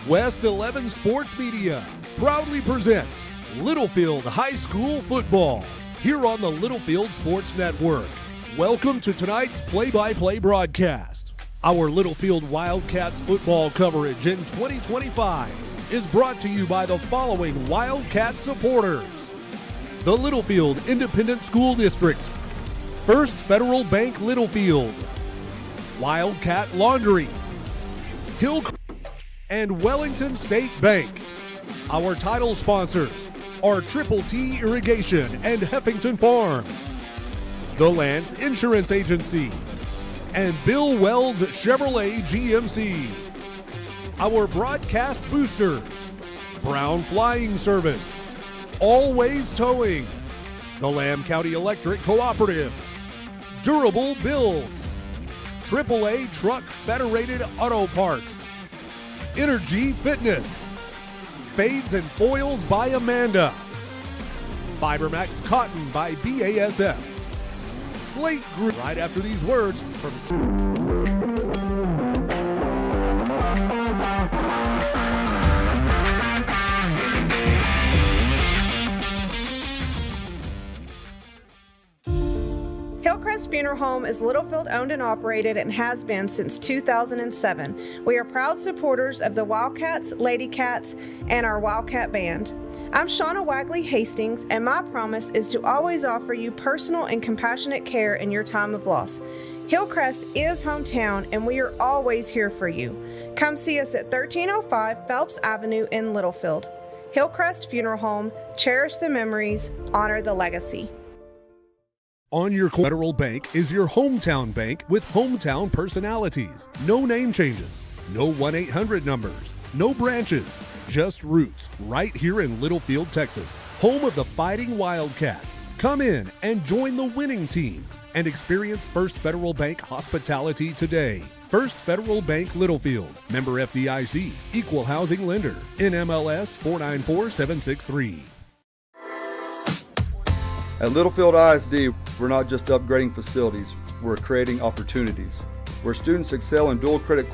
West 11 Sports Media proudly presents Littlefield High School Football here on the Littlefield Sports Network. Welcome to tonight's play-by-play broadcast. Our Littlefield Wildcats football coverage in 2025 is brought to you by the following Wildcats supporters: the Littlefield Independent School District, First Federal Bank Littlefield, Wildcat Laundry, Hillcrest, and Wellington State Bank. Our title sponsors are Triple T Irrigation and Heffington Farms, the Lance Insurance Agency, and Bill Wells Chevrolet GMC. Our broadcast boosters: Brown Flying Service, Always Towing, the Lamb County Electric Cooperative, Durable Builds, AAA Truck Federated Auto Parts, Energy Fitness, Fades and Foils by Amanda, Fibermax Cotton by BASF, Slate Group. Right after these words from Hillcrest Funeral Home is Littlefield owned and operated and has been since 2007. We are proud supporters of the Wildcats, Lady Cats, and our Wildcat Band. I'm Shauna Wagley Hastings, and my promise is to always offer you personal and compassionate care in your time of loss. Hillcrest is hometown, and we are always here for you. Come see us at 1305 Phelps Avenue in Littlefield. Hillcrest Funeral Home, cherish the memories, honor the legacy. On Your Federal Bank is your hometown bank with hometown personalities. No name changes, no 1-800 numbers, no branches, just roots right here in Littlefield, Texas, home of the Fighting Wildcats. Come in and join the winning team and experience First Federal Bank hospitality today. First Federal Bank Littlefield, member FDIC, equal housing lender, NMLS 494763. At Littlefield ISD, we're not just upgrading facilities, we're creating opportunities. Where students excel in dual credit,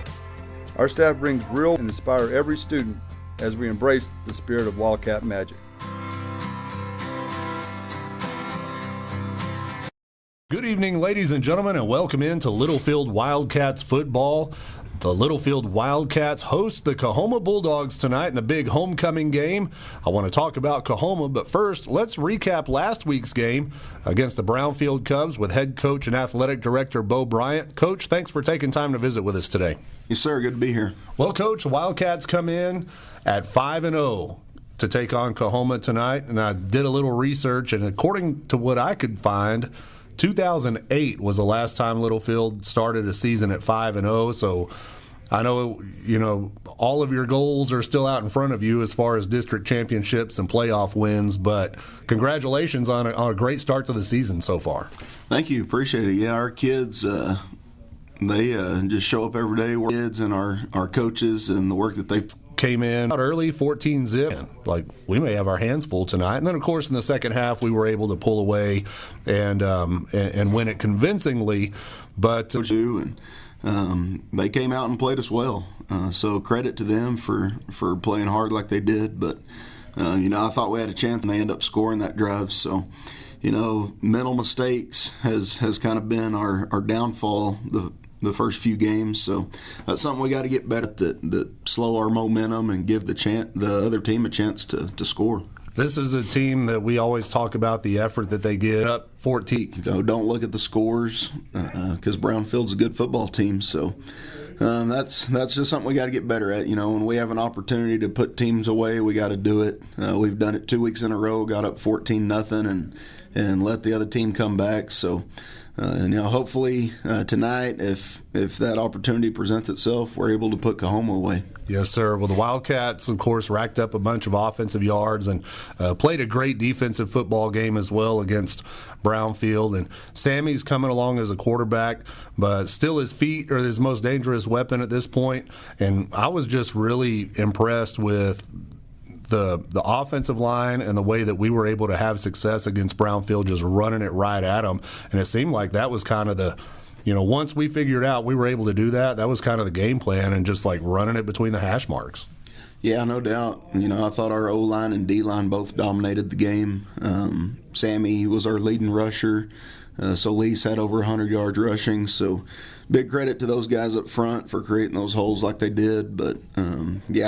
our staff brings real and inspire every student as we embrace the spirit of Wildcat magic. Good evening, ladies and gentlemen, and welcome into Littlefield Wildcats football. The Littlefield Wildcats host the Coahoma Bulldogs tonight in the big homecoming game. I want to talk about Coahoma, but first, let's recap last week's game against the Brownfield Cubs with head coach and athletic director Bo Bryant. Coach, thanks for taking time to visit with us today. Yes, sir. Good to be here. Well, Coach, the Wildcats come in at 5-0 to take on Coahoma tonight, and I did a little research, and according to what I could find, 2008 was the last time Littlefield started a season at 5-0, so I know, all of your goals are still out in front of you as far as district championships and playoff wins, but congratulations on a great start to the season so far. Thank you. Appreciate it. Yeah, our kids, they just show up every day. We're kids and our coaches and the work that they've came in out early, 14-zip. Like, we may have our hands full tonight. And then, of course, in the second half, we were able to pull away and win it convincingly. But they came out and played us well. So credit to them for playing hard like they did. But, I thought we had a chance, and they ended up scoring that drive. So, mental mistakes has kind of been our downfall the first few games, so that's something we got to get better at, that slow our momentum and give the other team a chance to score. This is a team that we always talk about the effort that they get up 14. Don't look at the scores because Brownfield's a good football team, so that's just something we got to get better at. When we have an opportunity to put teams away, we got to do it. We've done it 2 weeks in a row, got up 14-0 and let the other team come back. So. Hopefully tonight, if that opportunity presents itself, we're able to put Coahoma away. Yes, sir. Well, the Wildcats, of course, racked up a bunch of offensive yards and played a great defensive football game as well against Brownfield. And Sammy's coming along as a quarterback, but still his feet are his most dangerous weapon at this point. And I was just really impressed with the offensive line and the way that we were able to have success against Brownfield, just running it right at them. And it seemed like that was kind of the, once we figured out we were able to do that, that was kind of the game plan, and just like running it between the hash marks. Yeah, no doubt. I thought our O-line and D-line both dominated the game. Sammy was our leading rusher. Solis had over 100 yards rushing. So big credit to those guys up front for creating those holes like they did. But,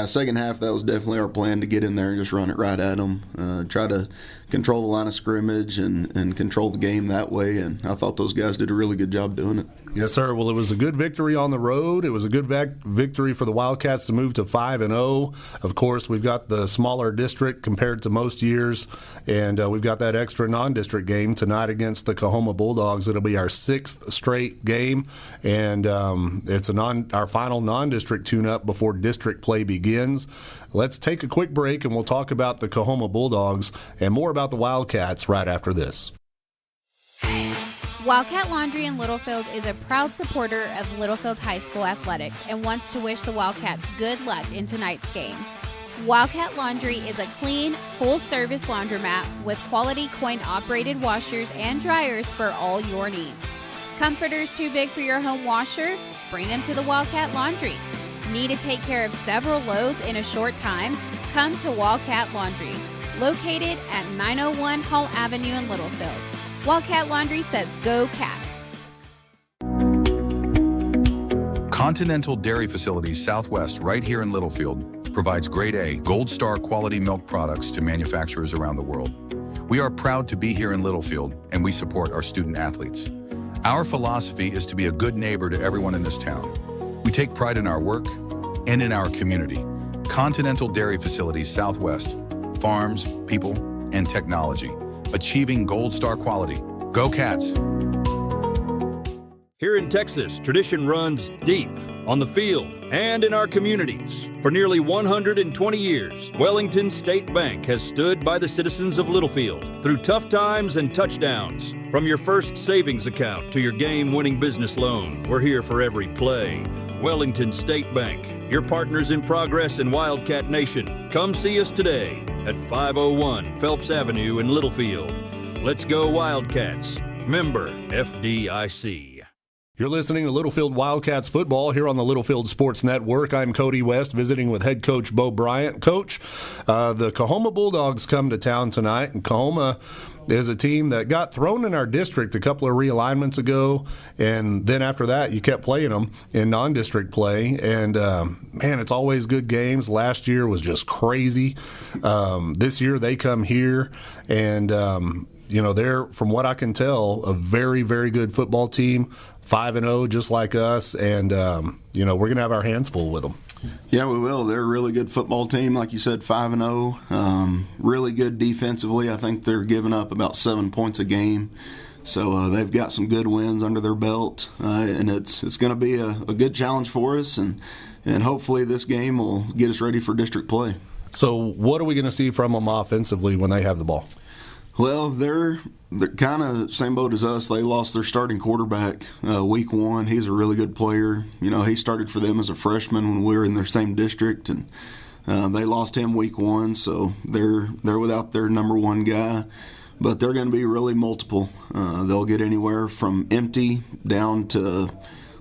second half, that was definitely our plan, to get in there and just run it right at them. Try to control the line of scrimmage and control the game that way. And I thought those guys did a really good job doing it. Yes, sir. Well, it was a good victory on the road. It was a good victory for the Wildcats to move to 5-0. Of course, we've got the smaller district compared to most years, and we've got that extra non-district game tonight against the Coahoma Bulldogs. It'll be our 6th straight game, and it's our final non-district tune-up before district play begins. Let's take a quick break, and we'll talk about the Coahoma Bulldogs and more about the Wildcats right after this. Wildcat Laundry in Littlefield is a proud supporter of Littlefield High School athletics and wants to wish the Wildcats good luck in tonight's game. Wildcat Laundry is a clean, full-service laundromat with quality coin-operated washers and dryers for all your needs. Comforters too big for your home washer? Bring them to the Wildcat Laundry. Need to take care of several loads in a short time? Come to Wildcat Laundry, located at 901 Hall Avenue in Littlefield. Wildcat Laundry says, go Cats. Continental Dairy Facilities Southwest, right here in Littlefield, provides grade A, Gold Star quality milk products to manufacturers around the world. We are proud to be here in Littlefield, and we support our student athletes. Our philosophy is to be a good neighbor to everyone in this town. We take pride in our work and in our community. Continental Dairy Facilities Southwest, farms, people, and technology. Achieving Gold Star quality. Go Cats! Here in Texas, tradition runs deep on the field and in our communities. For nearly 120 years, Wellington State Bank has stood by the citizens of Littlefield through tough times and touchdowns. From your first savings account to your game-winning business loan, we're here for every play. Wellington State Bank, your partners in progress in Wildcat Nation. Come see us today at 501 Phelps Avenue in Littlefield. Let's go Wildcats. Member FDIC. You're listening to Littlefield Wildcats football here on the Littlefield Sports Network. I'm Cody West, visiting with head coach Bo Bryant. Coach, the Coahoma Bulldogs come to town tonight, and Coahoma is a team that got thrown in our district a couple of realignments ago, and then after that you kept playing them in non-district play, and man, it's always good games. Last year was just crazy. This year they come here, and they're, from what I can tell, a very, very good football team, 5-0 just like us, and we're going to have our hands full with them. Yeah, we will. They're a really good football team, like you said, 5-0. Really good defensively. I think they're giving up about 7 points a game. So they've got some good wins under their belt, and it's going to be a good challenge for us, and hopefully this game will get us ready for district play. So what are we going to see from them offensively when they have the ball? Well, they're kind of same boat as us. They lost their starting quarterback week one. He's a really good player. He started for them as a freshman when we were in their same district, and they lost him week one, so they're without their number one guy. But they're going to be really multiple. They'll get anywhere from empty down to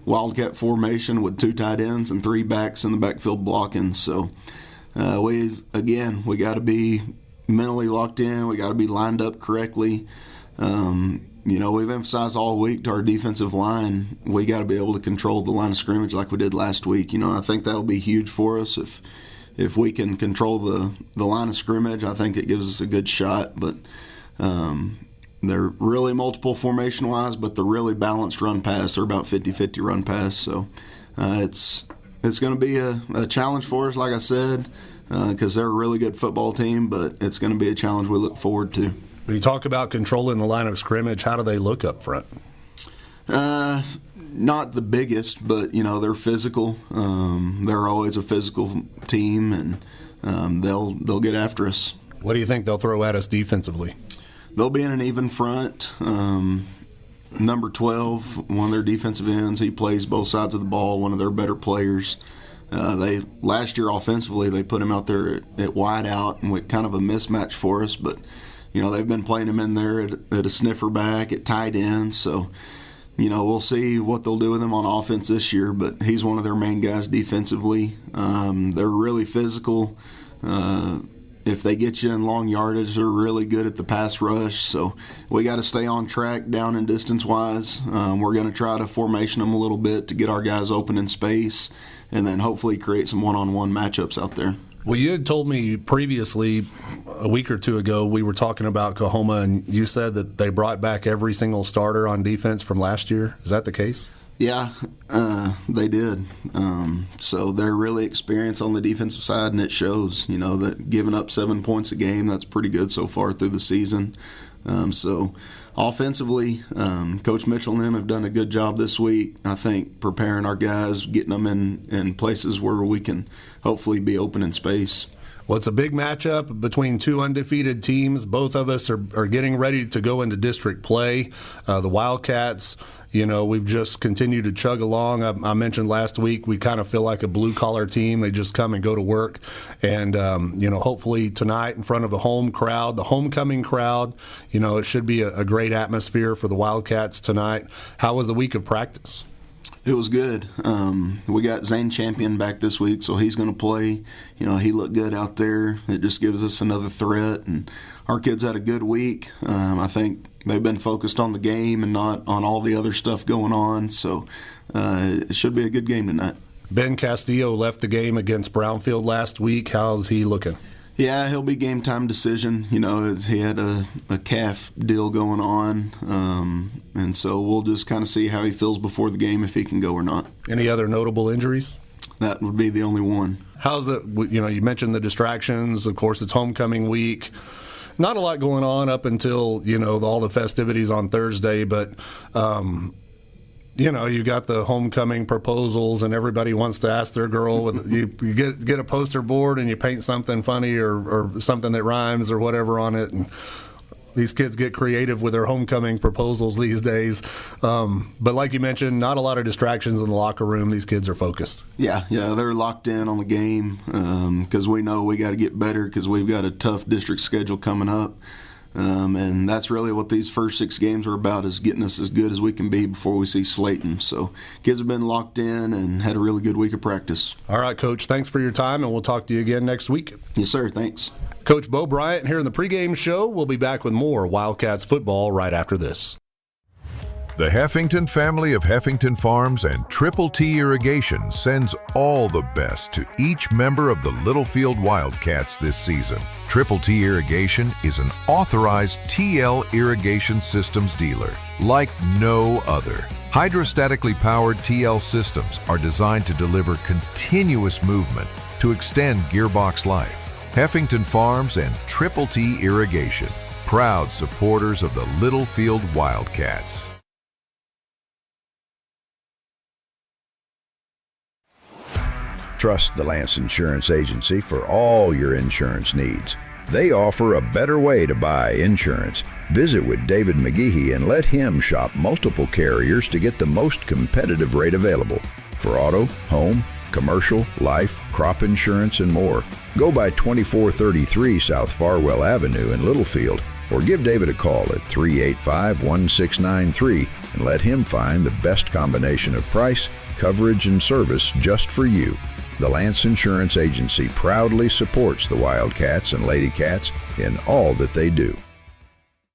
Wildcat formation with 2 tight ends and 3 backs in the backfield blocking. So we got to be mentally locked in. We got to be lined up correctly. We've emphasized all week to our defensive line. We got to be able to control the line of scrimmage like we did last week. I think that'll be huge for us if we can control the line of scrimmage. I think it gives us a good shot. But they're really multiple formation-wise, but they're really balanced run pass. They're about 50-50 run pass. So it's going to be a challenge for us, like I said, because they're a really good football team, but it's going to be a challenge we look forward to. When you talk about controlling the line of scrimmage, how do they look up front? Not the biggest, but, they're physical. They're always a physical team, and they'll get after us. What do you think they'll throw at us defensively? They'll be in an even front. Number 12, one of their defensive ends, he plays both sides of the ball, one of their better players. Last year offensively, they put him out there at wide out, and with kind of a mismatch for us, but they've been playing him in there at a sniffer back, at tight end, so we'll see what they'll do with him on offense this year, but he's one of their main guys defensively. They're really physical. If they get you in long yardage, they're really good at the pass rush. So we got to stay on track down and distance-wise. We're going to try to formation them a little bit to get our guys open in space and then hopefully create some one-on-one matchups out there. Well, you had told me previously, a week or two ago, we were talking about Coahoma, and you said that they brought back every single starter on defense from last year. Is that the case? Yeah, they did. So they're really experienced on the defensive side, and it shows, that giving up 7 points a game, that's pretty good so far through the season. So offensively, Coach Mitchell and them have done a good job this week, I think, preparing our guys, getting them in places where we can hopefully be open in space. Well, it's a big matchup between two undefeated teams. Both of us are getting ready to go into district play. The Wildcats, we've just continued to chug along. I mentioned last week we kind of feel like a blue-collar team. They just come and go to work. And, hopefully tonight in front of the home crowd, the homecoming crowd, it should be a great atmosphere for the Wildcats tonight. How was the week of practice? It was good. We got Zane Champion back this week, so he's going to play. He looked good out there. It just gives us another threat, and our kids had a good week. I think they've been focused on the game and not on all the other stuff going on, so it should be a good game tonight. Ben Castillo left the game against Brownfield last week. How's he looking? Yeah, he'll be game time decision. He had a calf deal going on, and so we'll just kind of see how he feels before the game, if he can go or not. Any other notable injuries? That would be the only one. How's it? You mentioned the distractions. Of course, it's homecoming week. Not a lot going on up until all the festivities on Thursday, but. You got the homecoming proposals, and everybody wants to ask their girl. You get a poster board and you paint something funny or something that rhymes or whatever on it. And these kids get creative with their homecoming proposals these days. But like you mentioned, not a lot of distractions in the locker room. These kids are focused. Yeah, they're locked in on the game because we know we got to get better because we've got a tough district schedule coming up. And that's really what these first 6 games are about, is getting us as good as we can be before we see Slayton. So kids have been locked in and had a really good week of practice. All right, Coach, thanks for your time, and we'll talk to you again next week. Yes, sir. Thanks. Coach Bo Bryant here in the pregame show. We'll be back with more Wildcats football right after this. The Heffington family of Heffington Farms and Triple T Irrigation sends all the best to each member of the Littlefield Wildcats this season. Triple T Irrigation is an authorized TL irrigation systems dealer like no other. Hydrostatically powered TL systems are designed to deliver continuous movement to extend gearbox life. Heffington Farms and Triple T Irrigation, proud supporters of the Littlefield Wildcats. Trust the Lance Insurance Agency for all your insurance needs. They offer a better way to buy insurance. Visit with David McGehee and let him shop multiple carriers to get the most competitive rate available for auto, home, commercial, life, crop insurance, and more. Go by 2433 South Farwell Avenue in Littlefield or give David a call at 385-1693 and let him find the best combination of price, coverage, and service just for you. The Lance Insurance Agency proudly supports the Wildcats and Lady Cats in all that they do.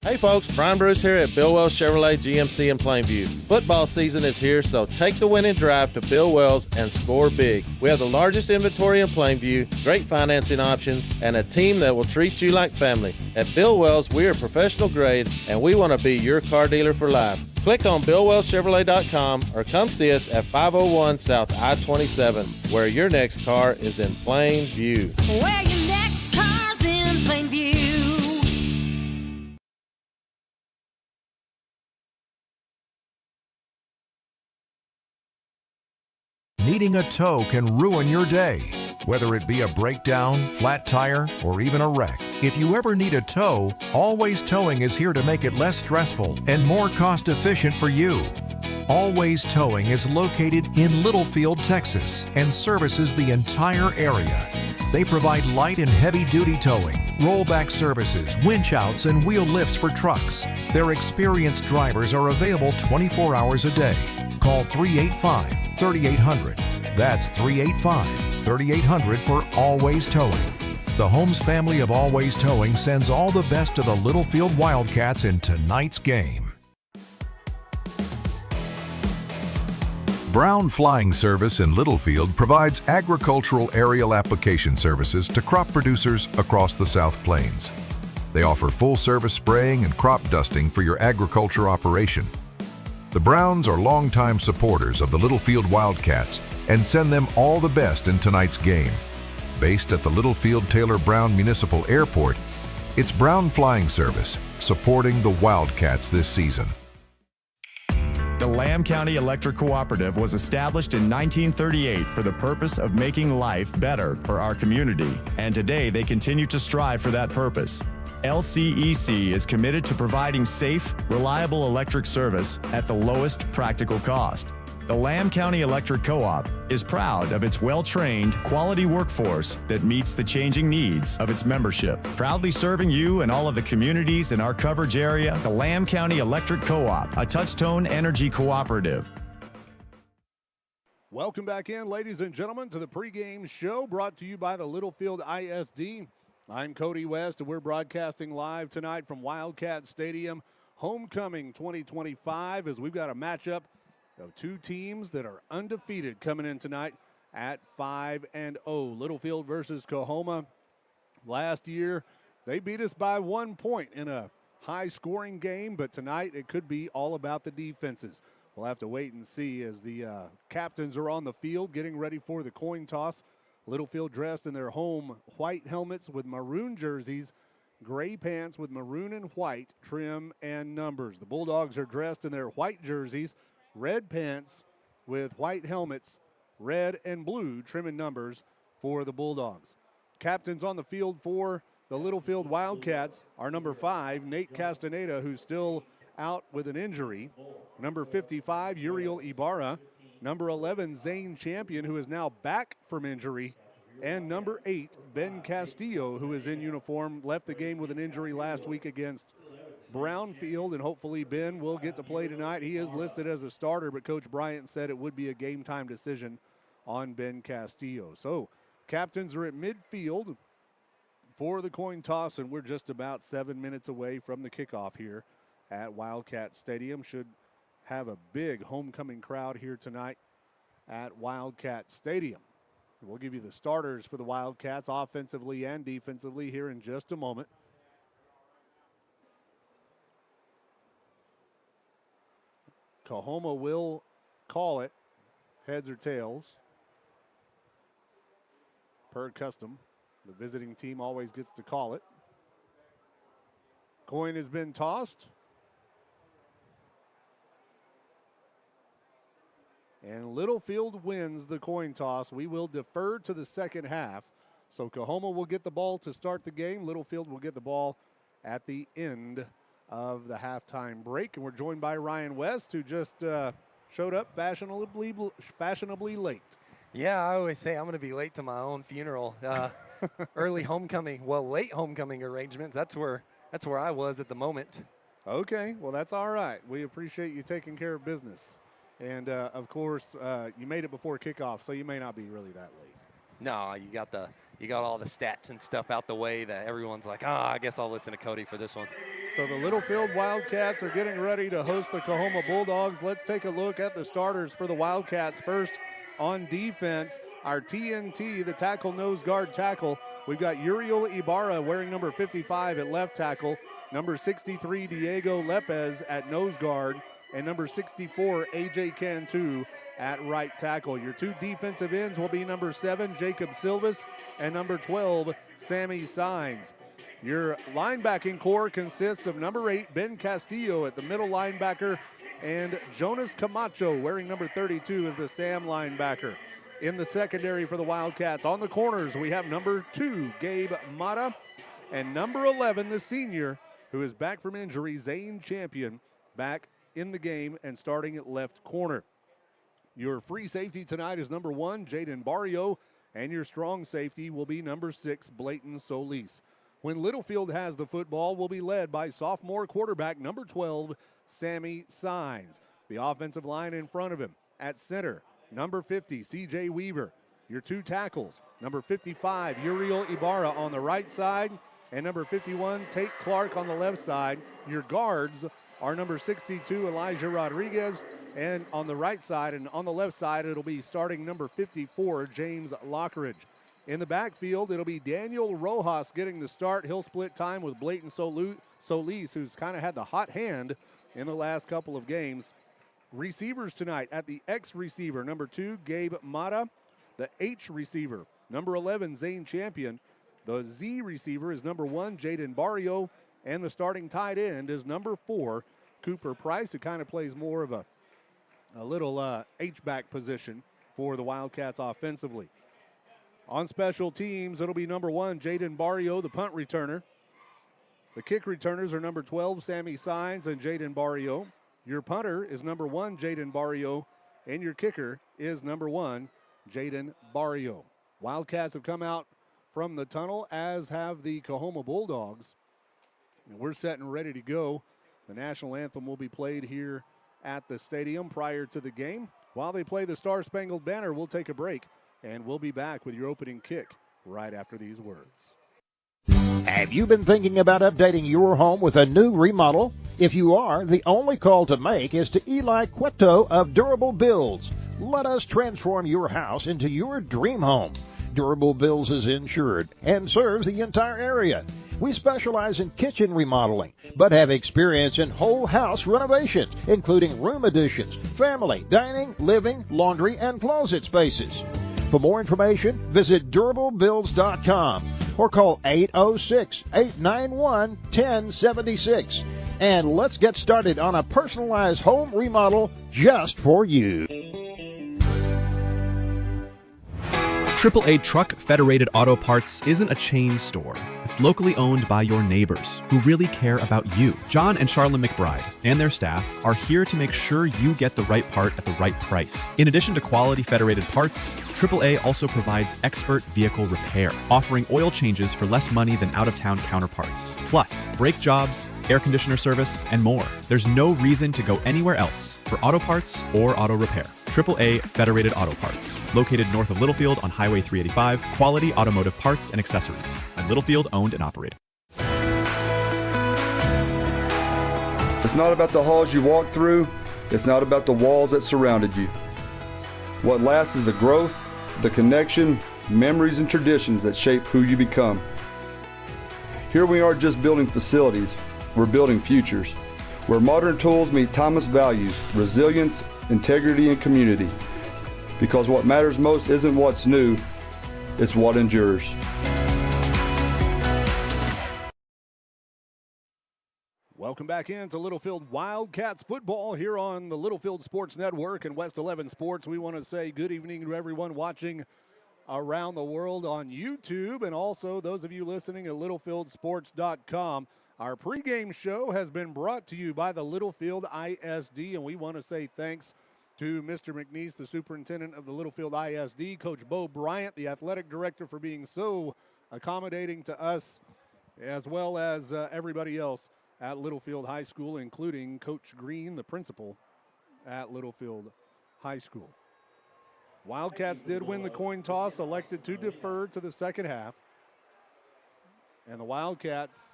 Hey folks, Brian Bruce here at Bill Wells Chevrolet GMC in Plainview. Football season is here, so take the winning drive to Bill Wells and score big. We have the largest inventory in Plainview, great financing options, and a team that will treat you like family. At Bill Wells, we are professional grade, and we want to be your car dealer for life. Click on BillWellsChevrolet.com or come see us at 501 South I-27, where your next car is in plain view. Where your next car's in plain view. Needing a tow can ruin your day. Whether it be a breakdown, flat tire, or even a wreck. If you ever need a tow, Always Towing is here to make it less stressful and more cost efficient for you. Always Towing is located in Littlefield, Texas, and services the entire area. They provide light and heavy-duty towing, rollback services, winch outs, and wheel lifts for trucks. Their experienced drivers are available 24 hours a day. Call 385-3800. That's 385-3800 for Always Towing. The Holmes family of Always Towing sends all the best to the Littlefield Wildcats in tonight's game. Brown Flying Service in Littlefield provides agricultural aerial application services to crop producers across the South Plains. They offer full-service spraying and crop dusting for your agriculture operation. The Browns are longtime supporters of the Littlefield Wildcats and send them all the best in tonight's game. Based at the Littlefield Taylor Brown Municipal Airport, it's Brown Flying Service supporting the Wildcats this season. The Lamb County Electric Cooperative was established in 1938 for the purpose of making life better for our community, and today they continue to strive for that purpose. LCEC is committed to providing safe, reliable electric service at the lowest practical cost. The Lamb County Electric Co-op is proud of its well-trained, quality workforce that meets the changing needs of its membership. Proudly serving you and all of the communities in our coverage area, the Lamb County Electric Co-op, a Touchtone Energy cooperative. Welcome back in, ladies and gentlemen, to the pregame show brought to you by the Littlefield ISD. I'm Cody West, and we're broadcasting live tonight from Wildcat Stadium, Homecoming 2025, as we've got a matchup of two teams that are undefeated coming in tonight at 5-0. Littlefield versus Coahoma. Last year, they beat us by 1 point in a high-scoring game, but tonight it could be all about the defenses. We'll have to wait and see as the captains are on the field getting ready for the coin toss. Littlefield dressed in their home white helmets with maroon jerseys, gray pants with maroon and white trim and numbers. The Bulldogs are dressed in their white jerseys, red pants with white helmets, red and blue trim and numbers for the Bulldogs. Captains on the field for the Littlefield Wildcats are number 5, Nate Castaneda, who's still out with an injury. Number 55, Uriel Ibarra. Number 11, Zane Champion, who is now back from injury. And number 8, Ben Castillo, who is in uniform, left the game with an injury last week against Brownfield, and hopefully Ben will get to play tonight. He is listed as a starter, but Coach Bryant said it would be a game-time decision on Ben Castillo. So captains are at midfield for the coin toss, and we're just about 7 minutes away from the kickoff here at Wildcat Stadium. Should have a big homecoming crowd here tonight at Wildcat Stadium. We'll give you the starters for the Wildcats offensively and defensively here in just a moment. Coahoma will call it heads or tails. Per custom, the visiting team always gets to call it. Coin has been tossed. And Littlefield wins the coin toss. We will defer to the second half. So Coahoma will get the ball to start the game. Littlefield will get the ball at the end of the halftime break. And we're joined by Ryan West, who just showed up fashionably late. Yeah, I always say I'm going to be late to my own funeral. Early homecoming, late homecoming arrangements. That's where I was at the moment. Okay, well, that's all right. We appreciate you taking care of business. And, of course, you made it before kickoff, so you may not be really that late. No, you got all the stats and stuff out the way that everyone's like, I guess I'll listen to Cody for this one. So the Littlefield Wildcats are getting ready to host the Coahoma Bulldogs. Let's take a look at the starters for the Wildcats. First on defense, our TNT, the tackle nose guard tackle. We've got Uriel Ibarra wearing number 55 at left tackle, number 63 Diego Lepez at nose guard, and number 64 AJ Cantu at right tackle. Your two defensive ends will be number 7 Jacob Silvas and number 12 Sammy Sines. Your linebacking core consists of number 8 Ben Castillo at the middle linebacker and Jonas Camacho wearing number 32 as the Sam linebacker. In the secondary for the Wildcats, on the corners, we have number 2 Gabe Mata and number 11, the senior, who is back from injury, Zane Champion, back in the game and starting at left corner. Your free safety tonight is number 1, Jaden Barrio, and your strong safety will be number 6, Blayton Solis. When Littlefield has the football, will be led by sophomore quarterback number 12, Sammy Sines. The offensive line in front of him at center, number 50, C.J. Weaver. Your 2 tackles, number 55, Uriel Ibarra on the right side, and number 51, Tate Clark on the left side. Your guards are number 62, Elijah Rodriguez, and on the right side, and on the left side, it'll be starting number 54, James Lockridge. In the backfield, it'll be Daniel Rojas getting the start. He'll split time with Blayton Solis, who's kind of had the hot hand in the last couple of games. Receivers tonight at the X receiver, number 2, Gabe Mata. The H receiver, number 11, Zane Champion. The Z receiver is number 1, Jaden Barrio. And the starting tight end is number 4, Cooper Price, who kind of plays more of a little H-back position for the Wildcats offensively. On special teams, it'll be number 1, Jaden Barrio, the punt returner. The kick returners are number 12, Sammy Sines and Jaden Barrio. Your punter is number 1, Jaden Barrio, and your kicker is number 1, Jaden Barrio. Wildcats have come out from the tunnel, as have the Coahoma Bulldogs. And we're set and ready to go. The national anthem will be played here at the stadium prior to the game. While they play the Star-Spangled Banner, we'll take a break, and we'll be back with your opening kick right after these words. Have you been thinking about updating your home with a new remodel? If you are, the only call to make is to Eli Cueto of Durable Builds. Let us transform your house into your dream home. Durable Builds is insured and serves the entire area. We specialize in kitchen remodeling, but have experience in whole house renovations, including room additions, family, dining, living, laundry, and closet spaces. For more information, visit durablebuilds.com or call 806-891-1076. And let's get started on a personalized home remodel just for you. AAA Truck Federated Auto Parts isn't a chain store. It's locally owned by your neighbors who really care about you. John and Charlene McBride and their staff are here to make sure you get the right part at the right price. In addition to quality federated parts, AAA also provides expert vehicle repair, offering oil changes for less money than out-of-town counterparts. Plus, brake jobs, air conditioner service, and more. There's no reason to go anywhere else for auto parts or auto repair. AAA Federated Auto Parts, located north of Littlefield on Highway 385, quality automotive parts and accessories, and Littlefield owned and operated. It's not about the halls you walk through. It's not about the walls that surrounded you. What lasts is the growth, the connection, memories, and traditions that shape who you become. Here we aren't just building facilities, we're building futures, where modern tools meet timeless values, resilience, integrity, and community. Because what matters most isn't what's new, it's what endures. Welcome back into Littlefield Wildcats football here on the Littlefield Sports Network and West 11 Sports. We want to say good evening to everyone watching around the world on YouTube, and also those of you listening at littlefieldsports.com. Our pregame show has been brought to you by the Littlefield ISD, and we want to say thanks to Mr. McNeese, the superintendent of the Littlefield ISD, Coach Bo Bryant, the athletic director, for being so accommodating to us, as well as everybody else at Littlefield High School, including Coach Green, the principal at Littlefield High School. Wildcats did win the coin toss, elected to defer to the second half. And the Wildcats,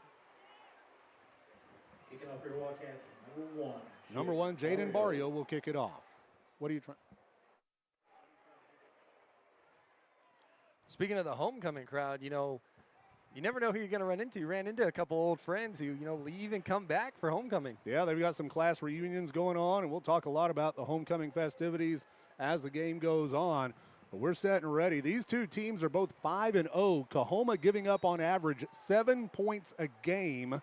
kicking off your Wildcats, number one, Jaden Barrio will kick it off. What are you trying? Speaking of the homecoming crowd, you know, you never know who you're going to run into. You ran into a couple old friends who, you know, leave and come back for homecoming. Yeah, they've got some class reunions going on, and we'll talk a lot about the homecoming festivities as the game goes on. But we're set and ready. These two teams are both 5-0. Coahoma giving up on average 7 points a game.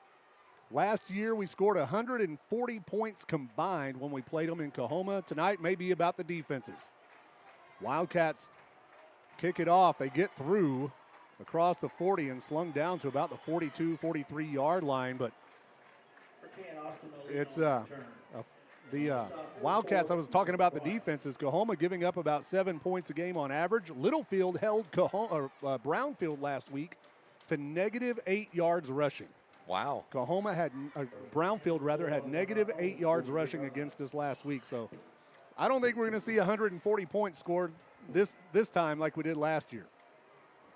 Last year, we scored 140 points combined when we played them in Coahoma. Tonight may be about the defenses. Wildcats kick it off. They get through across the 40 and slung down to about the 42, 43-yard line. But it's a The Wildcats, I was talking about the defenses. Coahoma giving up about 7 points a game on average. Littlefield held Brownfield last week to -8 yards rushing. Wow. Brownfield had -8 yards rushing against us last week. So I don't think we're going to see 140 points scored this time like we did last year.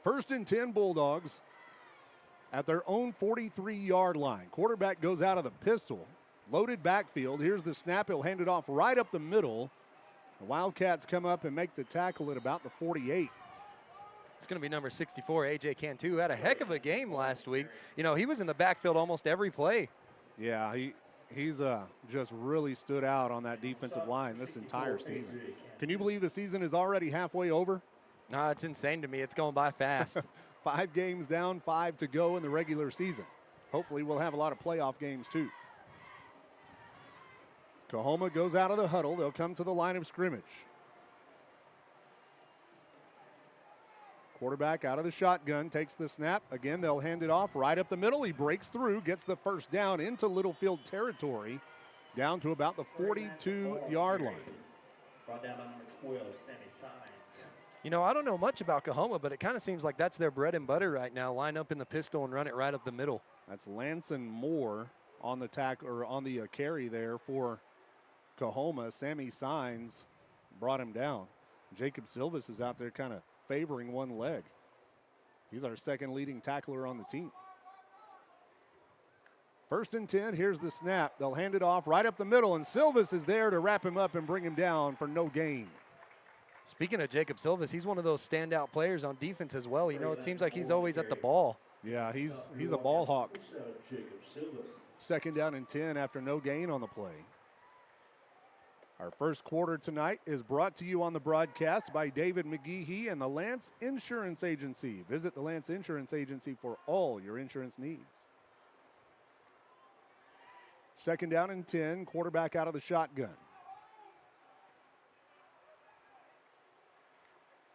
1st and 10 Bulldogs at their own 43-yard line. Quarterback goes out of the pistol. Loaded backfield. Here's the snap. He'll hand it off right up the middle. The Wildcats come up and make the tackle at about the 48. It's going to be number 64, A.J. Cantu, who had a heck of a game last week. You know, he was in the backfield almost every play. Yeah, he's just really stood out on that defensive line this entire season. Can you believe the season is already halfway over? No, it's insane to me. It's going by fast. 5 games down, 5 to go in the regular season. Hopefully we'll have a lot of playoff games too. Coahoma goes out of the huddle. They'll come to the line of scrimmage. Quarterback out of the shotgun, takes the snap. Again, they'll hand it off right up the middle. He breaks through, gets the first down into Littlefield territory, down to about the 42-yard line. Brought down by number 12, Sammy Signs. You know, I don't know much about Coahoma, but it kind of seems like that's their bread and butter right now. Line up in the pistol and run it right up the middle. That's Lanson Moore on the carry there for Coahoma. Sammy Signs brought him down. Jacob Silvas is out there kind of favoring one leg. He's our second leading tackler on the team. 1st and 10, here's the snap. They'll hand it off right up the middle, and Silvas is there to wrap him up and bring him down for no gain. Speaking of Jacob Silvas, he's one of those standout players on defense as well. You know, it seems like he's always at the ball. Yeah, he's a ball hawk. 2nd down and 10 after no gain on the play. Our first quarter tonight is brought to you on the broadcast by David McGehee and the Lance Insurance Agency. Visit the Lance Insurance Agency for all your insurance needs. 2nd down and 10, quarterback out of the shotgun.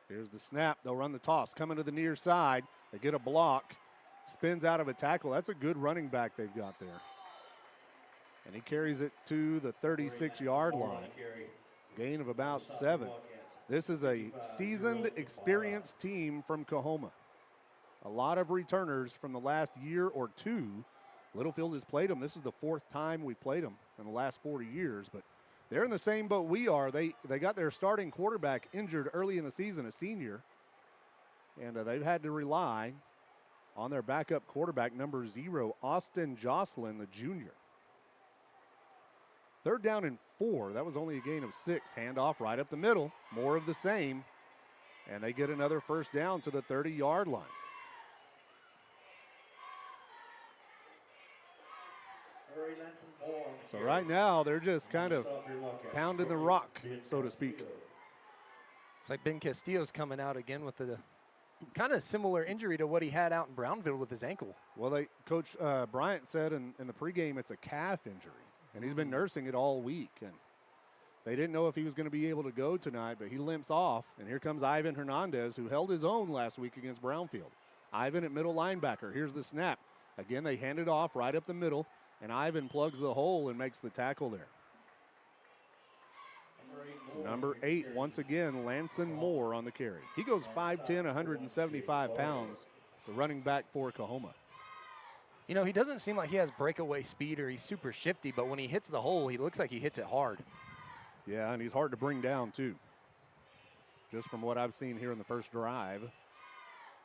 Here's the snap. They'll run the toss. Coming to the near side. They get a block. Spins out of a tackle. That's a good running back they've got there. And he carries it to the 36-yard line. Gain of about 7. This is a seasoned, experienced team from Coahoma. A lot of returners from the last year or two. Littlefield has played them. This is the 4th time we've played them in the last 40 years. But they're in the same boat we are. They got their starting quarterback injured early in the season, a senior. And they've had to rely on their backup quarterback, number 0, Austin Jocelyn, the junior. 3rd down and 4. That was only a gain of 6. Handoff right up the middle. More of the same. And they get another first down to the 30-yard line. So right now, they're just kind of pounding the rock, so to speak. It's like Ben Castillo's coming out again with a kind of similar injury to what he had out in Brownfield with his ankle. Well, Coach Bryant said in the pregame it's a calf injury. And he's been nursing it all week. And they didn't know if he was going to be able to go tonight, but he limps off. And here comes Ivan Hernandez, who held his own last week against Brownfield. Ivan at middle linebacker. Here's the snap. Again, they hand it off right up the middle, and Ivan plugs the hole and makes the tackle there. Number 8, once again, Lanson Moore on the carry. He goes 5'10", 175 pounds, the running back for Coahoma. You know, he doesn't seem like he has breakaway speed or he's super shifty, but when he hits the hole, he looks like he hits it hard. Yeah, and he's hard to bring down, too. Just from what I've seen here in the first drive.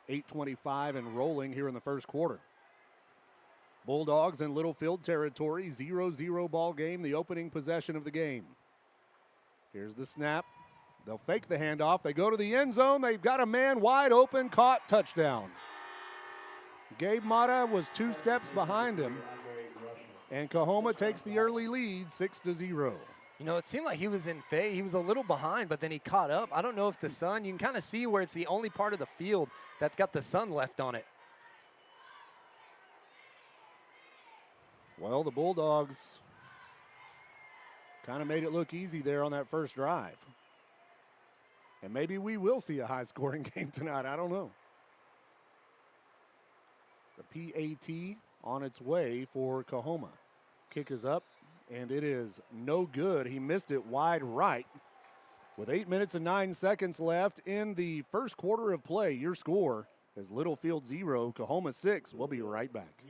8:25 and rolling here in the first quarter. Bulldogs in Littlefield territory, 0-0 ball game, the opening possession of the game. Here's the snap. They'll fake the handoff. They go to the end zone. They've got a man wide open, caught, touchdown. Gabe Mata was 2 steps behind him, and Coahoma takes the early lead, 6-0. You know, it seemed like he was in phase. He was a little behind, but then he caught up. I don't know if the sun, you can kind of see where it's the only part of the field that's got the sun left on it. Well, the Bulldogs kind of made it look easy there on that first drive. And maybe we will see a high-scoring game tonight. I don't know. The PAT on its way for Coahoma. Kick is up, and it is no good. He missed it wide right. With 8 minutes and 9 seconds left in the first quarter of play, your score is Littlefield 0, Coahoma 6. We'll be right back.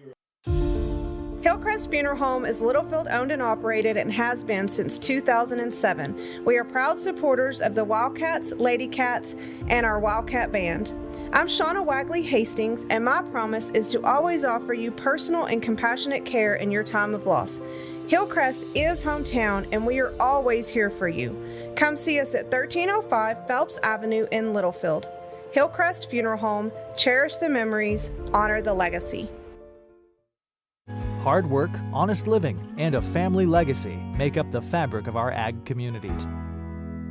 Hillcrest Funeral Home is Littlefield owned and operated and has been since 2007. We are proud supporters of the Wildcats, Lady Cats, and our Wildcat Band. I'm Shauna Wagley Hastings, and my promise is to always offer you personal and compassionate care in your time of loss. Hillcrest is hometown, and we are always here for you. Come see us at 1305 Phelps Avenue in Littlefield. Hillcrest Funeral Home, cherish the memories, honor the legacy. Hard work, honest living, and a family legacy make up the fabric of our ag communities.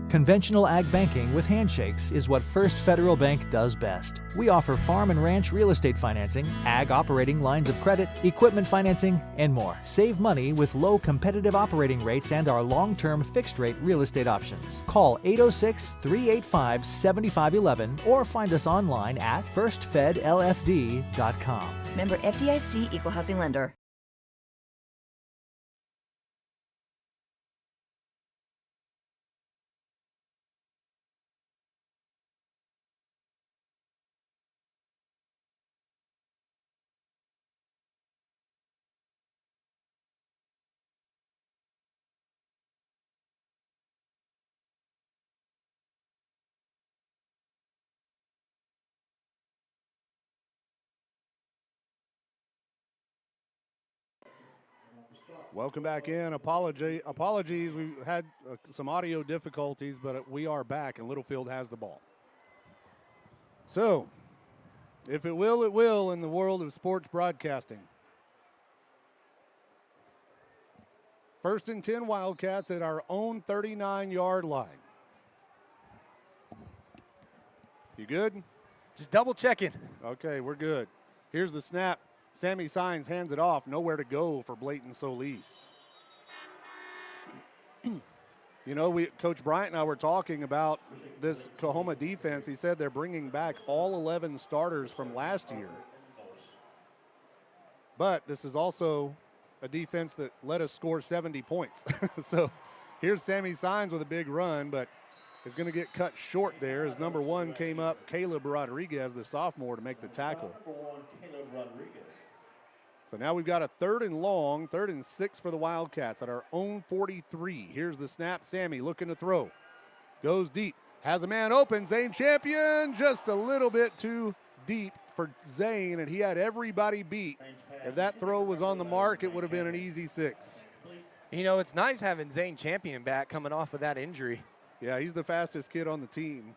Conventional ag banking with handshakes is what First Federal Bank does best. We offer farm and ranch real estate financing, ag operating lines of credit, equipment financing, and more. Save money with low competitive operating rates and our long-term fixed-rate real estate options. Call 806-385-7511 or find us online at firstfedlfd.com. Member FDIC Equal Housing Lender. Welcome back in. Apologies. We had some audio difficulties, but we are back, and Littlefield has the ball. So, if it will, it will in the world of sports broadcasting. 1st and 10 Wildcats at our own 39-yard line. You good? Just double checking. Okay, we're good. Here's the snap. Sammy Signs hands it off. Nowhere to go for Blayton Solis. You know, Coach Bryant and I were talking about this Coahoma defense. He said they're bringing back all 11 starters from last year. But this is also a defense that let us score 70 points. So here's Sammy Signs with a big run, but is going to get cut short there as number 1 came up, Caleb Rodriguez, the sophomore, to make the tackle. So now we've got a 3rd and long, 3rd and 6 for the Wildcats at our own 43. Here's the snap. Sammy looking to throw. Goes deep. Has a man open. Zane Champion just a little bit too deep for Zane, and he had everybody beat. If that throw was on the mark, it would have been an easy 6. You know, it's nice having Zane Champion back coming off of that injury. Yeah, he's the fastest kid on the team.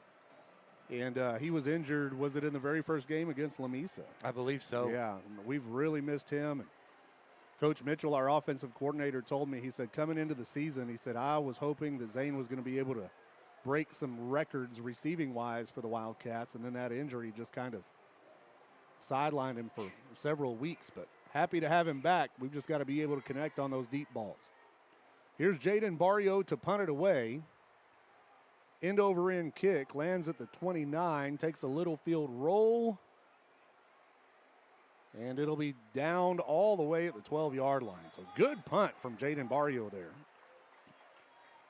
And he was injured, was it in the very first game against Lamesa? I believe so. Yeah, we've really missed him. And Coach Mitchell, our offensive coordinator, told me, he said, coming into the season, he said, I was hoping that Zane was going to be able to break some records receiving-wise for the Wildcats, and then that injury just kind of sidelined him for several weeks. But happy to have him back. We've just got to be able to connect on those deep balls. Here's Jaden Barrio to punt it away. End over end kick, lands at the 29, takes a Littlefield roll, and it'll be downed all the way at the 12-yard line. So good punt from Jaden Barrio there.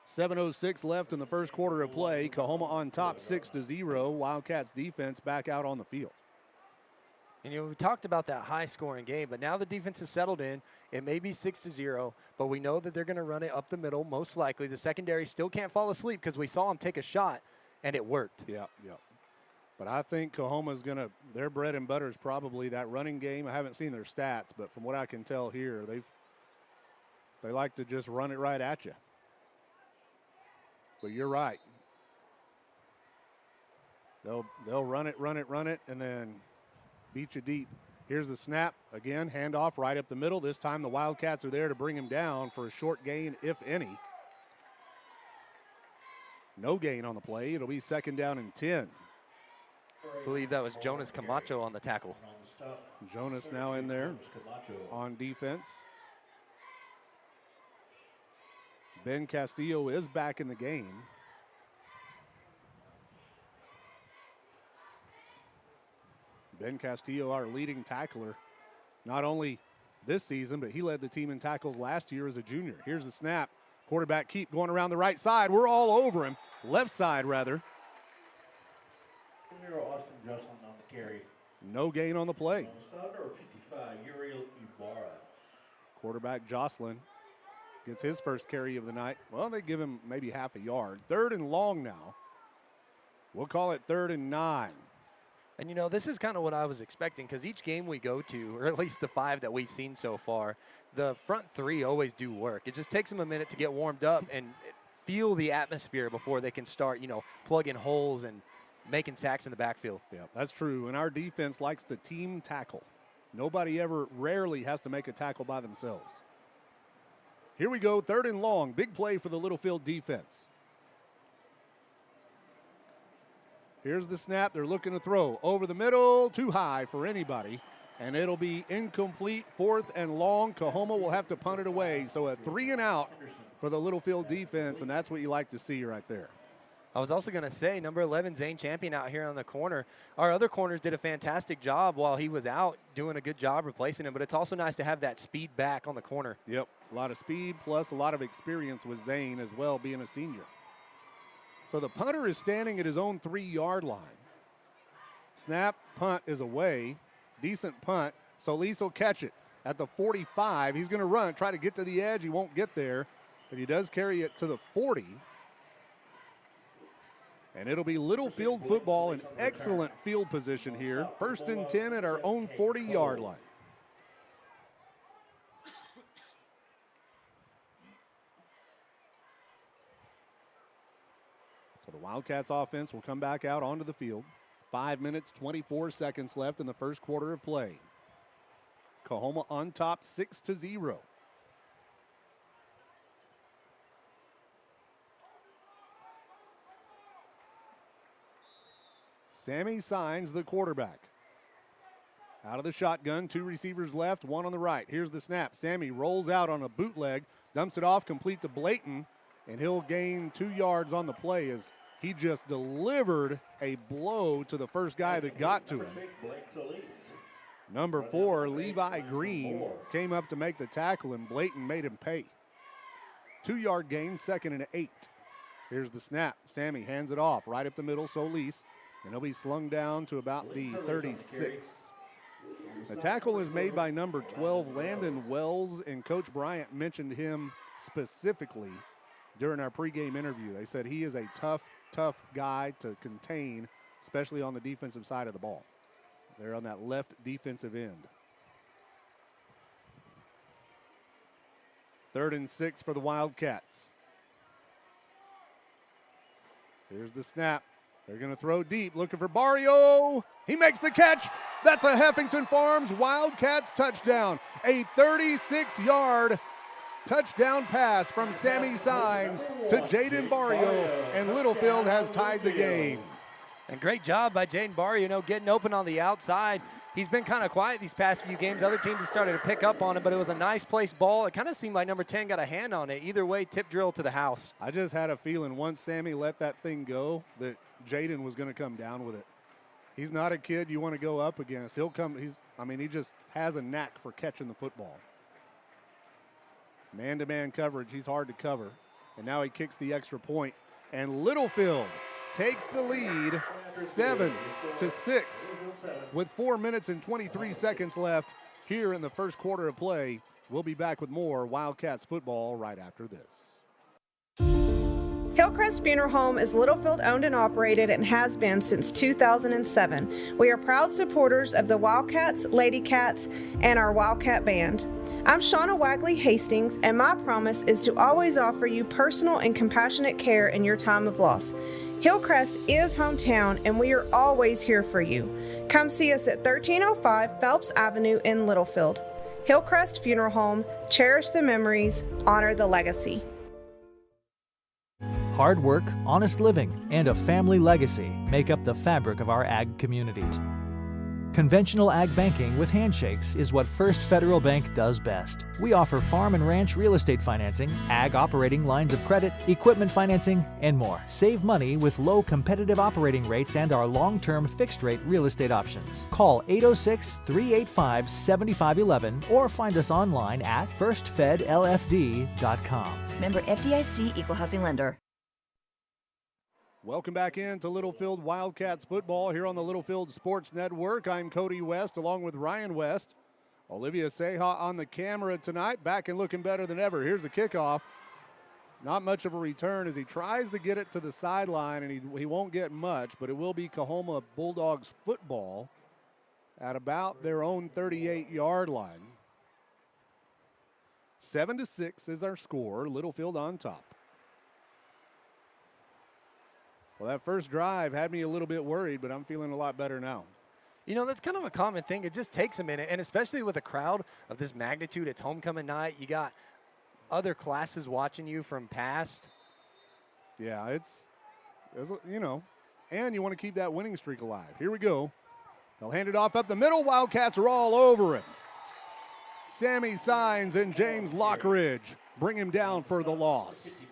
7:06 left in the first quarter of play. Coahoma on top 6-0. Wildcats defense back out on the field. And, you know, we talked about that high-scoring game, but now the defense is settled in. It may be 6-0, but we know that they're going to run it up the middle, most likely. The secondary still can't fall asleep because we saw them take a shot, and it worked. Yeah. But I think Coahoma's going to – their bread and butter is probably that running game. I haven't seen their stats, but from what I can tell here, they like to just run it right at you. But you're right. They'll run it, and then – beat you deep. Here's the snap. Again, handoff right up the middle. This time the Wildcats are there to bring him down for a short gain, if any. No gain on the play. It'll be 2nd down and 10. I believe that was Jonas Camacho on the tackle. Jonas now in there on defense. Ben Castillo is back in the game. Ben Castillo, our leading tackler, not only this season, but he led the team in tackles last year as a junior. Here's the snap. Quarterback keep going around the right side. We're all over him. Left side, rather. Austin Jesselman on the carry. No gain on the play. Number 55, Uriel Ibarra. Quarterback Jocelyn gets his first carry of the night. Well, they give him maybe half a yard. 3rd and long now. We'll call it 3rd and 9. And, you know, this is kind of what I was expecting because each game we go to, or at least the 5 that we've seen so far, the front 3 always do work. It just takes them a minute to get warmed up and feel the atmosphere before they can start, you know, plugging holes and making sacks in the backfield. Yeah, that's true. And our defense likes to team tackle. Nobody rarely has to make a tackle by themselves. Here we go, 3rd and long. Big play for the Littlefield defense. Here's the snap. They're looking to throw. Over the middle, too high for anybody. And it'll be incomplete, 4th and long. Coahoma will have to punt it away. So a 3 and out for the Littlefield defense, and that's what you like to see right there. I was also going to say, number 11, Zane Champion out here on the corner. Our other corners did a fantastic job while he was out, doing a good job replacing him, but it's also nice to have that speed back on the corner. Yep, a lot of speed plus a lot of experience with Zane as well, being a senior. So the punter is standing at his own 3-yard line. Snap, punt is away. Decent punt. Solis will catch it at the 45. He's going to run, try to get to the edge. He won't get there, but he does carry it to the 40. And it'll be Littlefield football in excellent field position here. 1st and 10 at our own 40-yard line. So the Wildcats offense will come back out onto the field. 5 minutes, 24 seconds left in the first quarter of play. Coahoma on top 6-0. Sammy Signs, the quarterback. Out of the shotgun, 2 receivers left, 1 on the right. Here's the snap. Sammy rolls out on a bootleg, dumps it off, complete to Blayton, and he'll gain 2 yards on the play as he just delivered a blow to the first guy that got to him. Number 4, Levi Green, came up to make the tackle, and Blayton made him pay. 2-yard gain, 2nd and 8. Here's the snap. Sammy hands it off right up the middle, Solis. And he'll be slung down to about the 36. The tackle is made by number 12, Landon Wells, and Coach Bryant mentioned him specifically during our pregame interview. They said he is a tough guy to contain, especially on the defensive side of the ball. They're on that left defensive end. 3rd and 6 for the Wildcats. Here's the snap. They're going to throw deep, looking for Barrio. He makes the catch. That's a Heffington Farms Wildcats touchdown. A 36-yard touchdown pass from Sammy Signs to Jaden Barrio, and Littlefield has tied the game. And great job by Jaden Barrio, you know, getting open on the outside. He's been kind of quiet these past few games. Other teams have started to pick up on it, but it was a nice placed ball. It kind of seemed like number 10 got a hand on it. Either way, tip drill to the house. I just had a feeling once Sammy let that thing go that Jaden was going to come down with it. He's not a kid you want to go up against. He'll come. He just has a knack for catching the football. Man-to-man coverage, he's hard to cover. And now he kicks the extra point. And Littlefield takes the lead 7-6 with 4 minutes and 23 seconds left here in the first quarter of play. We'll be back with more Wildcats football right after this. Hillcrest Funeral Home is Littlefield owned and operated and has been since 2007. We are proud supporters of the Wildcats, Lady Cats, and our Wildcat Band. I'm Shauna Wagley Hastings, and my promise is to always offer you personal and compassionate care in your time of loss. Hillcrest is hometown, and we are always here for you. Come see us at 1305 Phelps Avenue in Littlefield. Hillcrest Funeral Home, cherish the memories, honor the legacy. Hard work, honest living, and a family legacy make up the fabric of our ag communities. Conventional ag banking with handshakes is what First Federal Bank does best. We offer farm and ranch real estate financing, ag operating lines of credit, equipment financing, and more. Save money with low competitive operating rates and our long-term fixed-rate real estate options. Call 806-385-7511 or find us online at firstfedlfd.com. Member FDIC Equal Housing Lender. Welcome back into Littlefield Wildcats football here on the Littlefield Sports Network. I'm Cody West along with Ryan West. Olivia Seha on the camera tonight, back and looking better than ever. Here's the kickoff. Not much of a return as he tries to get it to the sideline, and he won't get much, but it will be Coahoma Bulldogs football at about their own 38-yard line. 7-6 is our score. Littlefield on top. Well, that first drive had me a little bit worried, but I'm feeling a lot better now. You know, that's kind of a common thing. It just takes a minute, and especially with a crowd of this magnitude, it's homecoming night. You got other classes watching you from past. Yeah, it's you know, and you want to keep that winning streak alive. Here we go. They'll hand it off up the middle. Wildcats are all over it. Sammy Signs and James Lockridge bring him down for the loss.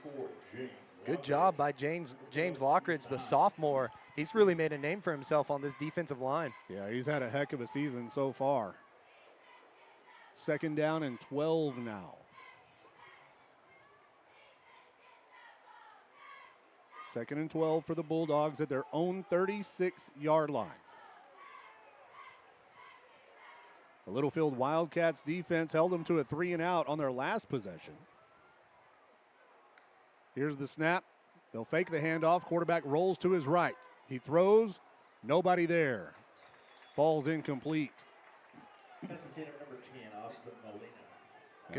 Good job by James Lockridge, the sophomore. He's really made a name for himself on this defensive line. Yeah, he's had a heck of a season so far. 2nd down and 12 now. 2nd and 12 for the Bulldogs at their own 36-yard line. The Littlefield Wildcats defense held them to a 3-and-out on their last possession. Here's the snap. They'll fake the handoff. Quarterback rolls to his right. He throws. Nobody there. Falls incomplete. Good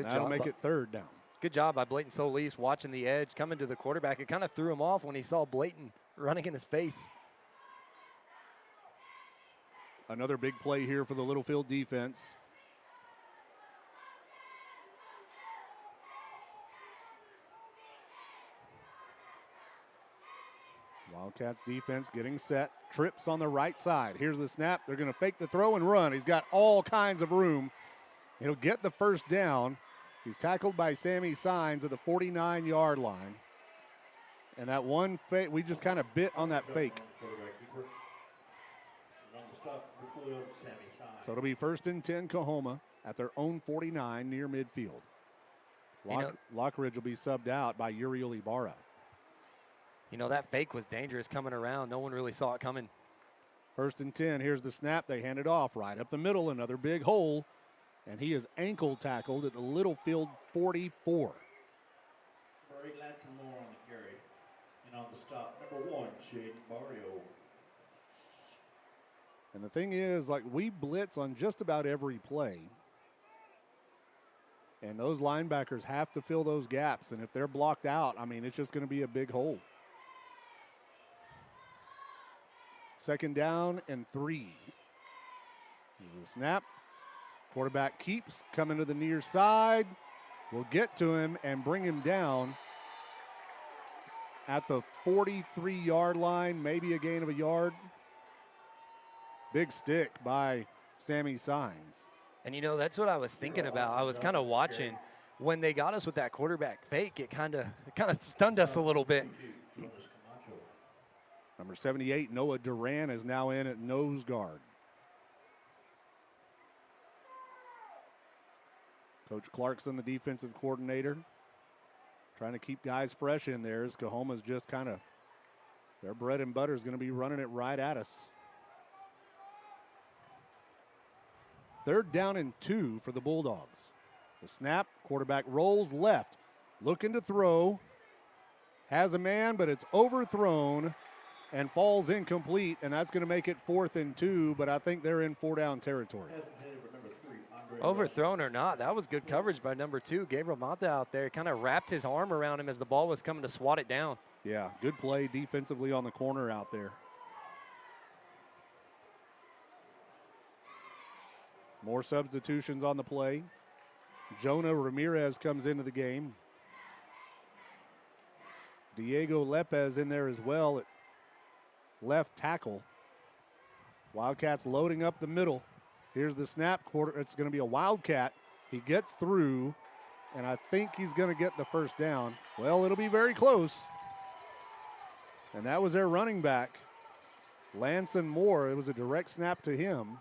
That'll job. make it 3rd down. Good job by Blayton Solis watching the edge, coming to the quarterback. It kind of threw him off when he saw Blayton running in his face. Another big play here for the Littlefield defense. Wildcats defense getting set. Trips on the right side. Here's the snap. They're going to fake the throw and run. He's got all kinds of room. He'll get the 1st down. He's tackled by Sammy Signs at the 49-yard line. And that one fake, we just kind of bit on that fake. So it'll be 1st and 10 Coahoma at their own 49 near midfield. Lockridge will be subbed out by Uriel Ibarra. You know, that fake was dangerous coming around. No one really saw it coming. 1st and 10. Here's the snap. They hand it off right up the middle. Another big hole. And he is ankle tackled at the Littlefield 44. Murray Latson more on the carry. And on the stop, number 1, Shane Barrio. And the thing is, like, we blitz on just about every play. And those linebackers have to fill those gaps. And if they're blocked out, I mean, it's just going to be a big hole. 2nd down and 3. Here's the snap. Quarterback keeps coming to the near side. We'll get to him and bring him down at the 43-yard line, maybe a gain of a yard. Big stick by Sammy Signs. And, you know, that's what I was thinking about. I was kind of watching. When they got us with that quarterback fake, it kind of stunned us a little bit. Number 78, Noah Duran, is now in at nose guard. Coach Clarkson, the defensive coordinator, trying to keep guys fresh in there as Coahoma's just kind of, their bread and butter is going to be running it right at us. 3rd down and 2 for the Bulldogs. The snap, quarterback rolls left, looking to throw, has a man, but it's overthrown and falls incomplete, and that's going to make it 4th and 2, but I think they're in 4-down territory. Overthrown or not, that was good coverage by number 2, Gabriel Mata out there. Kind of wrapped his arm around him as the ball was coming to swat it down. Yeah, good play defensively on the corner out there. More substitutions on the play. Jonah Ramirez comes into the game. Diego Lepez in there as well at left tackle. Wildcats loading up the middle. Here's the snap. It's going to be a Wildcat. He gets through, and I think he's going to get the first down. Well, it'll be very close. And that was their running back, Lanson Moore. It was a direct snap to him.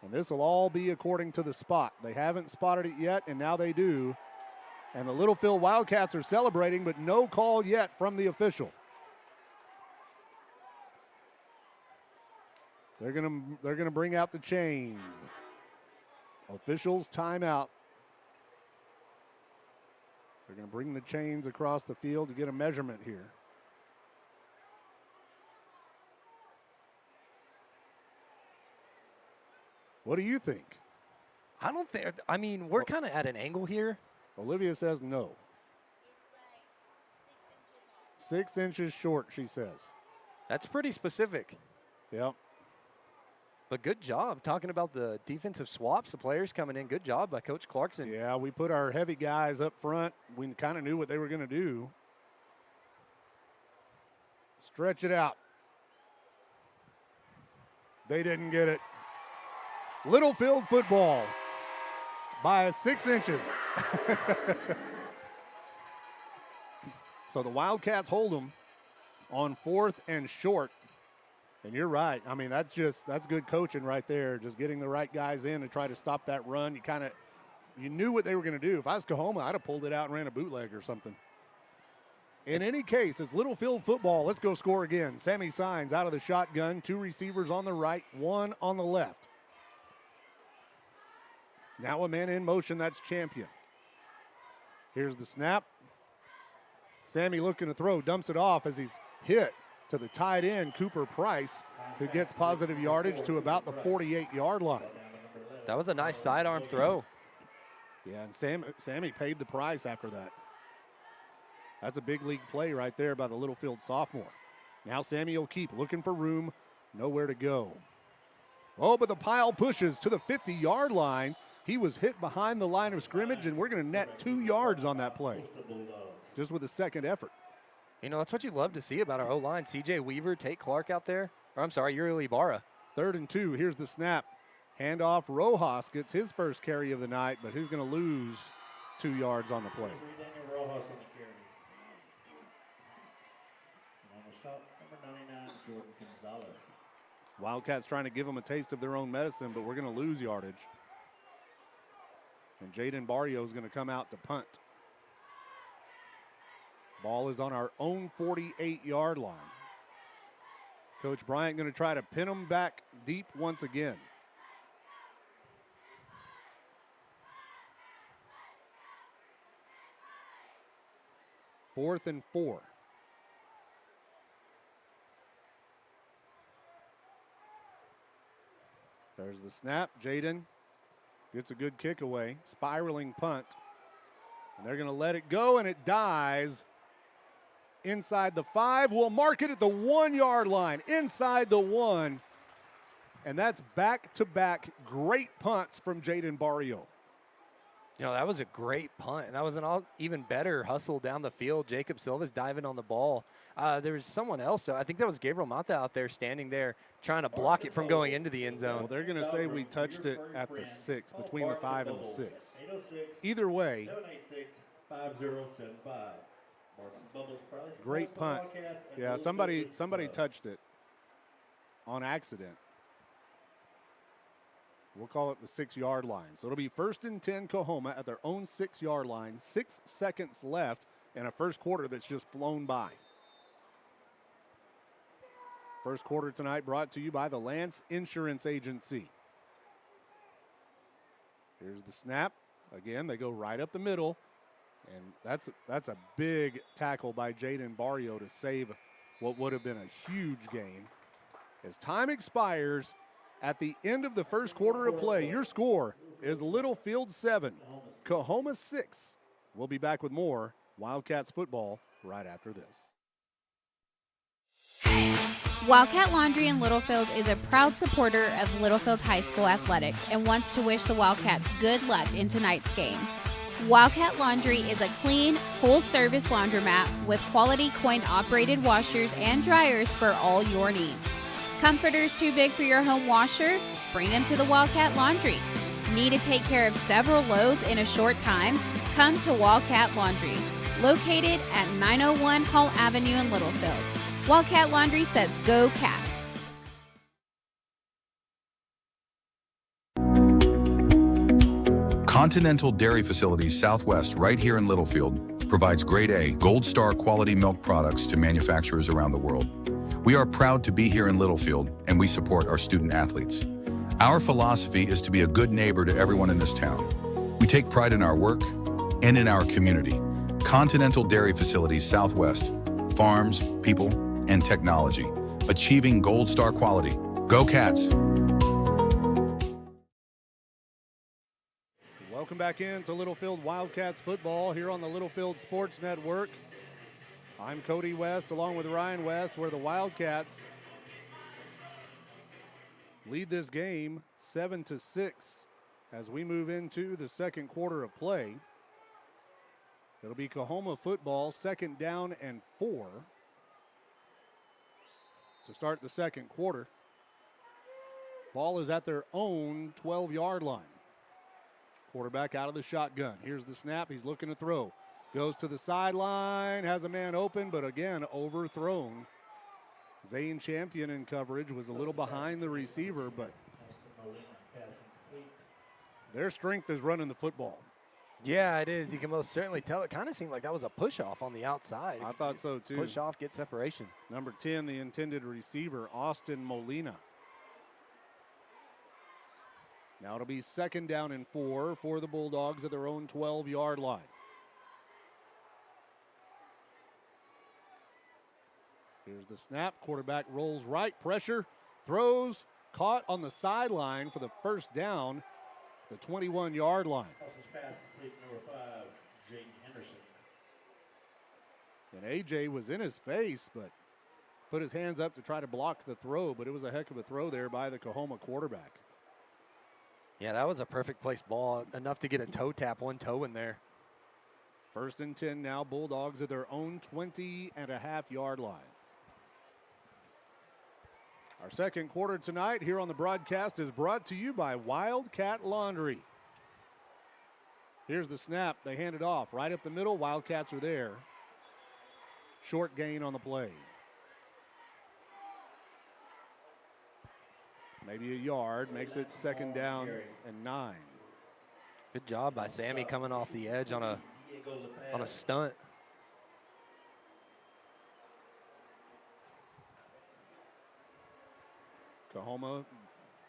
And this will all be according to the spot. They haven't spotted it yet, and now they do. And the Littlefield Wildcats are celebrating, but no call yet from the official. They're gonna bring out the chains. Officials timeout. They're gonna bring the chains across the field to get a measurement here. What do you think? I don't think, I mean, we're kind of at an angle here. Olivia says no. 6 inches short, she says. That's pretty specific. Yep. But good job talking about the defensive swaps, the players coming in. Good job by Coach Clarkson. Yeah, we put our heavy guys up front. We kind of knew what they were going to do. Stretch it out. They didn't get it. Littlefield football by 6 inches. So the Wildcats hold them on 4th and short. And you're right. I mean, that's good coaching right there. Just getting the right guys in to try to stop that run. You knew what they were going to do. If I was Coahoma, I'd have pulled it out and ran a bootleg or something. In any case, it's Littlefield football. Let's go score again. Sammy Signs out of the shotgun. 2 receivers on the right, 1 on the left. Now a man in motion, that's Champion. Here's the snap. Sammy looking to throw, dumps it off as he's hit to the tight end, Cooper Price, who gets positive yardage to about the 48-yard line. That was a nice sidearm throw. Yeah, and Sammy paid the price after that. That's a big league play right there by the Littlefield sophomore. Now Sammy will keep looking for room, nowhere to go. Oh, but the pile pushes to the 50-yard line. He was hit behind the line of scrimmage, and we're going to net 2 yards on that play, just with a second effort. You know, that's what you love to see about our O-line. C.J. Weaver, Tate Clark out there. Or I'm sorry, Yuri Ibarra. 3rd and 2. Here's the snap. Handoff. Rojas gets his first carry of the night, but he's going to lose 2 yards on the play. Rojas on the carry. And on the stop, number 99, Jordan Gonzalez. Wildcats trying to give them a taste of their own medicine, but we're going to lose yardage. And Jaden Barrio is going to come out to punt. Ball is on our own 48-yard line. Coach Bryant going to try to pin them back deep once again. Fourth and 4. There's the snap. Jaden gets a good kick away. Spiraling punt. And they're going to let it go, and it dies inside the 5. We'll mark it at the 1-yard line, inside the 1. And that's back-to-back great punts from Jaden Barrio. You know, that was a great punt. And that was an even better hustle down the field. Jacob Silva's diving on the ball. There was someone else. I think that was Gabriel Mata out there standing there trying to block it from going into the end zone. Well, they're going to say we touched it at the 6, between the 5 and the 6. Either way, 786-5075. Great punt. Yeah, somebody touched it on accident. We'll call it the 6-yard line. So it'll be 1st and 10 Coahoma at their own 6-yard line. 6 seconds left in a first quarter that's just flown by. First quarter tonight brought to you by the Lance Insurance Agency. Here's the snap. Again, they go right up the middle. And that's a big tackle by Jaden Barrio to save what would have been a huge gain. As time expires at the end of the first quarter of play, your score is Littlefield 7, Coahoma 6. We'll be back with more Wildcats football right after this. Wildcat Laundry in Littlefield is a proud supporter of Littlefield High School athletics and wants to wish the Wildcats good luck in tonight's game. Wildcat Laundry is a clean, full-service laundromat with quality coin-operated washers and dryers for all your needs. Comforters too big for your home washer? Bring them to the Wildcat Laundry. Need to take care of several loads in a short time? Come to Wildcat Laundry, located at 901 Hall Avenue in Littlefield. Wildcat Laundry says go Cats. Continental Dairy Facilities Southwest, right here in Littlefield, provides grade A, Gold Star quality milk products to manufacturers around the world. We are proud to be here in Littlefield, and we support our student athletes. Our philosophy is to be a good neighbor to everyone in this town. We take pride in our work and in our community. Continental Dairy Facilities Southwest, farms, people, and technology, achieving Gold Star quality. Go Cats! Welcome back into Littlefield Wildcats football here on the Littlefield Sports Network. I'm Cody West along with Ryan West, where the Wildcats lead this game 7-6 as we move into the second quarter of play. It'll be Coahoma football, 2nd down and 4 to start the second quarter. Ball is at their own 12-yard line. Quarterback out of the shotgun. Here's the snap. He's looking to throw. Goes to the sideline, has a man open, but again, overthrown. Zane Champion in coverage was a little behind the receiver, but their strength is running the football. Yeah, it is. You can most certainly tell. It kind of seemed like that was a push-off on the outside. I thought so, too. Push-off, get separation. Number 10, the intended receiver, Austin Molina. Now it'll be 2nd down and 4 for the Bulldogs at their own 12-yard line. Here's the snap. Quarterback rolls right, pressure, throws, caught on the sideline for the first down, the 21-yard line. And AJ was in his face, but put his hands up to try to block the throw, but it was a heck of a throw there by the Coahoma quarterback. Yeah, that was a perfect placed ball, enough to get a toe tap, one toe in there. 1st and 10 now, Bulldogs at their own 20.5-yard line. Our second quarter tonight here on the broadcast is brought to you by Wildcat Laundry. Here's the snap. They hand it off right up the middle. Wildcats are there. Short gain on the play. Maybe a yard, makes it 2nd down and 9. Good job by Sammy coming off the edge on a stunt. Coahoma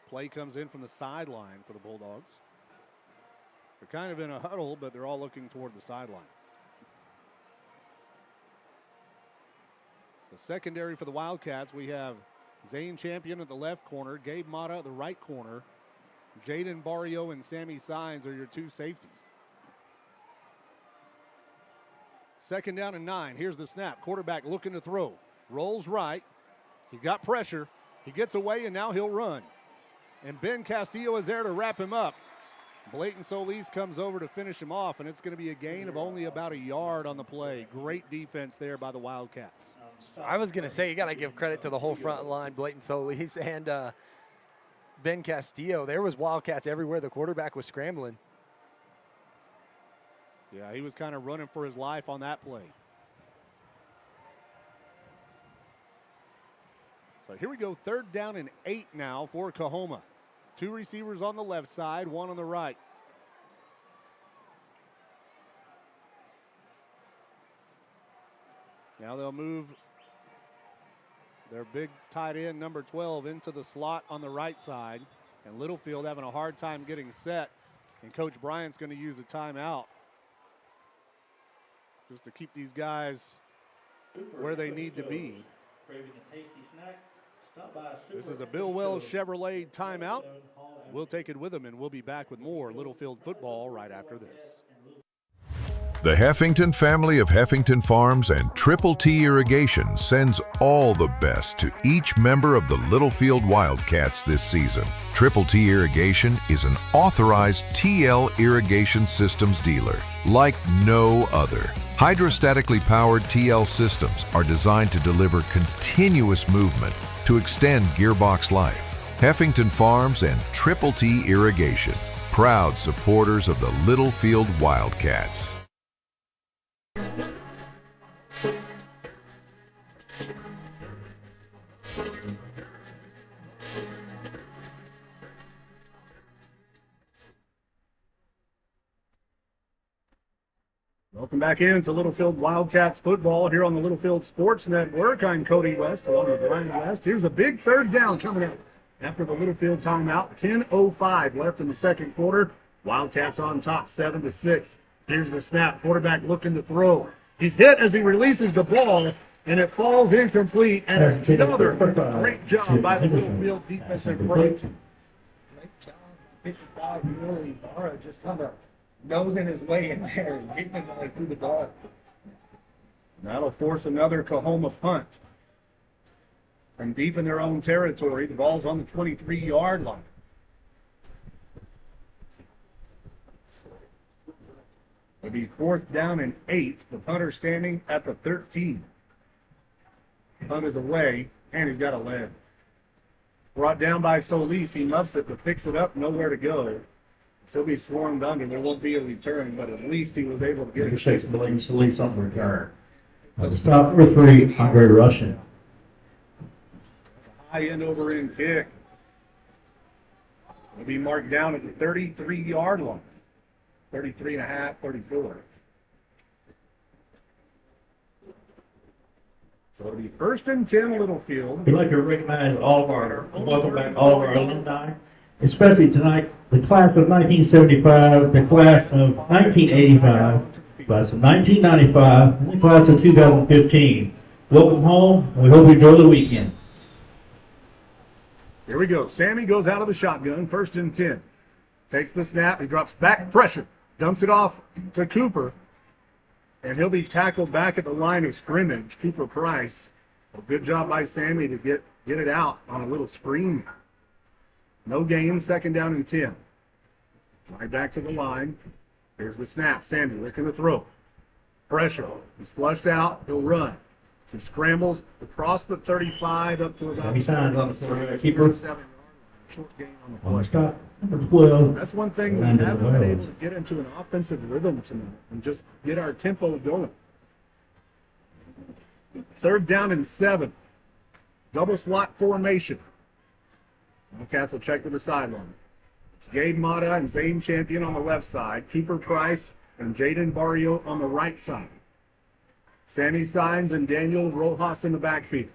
play comes in from the sideline for the Bulldogs. They're kind of in a huddle, but they're all looking toward the sideline. The secondary for the Wildcats, we have Zane Champion at the left corner, Gabe Mata at the right corner, Jaden Barrio and Sammy Sines are your two safeties. 2nd down and 9. Here's the snap. Quarterback looking to throw. Rolls right. He got pressure. He gets away, and now he'll run. And Ben Castillo is there to wrap him up. Blayton Solis comes over to finish him off, and it's going to be a gain of only about a yard on the play. Great defense there by the Wildcats. I was going to say, you got to give credit to the whole front line, Blayton Solis and Ben Castillo. There was Wildcats everywhere. The quarterback was scrambling. Yeah, he was kind of running for his life on that play. So here we go, 3rd down and 8 now for Coahoma. 2 receivers on the left side, 1 on the right. Now they'll move their big tight end, number 12, into the slot on the right side. And Littlefield having a hard time getting set. And Coach Bryant's going to use a timeout just to keep these guys where they need to be. This is a Bill Wells Chevrolet timeout. We'll take it with them, and we'll be back with more Littlefield football right after this. The Heffington family of Heffington Farms and Triple T Irrigation sends all the best to each member of the Littlefield Wildcats this season. Triple T Irrigation is an authorized TL irrigation systems dealer like no other. Hydrostatically powered TL systems are designed to deliver continuous movement to extend gearbox life. Heffington Farms and Triple T Irrigation, proud supporters of the Littlefield Wildcats. Welcome back into Littlefield Wildcats football here on the Littlefield Sports Network. I'm Cody West along with Brian West. Here's a big third down coming up after the Littlefield timeout. 10:05 left in the second quarter. Wildcats on top 7-6. Here's the snap. Quarterback looking to throw. He's hit as he releases the ball, and it falls incomplete. And another great job by the Littlefield defensive front. Great job. 55 really Barra just kind of nosing his way in there and hitting him like through the ball. That'll force another Coahoma punt. From deep in their own territory, the ball's on the 23-yard line. It'll be 4th down and 8. The punter standing at the 13. Punt is away, and he's got a lead. Brought down by Solis. He muffs it, but picks it up, nowhere to go. So he'll be swarmed under. There won't be a return, but at least he was able to get it. Shakes the leg, Solis on the return. Stop number 3, Andre Russian. High end over end kick. It'll be marked down at the 33-yard line. 33.5, 34. So it'll be 1st and 10 Littlefield. We'd like to recognize welcome back all of our alumni, especially tonight, the class of 1975, the class of 1985, class of 1995, and the class of 2015. Welcome home, and we hope you enjoy the weekend. Here we go. Sammy goes out of the shotgun, 1st and 10. Takes the snap, he drops back, pressure, dumps it off to Cooper, and he'll be tackled back at the line of scrimmage. Cooper Price, a good job by Sammy to get it out on a little screen. No gain, 2nd down and 10. Right back to the line. Here's the snap. Sammy looking to throw. Pressure. He's flushed out. He'll run. Some scrambles across the 35 up to about 7 short gain on the play. Number 12. That's one thing we haven't been able to get into an offensive rhythm tonight and just get our tempo going. 3rd down and 7. Double slot formation. Wildcats will check to the sideline. It's Gabe Mata and Zane Champion on the left side. Cooper Price and Jaden Barrio on the right side. Sammy Signs and Daniel Rojas in the backfield.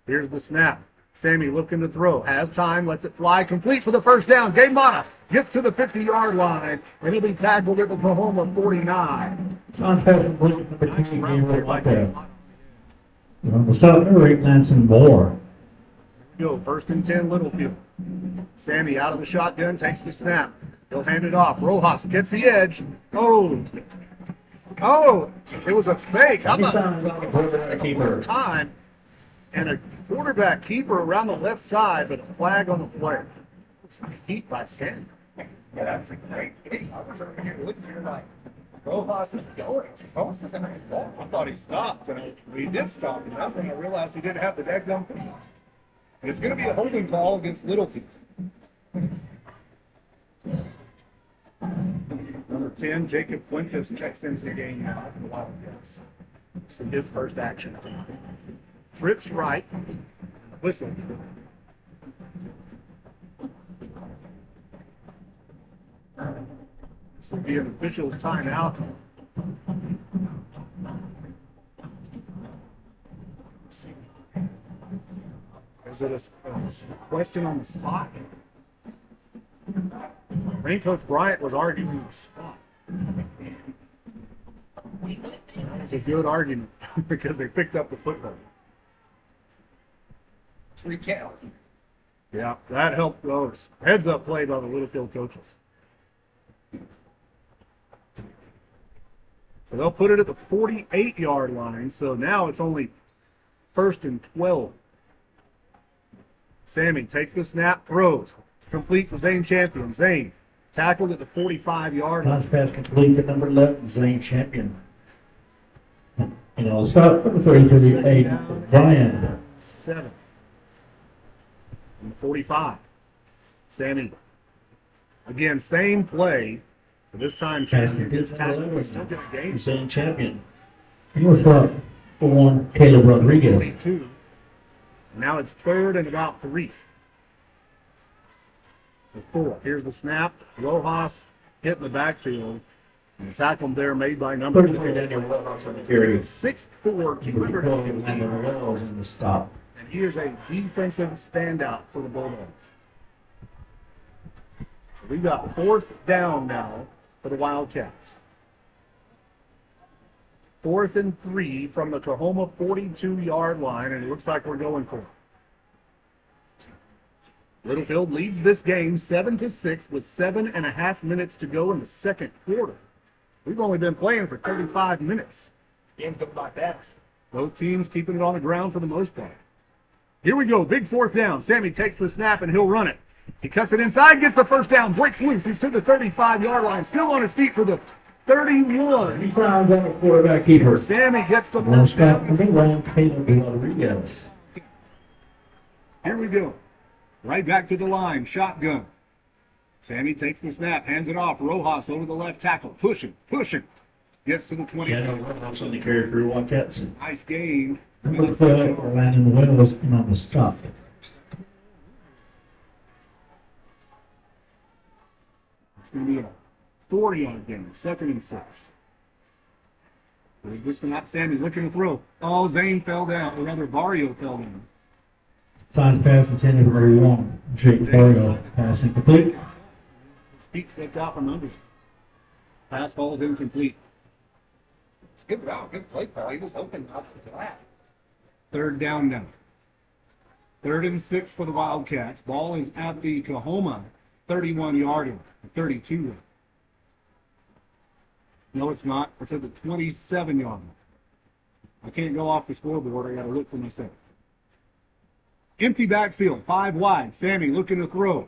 Here's the snap. Sammy looking to throw. Has time. Lets it fly. Complete for the 1st down. Gabe Mata gets to the 50-yard line, and he'll be tackled at the Coahoma 49. We'll stop number 8, Lanson Moore. Go 1st and 10 Littlefield. Sammy out of the shotgun, takes the snap. He'll hand it off. Rojas gets the edge. Oh, it was a fake. How about a time and a quarterback keeper around the left side, but a flag on the play. It's heat by Sammy. Yeah, that was a great thing. I was over here looking here like, Rojas is going. Rojas isn't my fault. I thought he stopped, and he did stop, and that's when I realized he didn't have the daggum thing. It's going to be a holding call against Littlefield. Number 10, Jacob Fuentes checks into the game now for the Wildcats. This is his first action tonight. Trips right, whistle. This will be an official's timeout. Is it a question on the spot? I think Coach Bryant was arguing the spot. It's a good argument because they picked up the football. 3 count. Yeah, that helped those. Heads up play by the Littlefield coaches. So they'll put it at the 48-yard line. So now it's only 1st and 12. Sammy takes the snap, throws. Complete to Zane Champion. Zane tackled at the 45-yard line. Last pass complete to number 11, Zane Champion. And I'll stop number 38, Brian. 7. And 45. Sammy. Again, same play. But this time, champion gets tackled. But still get a game. Same champion. North Rock for Caleb Rodriguez. 22. Now it's 3rd and about 3. The 4. Here's the snap. Rojas hit in the backfield. And the tackle there made by number 2. 6'4", 200. In the stop. And he is a defensive standout for the Bulldogs. So we got 4th down now for the Wildcats. 4th and 3 from the Coahoma 42-yard line, and it looks like we're going for it. Littlefield leads this game 7-6 with 7.5 minutes to go in the second quarter. We've only been playing for 35 minutes. Game's going by fast. Both teams keeping it on the ground for the most part. Here we go, big 4th down. Sammy takes the snap and he'll run it. He cuts it inside, gets the first down, breaks loose. He's to the 35-yard line, still on his feet for the 31. He's on the quarterback keeper. Sammy gets the One first stop, down. Caleb Rodriguez. Here we go. Right back to the line, shotgun. Sammy takes the snap, hands it off. Rojas over the left tackle, pushing. Gets to the 26. Rojas on the carry for Wildcats. Nice gain. Number 12, Orlando Wells, and on the stop. It's going to be a 4-yard gain, 2nd and 6. There's the snap, Sammy looking to throw. Oh, Zane fell down, or rather Barrio fell down. Signs pass intended for number 1, Jake Barrio. Pass incomplete. His feet slipped out from under. Pass falls incomplete. It's good route, good play call. He was hoping not to that. 3rd down now. 3rd and 6 for the Wildcats. Ball is at the Coahoma 31-yarder, 32. No, it's not. It's at the 27-yard. I can't go off the scoreboard. I got to look for myself. Empty backfield, 5 wide. Sammy looking to throw.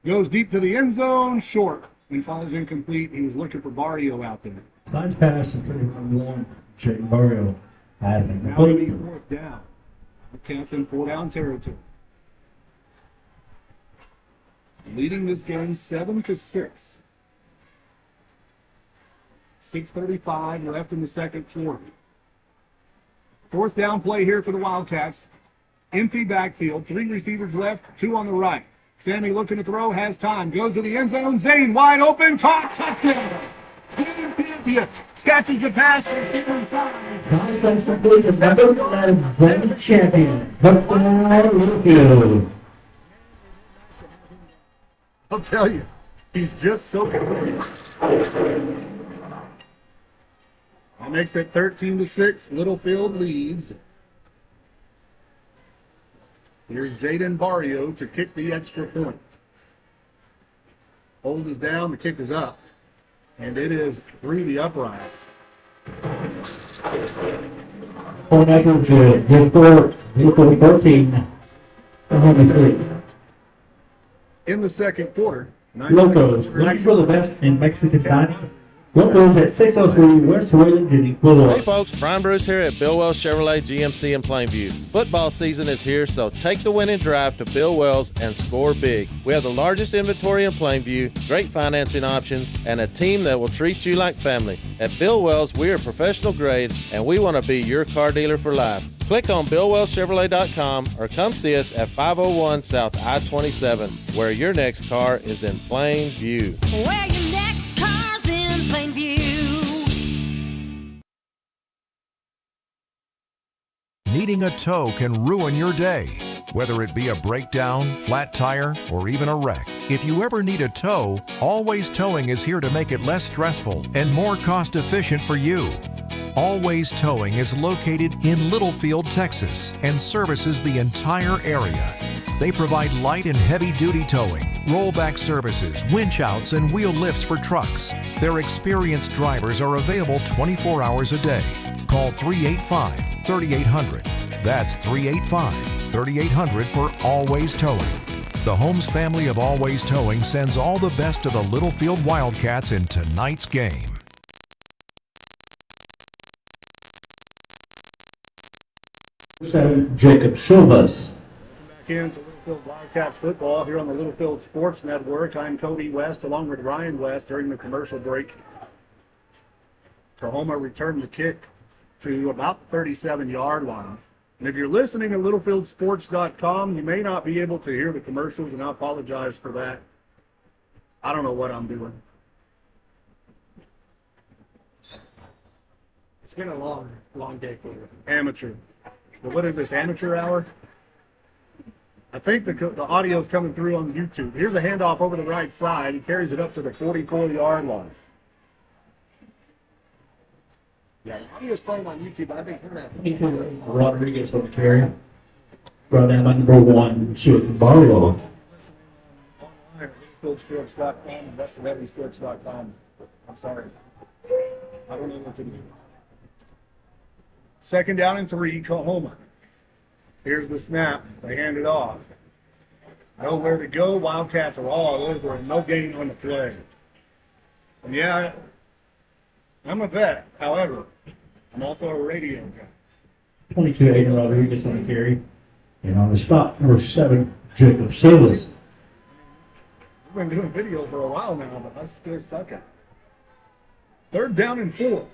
Goes deep to the end zone, short, and falls incomplete. He was looking for Barrio out there. Signs pass intended for number 1, Jake Barrio. Pass Now it'll be incomplete. 4th down. The Cats in 4-down territory. Leading this game 7-6. 6:35 left in the second quarter. 4th down play here for the Wildcats. Empty backfield, 3 receivers left, 2 on the right. Sammy looking to throw, has time, goes to the end zone. Zane wide open, caught, touchdown. Zane Champion catches the pass for 5. Conference complete is number 1, Zane Champion. Touchdown, Littlefield. I'll tell you, he's just so good. That makes it 13-6. Littlefield leads. Here's Jaden Barrio to kick the extra point. Hold is down, the kick is up, and it is through the upright. Point average, Littlefield 13. In the second quarter, Locos, looking for the best in Mexican dining. Locos at 603 West Wayland in Ecuador. Hey folks, Brian Bruce here at Bill Wells Chevrolet GMC in Plainview. Football season is here, so take the winning drive to Bill Wells and score big. We have the largest inventory in Plainview, great financing options, and a team that will treat you like family. At Bill Wells, we are professional grade, and we want to be your car dealer for life. Click on BillWellsChevrolet.com or come see us at 501 South I-27, where your next car is in plain view. Where your next car's in plain view. Needing a tow can ruin your day. Whether it be a breakdown, flat tire, or even a wreck. If you ever need a tow, Always Towing is here to make it less stressful and more cost efficient for you. Always Towing is located in Littlefield, Texas, and services the entire area. They provide light and heavy duty towing, rollback services, winch outs, and wheel lifts for trucks. Their experienced drivers are available 24 hours a day. Call 385-3800. That's 385-3800 for Always Towing. The Holmes family of Always Towing sends all the best to the Littlefield Wildcats in tonight's game. Jacob Silvas. Back into Littlefield Wildcats football here on the Littlefield Sports Network. I'm Cody West along with Ryan West during the commercial break. Coahoma returned the kick to about the 37-yard line. And if you're listening to littlefieldsports.com, you may not be able to hear the commercials, and I apologize for that. I don't know what I'm doing. It's been a long day for you. Amateur. But what is this, amateur hour? I think the audio is coming through on YouTube. Here's a handoff over the right side. He carries it up to the 44-yard line. Yeah, the audio's playing on YouTube. I've been hearing that. Rodriguez on the carry. Brought down by number 1, Stuart Barlow. Littlesports.com and westofheavysports.com. I'm sorry. I don't know what to do. Second down and 3, Coahoma. Here's the snap. They hand it off. Nowhere to go. Wildcats are all over and no gain on the play. And yeah, I'm a vet. However, I'm also a radio guy. 22 Aiden Rodriguez on the carry. And on the stop, number 7, Jacob Silas. We've been doing video for a while now, but I still suck at it. Third down and 4.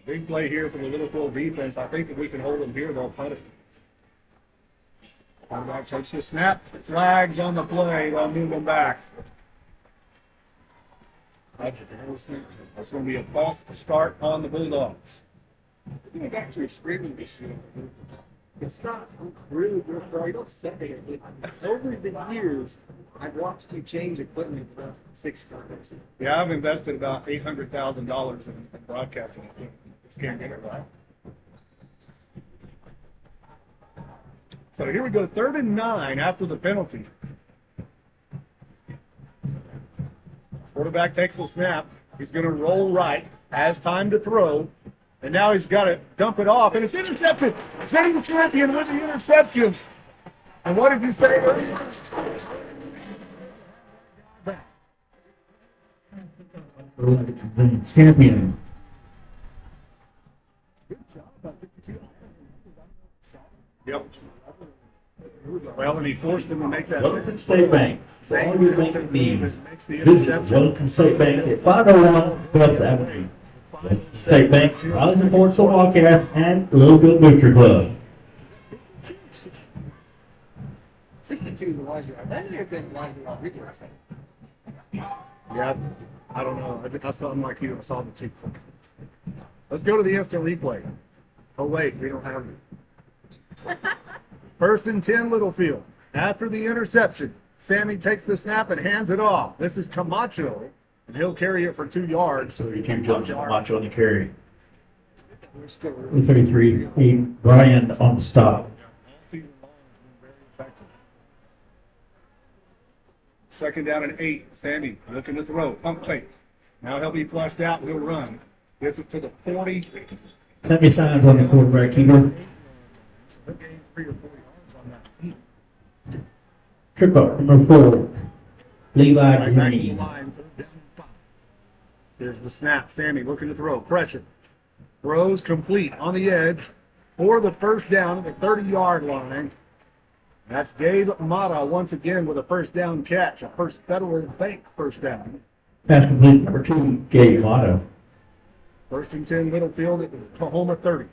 Big play here for the Littlefield defense. I think if we can hold them here, they'll punish them. Quarterback takes the snap. Flags on the play. They'll move them back. That's going to be a false start on the Bulldogs. Getting back to your screaming this year, it's not really your fault. You don't say it. Over the years, I've watched you change equipment about 6 times. Yeah, I've invested about $800,000 in broadcasting equipment. Just can't get it right. So here we go, 3rd and 9 after the penalty. Quarterback takes the snap. He's going to roll right, has time to throw, and now he's got to dump it off, and it's intercepted. Setting champion with the interception. And what did you say earlier? The champion. Yep. Well, and he forced him to make that. Wellington State Bank. Same All your banking needs. makes the Visit interception. Wellington State Bank at 501 West Avenue. Wellington State Bank, Riley supports the Wildcats and Littlefield Booster Club. 62 is a large yard. That may have been larger than Rodriguez. Yeah, I don't know. I saw him like you. I saw the 2. Let's go to the instant replay. Oh, wait, we don't have it. 1st and 10, Littlefield. After the interception, Sammy takes the snap and hands it off. This is Camacho, and he'll carry it for 2 yards. So you keep Camacho on the carry. 33, Brian on the stop. Second down and 8. Sammy looking to throw. Pump fake. Now he'll be flushed out. He'll run. Gets it to the 40. Sammy signs on the quarterback keeper. Trip up number 4, Levi Green. Here's the snap. Sammy looking to throw. Pressure. Throws complete on the edge for the first down at the 30-yard line. That's Gabe Mata once again with a first down catch, a First Federal Bank first down. Pass complete number 2, Gabe Mata. 1st and 10, Littlefield at the Coahoma 30.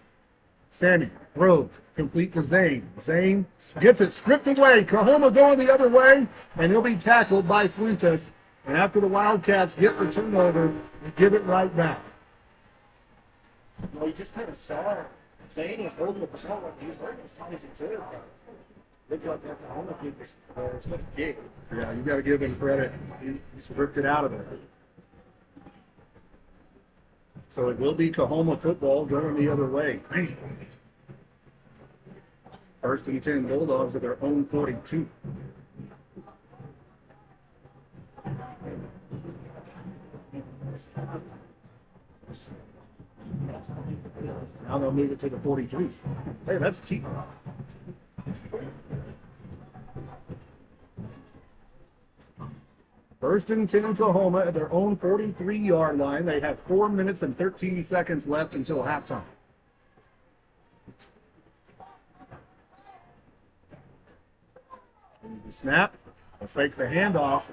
Sammy throws complete to Zane. Zane gets it stripped away. Coahoma going the other way, and he'll be tackled by Fuentes. And after the Wildcats get the turnover, we give it right back. Well, you just kind of saw Zane was holding the ball when he was working as tight as he could. Looked like that Coahoma people was big. Yeah, you got to give him credit. He stripped it out of there. So it will be Coahoma football going the other way. 1st and 10, Bulldogs at their own 42. Now they'll move it to the 43. Hey, that's cheap. First and 10, Coahoma at their own 43-yard line. They have 4 minutes and 13 seconds left until halftime. The snap, they'll fake the handoff,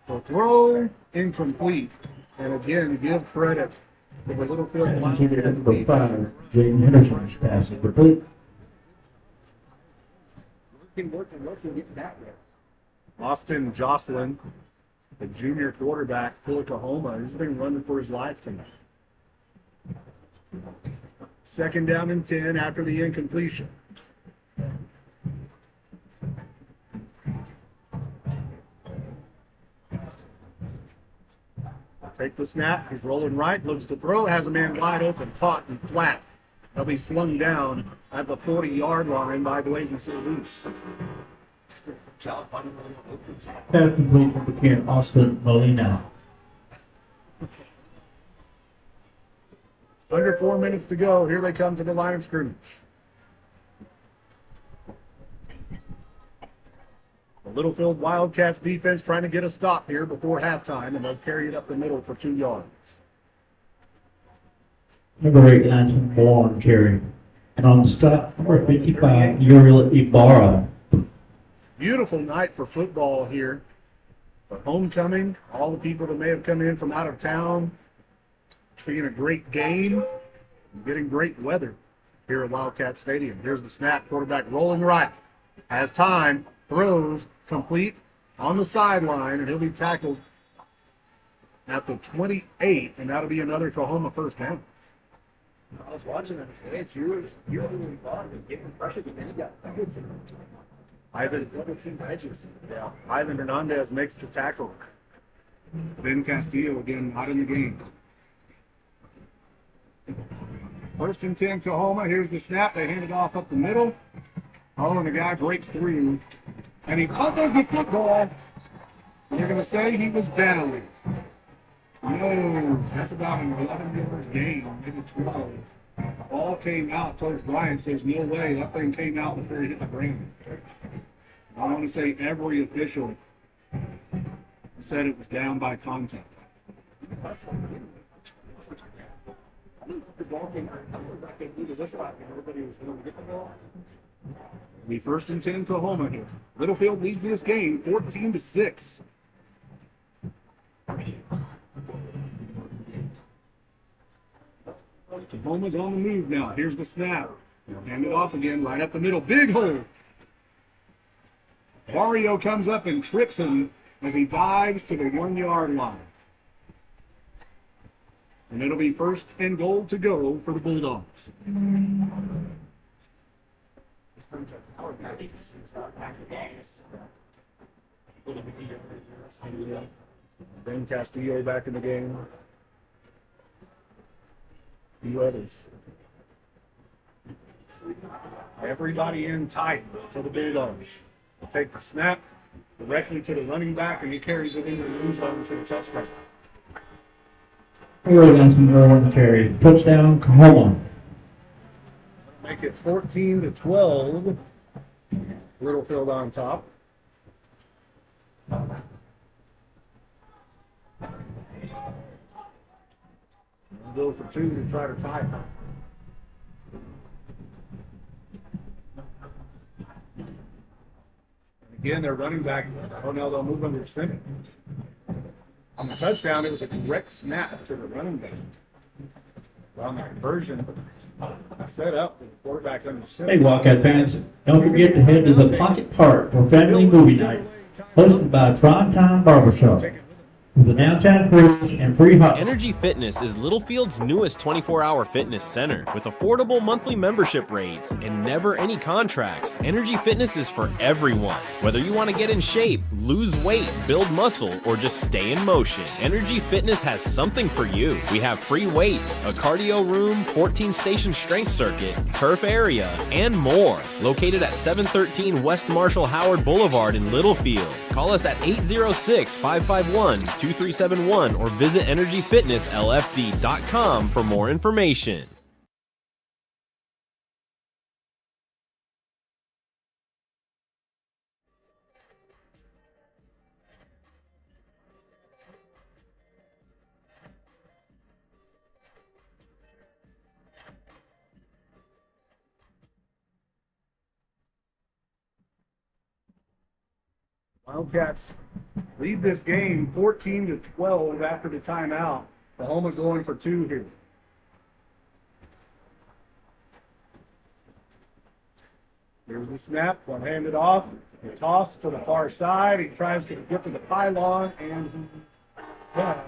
they'll throw, incomplete. And again, give credit to the Littlefield Wildcats Number defense. 5, Jaden Henderson's pass is complete. Working, get back there. Austin Jocelyn, the junior quarterback for Coahoma, he's been running for his life tonight. 2nd down and 10 after the incompletion. Take the snap, he's rolling right, looks to throw, has a man wide open, caught and flat. He'll be slung down at the 40-yard line by Bladen Loose. Pass complete from Ken Austin Molina. Under 4 minutes to go. Here they come to the line of scrimmage. The Littlefield Wildcats defense trying to get a stop here before halftime, and they'll carry it up the middle for 2 yards. Number 8, Lance Moore on carry. And on the stop, number 55, Uriel Ibarra. Beautiful night for football here. For homecoming, all the people that may have come in from out of town, seeing a great game, getting great weather here at Wildcat Stadium. Here's the snap, quarterback rolling right. Has time, throws, complete on the sideline, and he'll be tackled at the 28, and that'll be another Coahoma first down. I was watching him. You were really fun and getting pressure, but then he got double team edges. Yeah. Ivan Hernandez makes the tackle. Ben Castillo again not in the game. 1st and 10 Coahoma. Here's the snap. They hand it off up the middle. Oh, and the guy breaks through. And he fumbles the football. You're going to say he was down. No, that's about an 11-yard gain, maybe 12. The ball came out. Coach Bryant says, no way. That thing came out before he hit the ground. I want to say every official said it was down by contact. The ball came out. Everybody was going to get the ball. Be 1st and 10 Coahoma here. Littlefield leads this game 14-6. Coahoma's on the move now. Here's the snap. Hand it off again, right up the middle. Big hole. Mario comes up and trips him as he dives to the 1-yard line. And it'll be 1st and goal to go for the Bulldogs. Ben Castillo back in the game. A few others. Everybody in tight for the Bulldogs. They'll take the snap directly to the running back, and he carries it into the end zone for the touchdown. Early Johnson, on carry. Touchdown, Coahoma. Make it 14-12. Littlefield on top. We'll go for 2 to try to tie it. Again, their running back, oh no, they'll move under center. On the touchdown, it was a direct snap to the running back. On the conversion, set up the quarterback under center. Hey, Wildcat fans, don't forget to head to the Pocket Park for family movie night, hosted by Primetime Barbershop. With a downtown cruise and free hot. Energy Fitness is Littlefield's newest 24-hour fitness center with affordable monthly membership rates and never any contracts. Energy Fitness is for everyone. Whether you want to get in shape, lose weight, build muscle, or just stay in motion, Energy Fitness has something for you. We have free weights, a cardio room, 14-station strength circuit, turf area, and more. Located at 713 West Marshall Howard Boulevard in Littlefield. Call us at 806-551-2371 or visit energyfitnesslfd.com for more information. Wildcats lead this game 14-12 after the timeout. Coahoma going for two here. Here's the snap, one handed off, the toss to the far side. He tries to get to the pylon, and he does.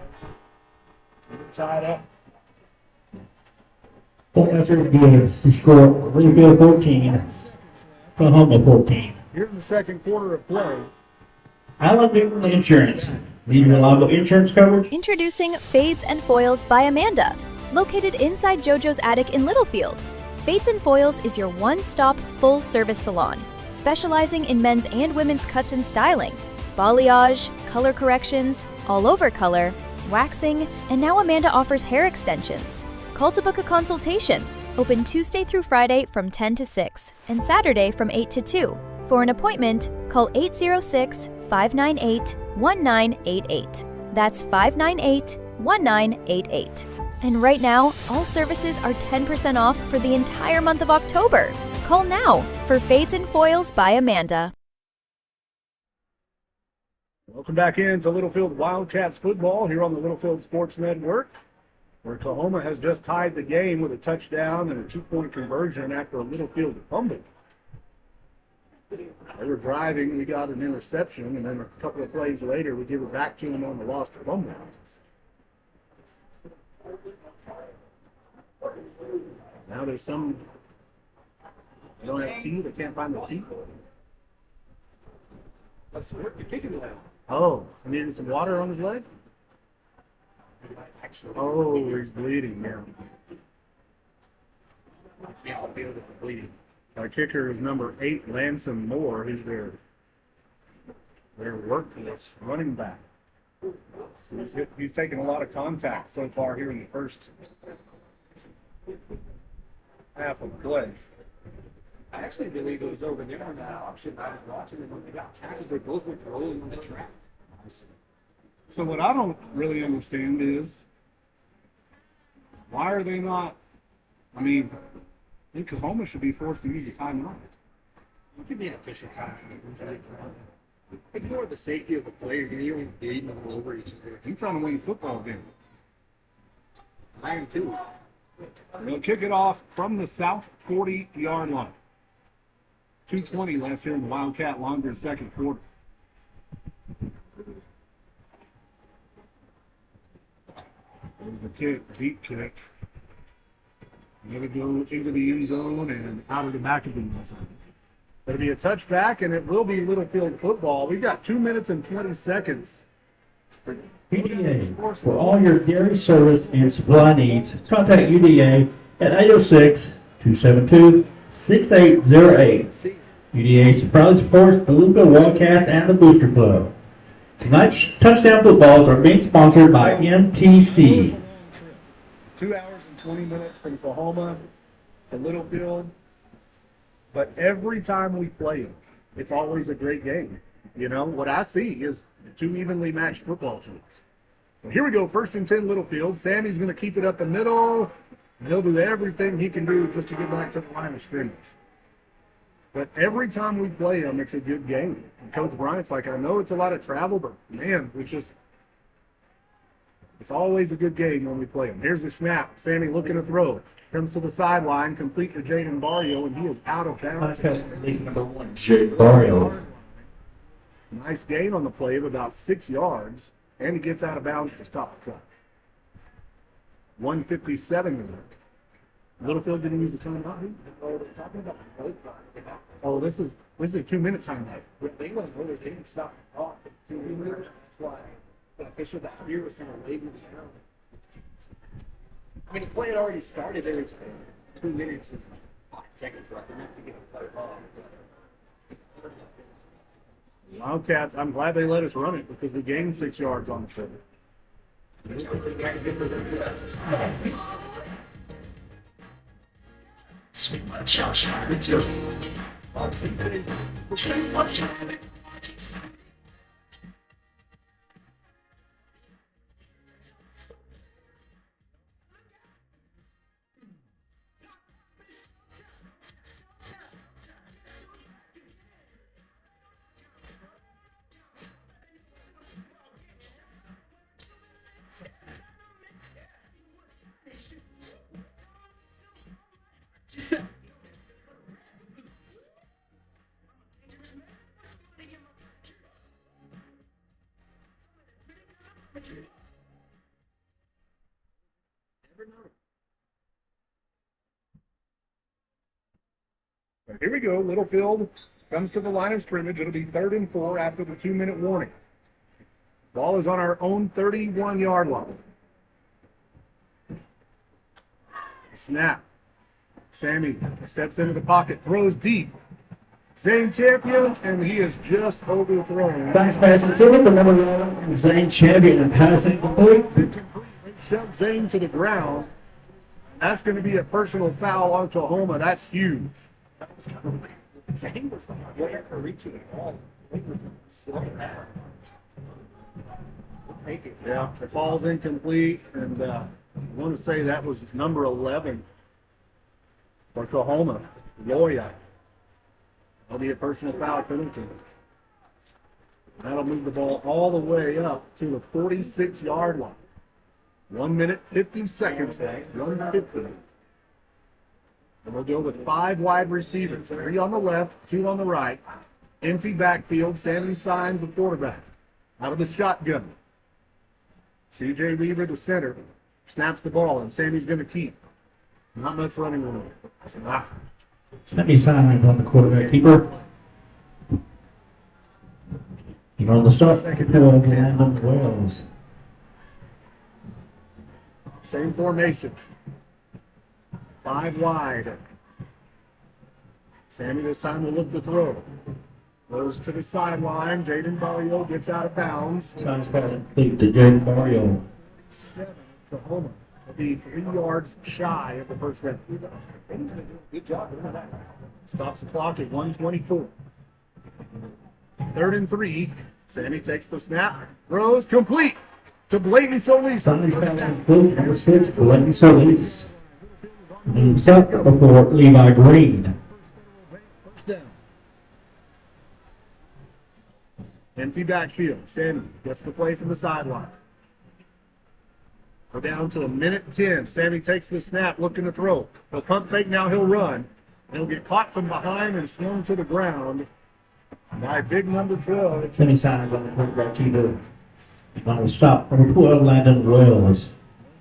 He's tied up. Point effort good. We score Littlefield 14, Coahoma 14. Here in the second quarter of play. Allen Newton Insurance. Need reliable insurance coverage? Introducing Fades and Foils by Amanda, located inside JoJo's attic in Littlefield. Fades and Foils is your one-stop full-service salon, specializing in men's and women's cuts and styling, balayage, color corrections, all-over color, waxing, and now Amanda offers hair extensions. Call to book a consultation. Open Tuesday through Friday from 10 to 6 and Saturday from 8 to 2. For an appointment, call 806-598-1988. That's 598-1988. And right now, all services are 10% off for the entire month of October. Call now for Fades and Foils by Amanda. Welcome back into Littlefield Wildcats football here on the Littlefield Sports Network, where Coahoma has just tied the game with a touchdown and a two-point conversion after a Littlefield fumble. They were driving, we got an interception, and then a couple of plays later, we give it back to them on the lost fumble. Now there's some, they don't have T, they can't find the T. Let's work. You're kicking it out. Oh, he needed some water on his leg? Oh, he's bleeding now. Yeah, I'll be able to bleeding. Our kicker is number 8, Lanson Moore. He's their workhorse running back. He's taken a lot of contact so far here in the first half of play. I actually believe it was over there on that option. I was watching them when they got tackled. They both went rolling on the track. So what I don't really understand is, why are they not, I mean, I think Coahoma should be forced to use a timeout. It could be an official time. Ignore the safety of the player. You're even bleeding all over each other. I'm trying to win a football game. I am too. They'll kick it off from the south 40-yard line. 2:20 left here in the Wildcat Longer second quarter. There's the kick, deep kick. Going to go into the end zone and out of the back of the end zone. It'll be a touchback, and it will be Littlefield football. We've got 2 minutes and 20 seconds. UDA, for all your dairy service and supply needs, contact UDA at 806-272-6808. UDA proudly supports the Littlefield Wildcats and the Booster Club. Tonight's touchdown footballs are being sponsored by MTC. 2 hours and 20 minutes from Coahoma to Littlefield. But every time we play them, it's always a great game. You know, what I see is two evenly matched football teams. So here we go, 1st and 10 Littlefield. Sammy's going to keep it up the middle. He'll do everything he can do just to get back to the line of scrimmage. But every time we play them, it's a good game. And Coach Bryant's like, I know it's a lot of travel, but man, it's always a good game when we play them. Here's the snap. Sammy looking to throw. Comes to the sideline, complete to Jaden Barrio, and he is out of bounds. Number 1, Jaden Barrio. Nice gain on the play of about 6 yards, and he gets out of bounds to stop the clock. 1:57 left. Littlefield didn't use the timeout. Oh, this is a 2-minute timeout. They want to know they didn't stop the clock for 2 minutes. That's why the official that here was kind of waving down. I mean, the play had already started. There was 2 minutes and 5 seconds left. They're not to get a play ball. Wildcats, I'm glad they let us run it because we gained 6 yards on the trip. Here we go. Littlefield comes to the line of scrimmage. It'll be 3rd and 4 after the 2-minute warning. Ball is on our own 31-yard line. Snap. Sammy steps into the pocket, throws deep. Zane Champion, and he is just overthrown. Thanks, passing to it. The number 1, Zane Champion, and passing complete. Shove Zane to the ground. That's going to be a personal foul on Coahoma. That's huge. Zane was way for reaching the ball. Take it. Yeah, the ball's incomplete, and I want to say that was number 11 for Coahoma, Loya. That'll be a personal foul penalty. That'll move the ball all the way up to the 46-yard line. 1 minute, 50 seconds left, 1:50. And we'll go with 5 wide receivers, 3 on the left, 2 on the right. Empty backfield, Sammy Signs the quarterback. Out of the shotgun. C.J. Weaver, the center, snaps the ball, and Sammy's going to keep. Not much running room. Sammy Signs on the quarterback keeper. And on the start, Landon Wells. Same formation. 5 wide. Sammy this time will look to throw. Goes to the sideline. Jaden Barrio gets out of bounds. Signs pass complete to Jaden Barrio. 7, Coahoma. Will be 3 yards shy of the first down. Good job. Stops the clock at 1:24. 3rd and 3. Sammy takes the snap. Throws complete to Bladen Solis. Signs pass complete. Number 6, Bladen Solis. And set before Levi Green. First down. Empty backfield. Sammy gets the play from the sideline. We're down to 1:10. Sammy takes the snap, looking to throw. He'll pump fake, now he'll run. He'll get caught from behind and slung to the ground by big number 12. Sammy Signs on the quarterback keeper. On the stop, number 12, Landon Wells.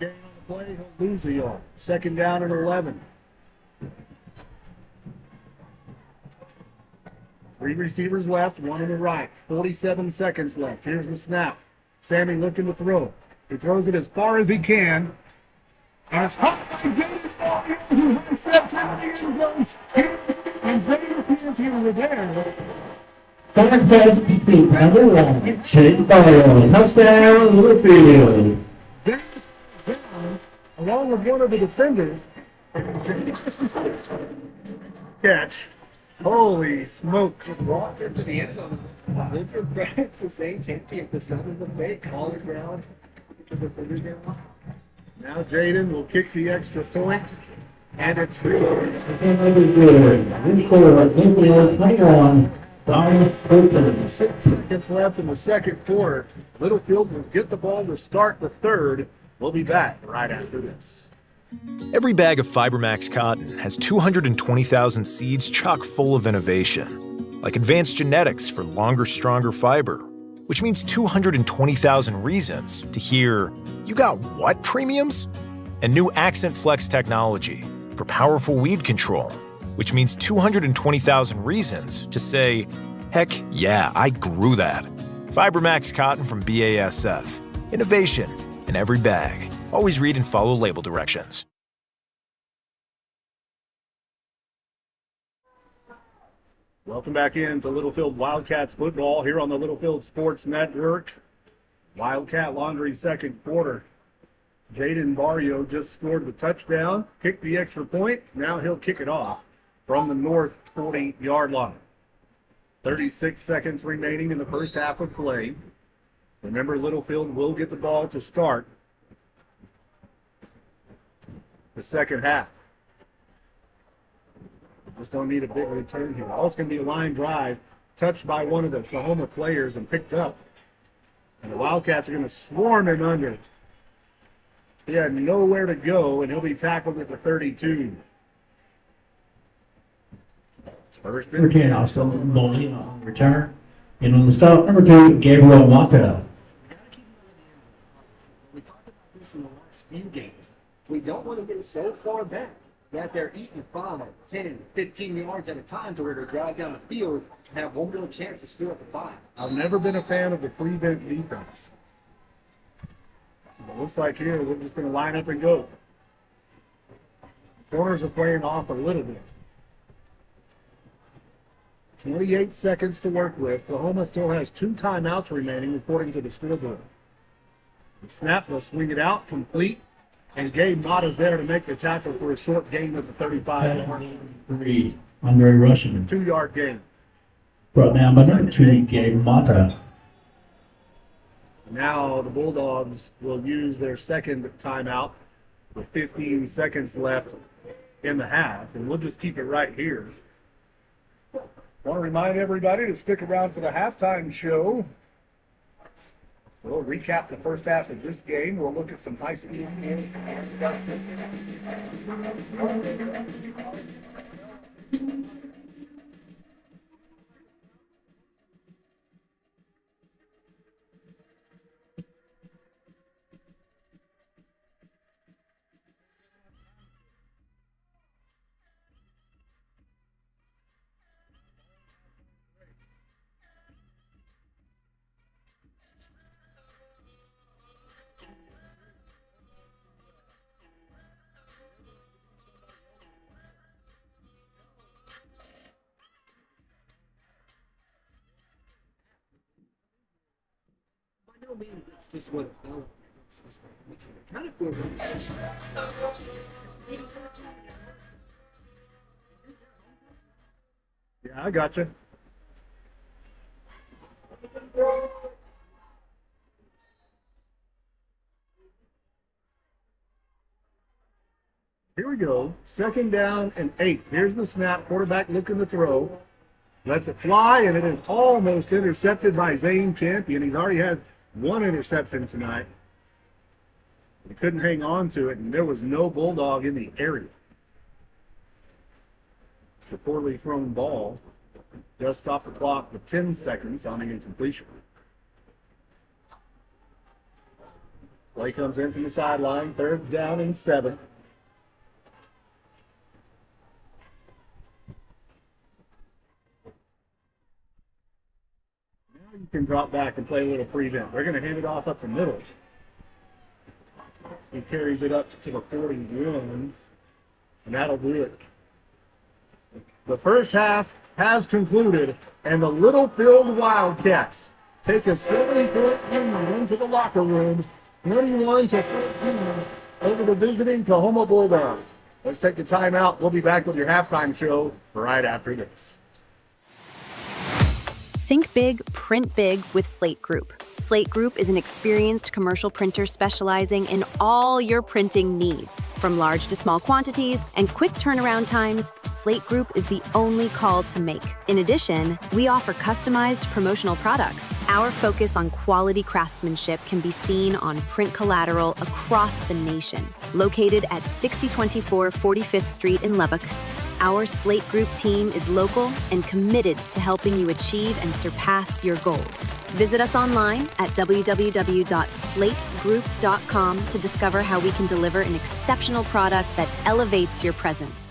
Gain on the play, he'll lose a yard. 2nd down and 11. 3 receivers left, 1 on the right. 47 seconds left. Here's the snap. Sammy looking to throw. He throws it as far as he can. And it's caught by Jaden Barrio, who has steps out the end zone. And Jaden Champion was there. Second pass complete. Number 1, Jaden Barrio. Touchdown, Littlefield. Down, along with one of the defenders. Catch. Holy smoke. Just walked into the end zone. Littlefield Bryant to Zane Champion. The son of the fake, all the ground. Now Jaden will kick the extra point, and it's good. Littlefield 21, Donald Fulton. 6 seconds left in the second quarter. Littlefield will get the ball to start the third. We'll be back right after this. Every bag of FiberMax cotton has 220,000 seeds chock full of innovation, like advanced genetics for longer, stronger fiber, which means 220,000 reasons to hear, "You got what premiums?" And new Accent Flex technology for powerful weed control, which means 220,000 reasons to say, "Heck yeah, I grew that." FiberMax cotton from BASF. Innovation in every bag. Always read and follow label directions. Welcome back into Littlefield Wildcats football here on the Littlefield Sports Network. Wildcat Laundry second quarter. Jaden Barrio just scored the touchdown, kicked the extra point. Now he'll kick it off from the north 40-yard line. 36 seconds remaining in the first half of play. Remember, Littlefield will get the ball to start the second half. Just don't need a big return here. All it's going to be a line drive, touched by one of the Coahoma players and picked up. And the Wildcats are going to swarm him under. He had nowhere to go, and he'll be tackled at the 32. First and 10, Austin Bowley on return. And on the stop, number 2, Gabriel Mata. few games. We don't want to get so far back that they're eating 5, 10, 15 yards at a time to where they drive down the field and have one more chance to score at the 5. I've never been a fan of the prevent defense. It looks like here we're just going to line up and go. Corners are playing off a little bit. 28 seconds to work with. Coahoma still has 2 timeouts remaining according to the scoreboard. The snap will swing it out, complete, and Gabe Mott is there to make the tackle for a short gain of the 35. 3, Andre Rushing. 2-yard gain. Brought down by number 2, Gabe Mata. Now the Bulldogs will use their second timeout with 15 seconds left in the half, and we'll just keep it right here. Want to remind everybody to stick around for the halftime show. We'll recap the first half of this game. We'll look at some high school games. No means it's just what it felt. It's just, it kind of feels Yeah, I got you. Here we go. 2nd down and 8. Here's the snap. Quarterback looking to throw. Lets it fly, and it is almost intercepted by Zane Champion. He's already had 1 interception tonight. He couldn't hang on to it, and there was no Bulldog in the area. It's a poorly thrown ball. Just stop the clock with 10 seconds on the incompletion. Play comes in from the sideline. 3rd down and 7. You can drop back and play a little prevent. They're going to hand it off up the middle. He carries it up to the 41, and that'll do it. The first half has concluded, and the Littlefield Wildcats take a 70-point lead into the locker room, 21-14 over the visiting Coahoma Bulldogs. Let's take the timeout. We'll be back with your halftime show right after this. Think big, print big with Slate Group. Slate Group is an experienced commercial printer specializing in all your printing needs. From large to small quantities and quick turnaround times, Slate Group is the only call to make. In addition, we offer customized promotional products. Our focus on quality craftsmanship can be seen on print collateral across the nation. Located at 6024 45th Street in Lubbock, our Slate Group team is local and committed to helping you achieve and surpass your goals. Visit us online at www.slategroup.com to discover how we can deliver an exceptional product that elevates your presence.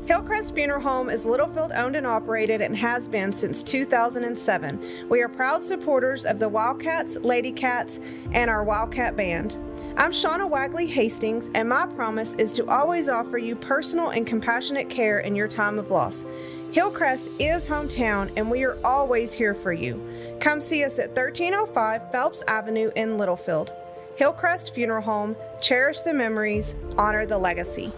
Hillcrest Funeral Home is Littlefield owned and operated and has been since 2007. We are proud supporters of the Wildcats, Lady Cats, and our Wildcat Band. I'm Shauna Wagley Hastings, and my promise is to always offer you personal and compassionate care in your time of loss. Hillcrest is hometown, and we are always here for you. Come see us at 1305 Phelps Avenue in Littlefield. Hillcrest Funeral Home, cherish the memories, honor the legacy.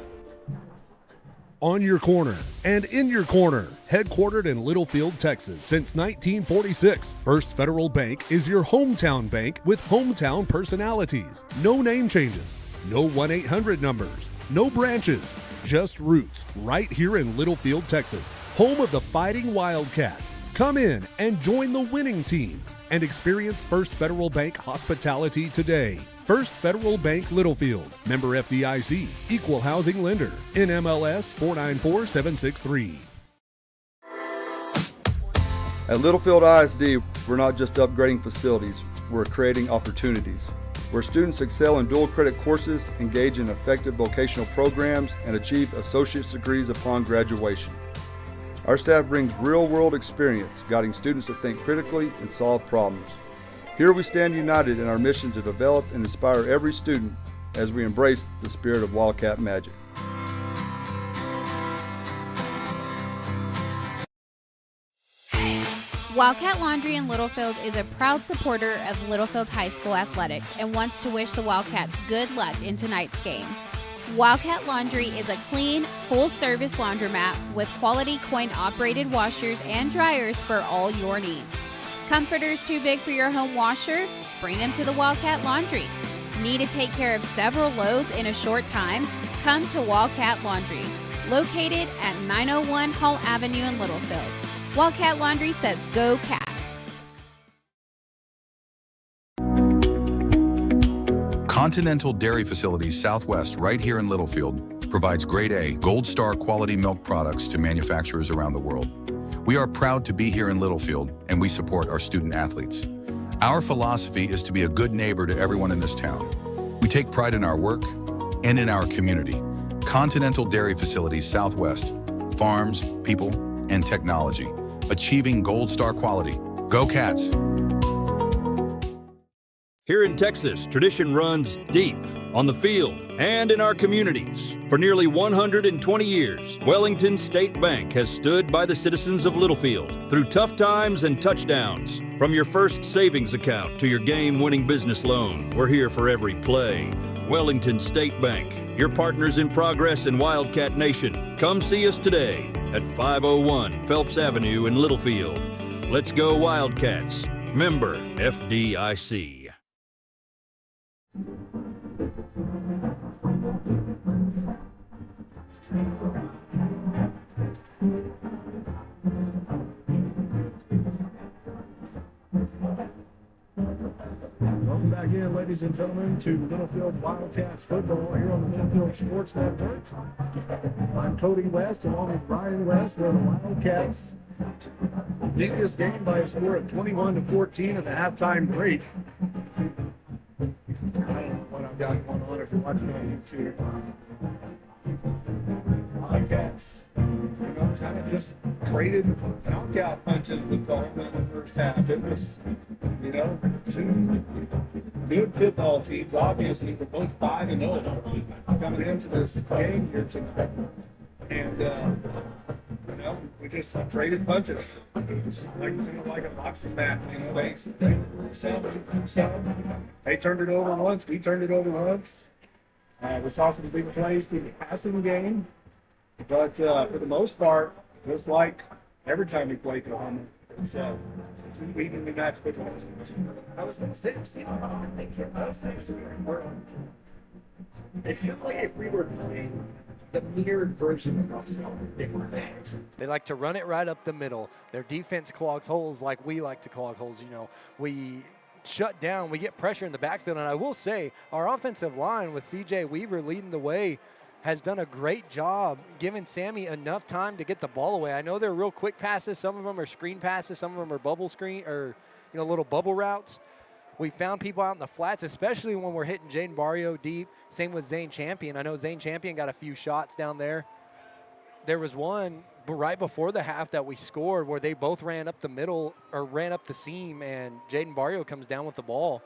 On your corner and in your corner, headquartered in Littlefield, Texas since 1946, First Federal Bank is your hometown bank with hometown personalities. No name changes, no 1-800 numbers, no branches, just roots right here in Littlefield, Texas, home of the Fighting Wildcats. Come in and join the winning team and experience First Federal Bank hospitality today. First Federal Bank Littlefield, member FDIC, equal housing lender, NMLS 494763. At Littlefield ISD, We're not just upgrading facilities, we're creating opportunities. Where students excel in dual credit courses, engage in effective vocational programs, and achieve associate's degrees upon graduation. Our staff brings real-world experience, guiding students to think critically and solve problems. Here we stand united in our mission to develop and inspire every student as we embrace the spirit of Wildcat magic. Wildcat Laundry in Littlefield is a proud supporter of Littlefield High School athletics and wants to wish the Wildcats good luck in tonight's game. Wildcat Laundry is a clean, full-service laundromat with quality coin-operated washers and dryers for all your needs. Comforters too big for your home washer? Bring them to the Wildcat Laundry. Need to take care of several loads in a short time? Come to Wildcat Laundry, located at 901 Hall Avenue in Littlefield. Wildcat Laundry says go Cats. Continental Dairy Facilities Southwest, right here in Littlefield, provides grade A, Gold Star quality milk products to manufacturers around the world. We are proud to be here in Littlefield, and we support our student athletes. Our philosophy is to be a good neighbor to everyone in this town. We take pride in our work and in our community. Continental Dairy Facilities Southwest, farms, people, and technology, achieving Gold Star quality. Go Cats! Here in Texas, tradition runs deep on the field and in our communities. For nearly 120 years, Wellington State Bank has stood by the citizens of Littlefield through tough times and touchdowns. From your first savings account to your game-winning business loan, we're here for every play. Wellington State Bank, your partners in progress in Wildcat Nation. Come see us today at 501 Phelps Avenue in Littlefield. Let's go Wildcats. Member FDIC. Welcome back in, ladies and gentlemen, to Littlefield Wildcats football here on the Littlefield Sports Network. I'm Cody West, along with Brian West. We're the Wildcats. Lead this game by a score of 21-14 at the halftime break. I don't know what I've got going on if you're watching on YouTube. Wildcats, kind of just traded knockout punches with Coahoma in the first half. It was, two good football teams. Obviously, we're both 5-0 coming into this game here tonight. And, we just traded punches. It was like a boxing match. They turned it over once. We turned it over once. We saw some big plays through the passing game. But for the most part, just like every time we play Coahoma, it's evenly matched football teams. I was going to say, I've seen a lot of things in those things. It's kind of like if we were playing the mirrored version of ourselves with different things. They like to run it right up the middle. Their defense clogs holes like we like to clog holes. We shut down, we get pressure in the backfield. And I will say, our offensive line with C.J. Weaver leading the way has done a great job giving Sammy enough time to get the ball away. I know they're real quick passes. Some of them are screen passes. Some of them are bubble screen or, little bubble routes. We found people out in the flats, especially when we're hitting Jaden Barrio deep. Same with Zane Champion. I know Zane Champion got a few shots down there. There was one right before the half that we scored where they both ran up the middle or ran up the seam, and Jaden Barrio comes down with the ball.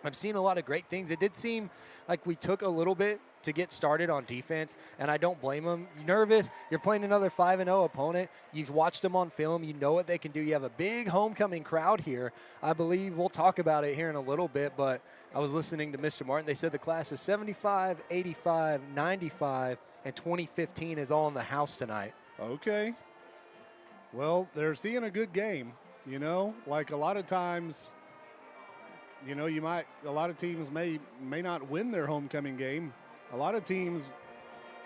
I've seen a lot of great things. It did seem like we took a little bit to get started on defense, and I don't blame them. You're nervous. You're playing another 5-0 opponent. You've watched them on film. You know what they can do. You have a big homecoming crowd here. I believe we'll talk about it here in a little bit, but I was listening to Mr. Martin. They said the class is 75, 85, 95, and 2015 is all in the house tonight. Okay. Well, they're seeing a good game, like a lot of times, a lot of teams may not win their homecoming game. A lot of teams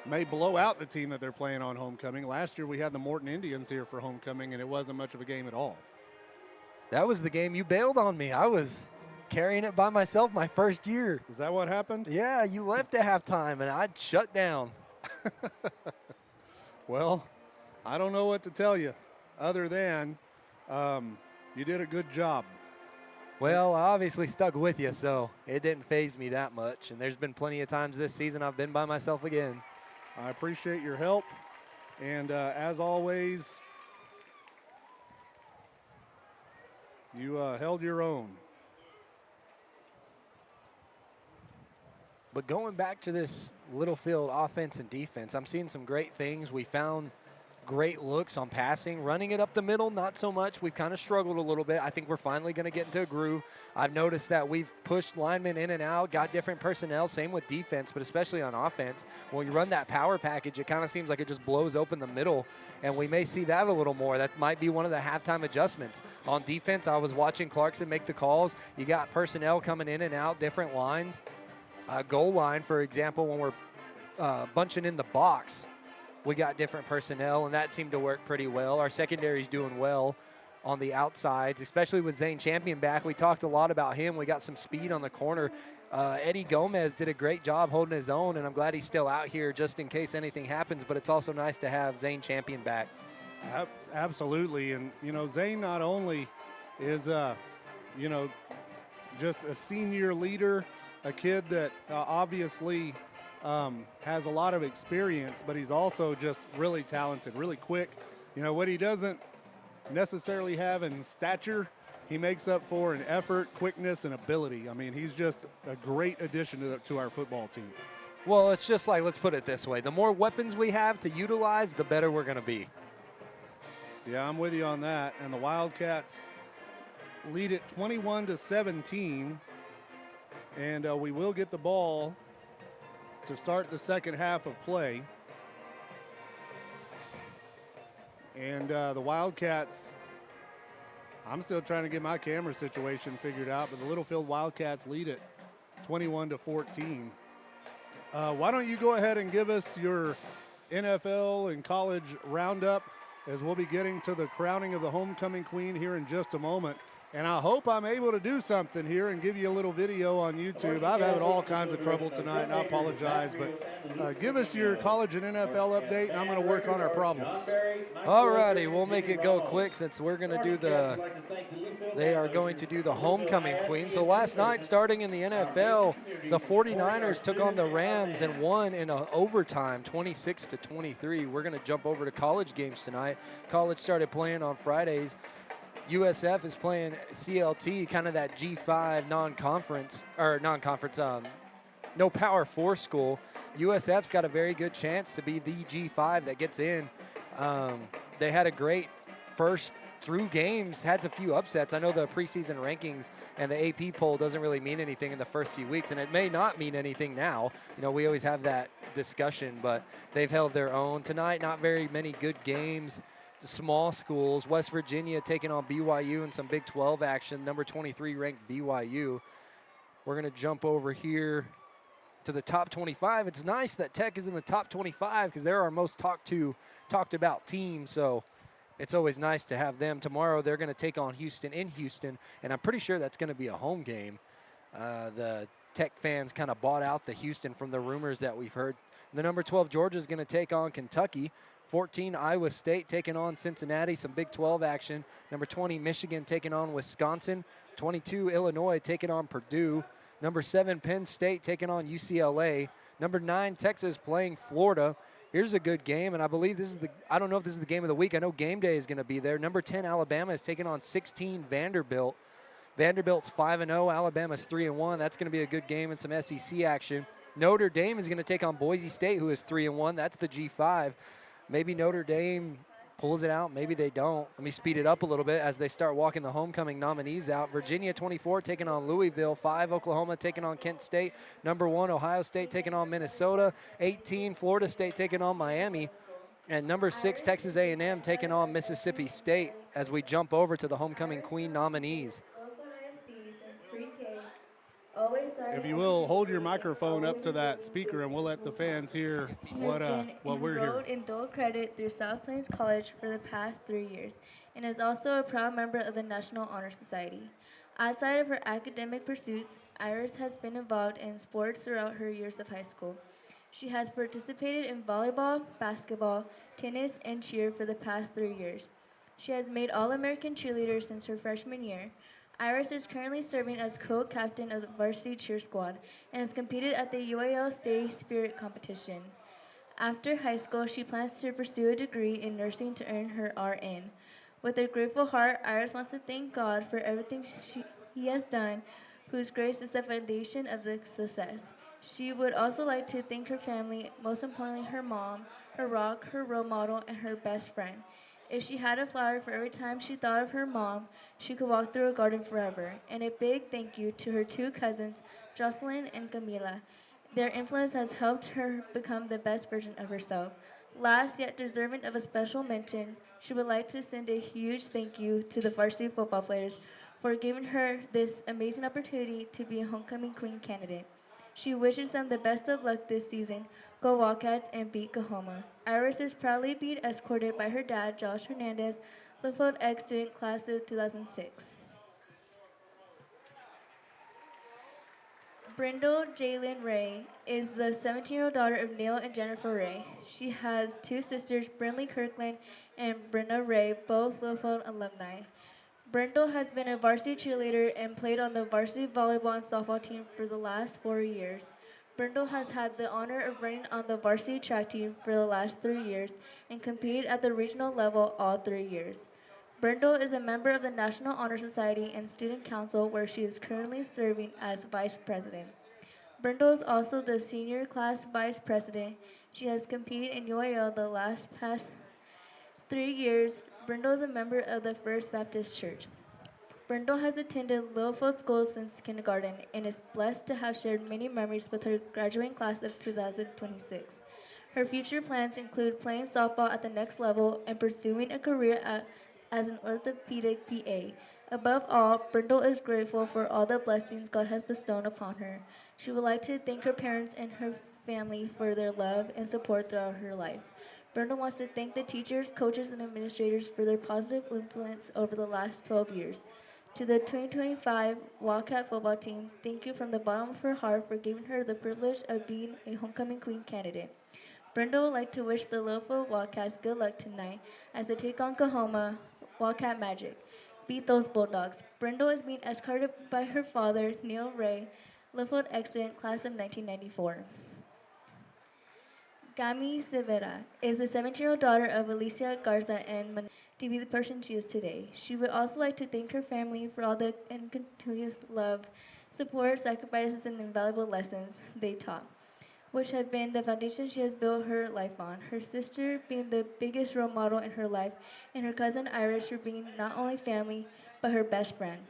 may blow out the team that they're playing on homecoming. Last year we had the Morton Indians here for homecoming, and it wasn't much of a game at all. That was the game you bailed on me. I was carrying it by myself my first year. Is that what happened? Yeah, you left at halftime, and I'd shut down. Well, I don't know what to tell you other than You did a good job. Well, I obviously stuck with you, so it didn't faze me that much. And there's been plenty of times this season I've been by myself again. I appreciate your help. And as always, you held your own. But going back to this Littlefield offense and defense, I'm seeing some great things. We found great looks on passing. Running it up the middle, not so much. We've kind of struggled a little bit. I think we're finally going to get into a groove. I've noticed that we've pushed linemen in and out, got different personnel, same with defense, but especially on offense. When you run that power package, it kind of seems like it just blows open the middle, and we may see that a little more. That might be one of the halftime adjustments. On defense, I was watching Clarkson make the calls. You got personnel coming in and out, different lines. Goal line, for example, when we're bunching in the box, we got different personnel, and that seemed to work pretty well. Our secondary's doing well on the outsides, especially with Zane Champion back. We talked a lot about him. We got some speed on the corner. Eddie Gomez did a great job holding his own, and I'm glad he's still out here just in case anything happens, but it's also nice to have Zane Champion back. Absolutely. And, you know, Zane not only is, you know, just a senior leader, a kid that obviously has a lot of experience, but he's also just really talented, really quick. You know, what he doesn't necessarily have in stature, he makes up for in effort, quickness, and ability. I mean, he's just a great addition to our football team. Well, it's just like, let's put it this way. The more weapons we have to utilize, the better we're going to be. Yeah, I'm with you on that. And the Wildcats lead it 21-17. And we will get the ball to start the second half of play. And the Wildcats, I'm still trying to get my camera situation figured out, but the Littlefield Wildcats lead it 21-14. Why don't you go ahead and give us your NFL and college roundup, as we'll be getting to the crowning of the homecoming queen here in just a moment. And I hope I'm able to do something here and give you a little video on YouTube. I've had all kinds of trouble tonight, and I apologize. But give us your college and NFL update, and I'm going to work on our problems. All righty, we'll make it go quick since we're going to do they are going to do the homecoming queen. So last night, starting in the NFL, the 49ers took on the Rams and won in overtime, 26-23. We're going to jump over to college games tonight. College started playing on Fridays. USF is playing CLT, kind of that G5 no Power 4 school. USF's got a very good chance to be the G5 that gets in. They had a great first through games, had a few upsets. I know the preseason rankings and the AP poll doesn't really mean anything in the first few weeks, and it may not mean anything now. You know, we always have that discussion, but they've held their own. Tonight, not very many good games. Small schools, West Virginia taking on BYU in some Big 12 action, number 23 ranked BYU. We're going to jump over here to the top 25. It's nice that Tech is in the top 25 because they're our most talked about team, so it's always nice to have them. Tomorrow they're going to take on Houston in Houston, and I'm pretty sure that's going to be a home game. The Tech fans kind of bought out the Houston from the rumors that we've heard. The number 12 Georgia is going to take on Kentucky. 14, Iowa State taking on Cincinnati, some Big 12 action. Number 20, Michigan taking on Wisconsin. 22, Illinois taking on Purdue. Number 7, Penn State taking on UCLA. Number 9, Texas playing Florida. Here's a good game, and I believe I don't know if this is the game of the week. I know game day is going to be there. Number 10, Alabama is taking on 16, Vanderbilt. Vanderbilt's 5-0, Alabama's 3-1. That's going to be a good game and some SEC action. Notre Dame is going to take on Boise State, who is 3-1. That's the G5. Maybe Notre Dame pulls it out. Maybe they don't. Let me speed it up a little bit as they start walking the homecoming nominees out. Virginia 24 taking on Louisville. 5, Oklahoma taking on Kent State. Number 1, Ohio State taking on Minnesota. 18, Florida State taking on Miami. And number 6, Texas A&M taking on Mississippi State as we jump over to the homecoming queen nominees. If you will, hold your microphone up to that speaker and we'll let the fans hear what we're hearing. In dual credit through South Plains College for the past 3 years and is also a proud member of the National Honor Society. Outside of her academic pursuits, Iris has been involved in sports throughout her years of high school. She has participated in volleyball, basketball, tennis, and cheer for the past 3 years. She has made All-American cheerleader since her freshman year. Iris is currently serving as co-captain of the varsity cheer squad and has competed at the UAL State Spirit competition. After high school, she plans to pursue a degree in nursing to earn her RN. With a grateful heart, Iris wants to thank God for everything He has done, whose grace is the foundation of the success. She would also like to thank her family, most importantly her mom, her rock, her role model, and her best friend. If she had a flower for every time she thought of her mom, she could walk through a garden forever. And a big thank you to her two cousins, Jocelyn and Camila. Their influence has helped her become the best version of herself. Last yet deserving of a special mention, she would like to send a huge thank you to the varsity football players for giving her this amazing opportunity to be a homecoming queen candidate. She wishes them the best of luck this season. Go Wildcats and beat Coahoma. Iris is proudly being escorted by her dad, Josh Hernandez, Littlefield X student class of 2006. Brindle Jalen Ray is the 17-year-old daughter of Neil and Jennifer Ray. She has two sisters, Brindley Kirkland and Brenda Ray, both Littlefield alumni. Brindle has been a varsity cheerleader and played on the varsity volleyball and softball team for the last 4 years. Brindle has had the honor of running on the varsity track team for the last 3 years and competed at the regional level all 3 years. Brindle is a member of the National Honor Society and Student Council, where she is currently serving as vice president. Brindle is also the senior class vice president. She has competed in UAL the past 3 years. Brindle is a member of the First Baptist Church. Brindle has attended Littlefield School since kindergarten and is blessed to have shared many memories with her graduating class of 2026. Her future plans include playing softball at the next level and pursuing a career as an orthopedic PA. Above all, Brindle is grateful for all the blessings God has bestowed upon her. She would like to thank her parents and her family for their love and support throughout her life. Brindle wants to thank the teachers, coaches, and administrators for their positive influence over the last 12 years. To the 2025 Wildcat football team, thank you from the bottom of her heart for giving her the privilege of being a homecoming queen candidate. Brenda would like to wish the Littlefield Wildcats good luck tonight as they take on Coahoma Wildcat Magic. Beat those Bulldogs. Brenda is being escorted by her father, Neil Ray, Littlefield excellent class of 1994. Gami Severa is the 17-year-old daughter of Alicia Garza and to be the person she is today. She would also like to thank her family for all the continuous love, support, sacrifices, and invaluable lessons they taught, which have been the foundation she has built her life on. Her sister being the biggest role model in her life, and her cousin Iris for being not only family, but her best friend.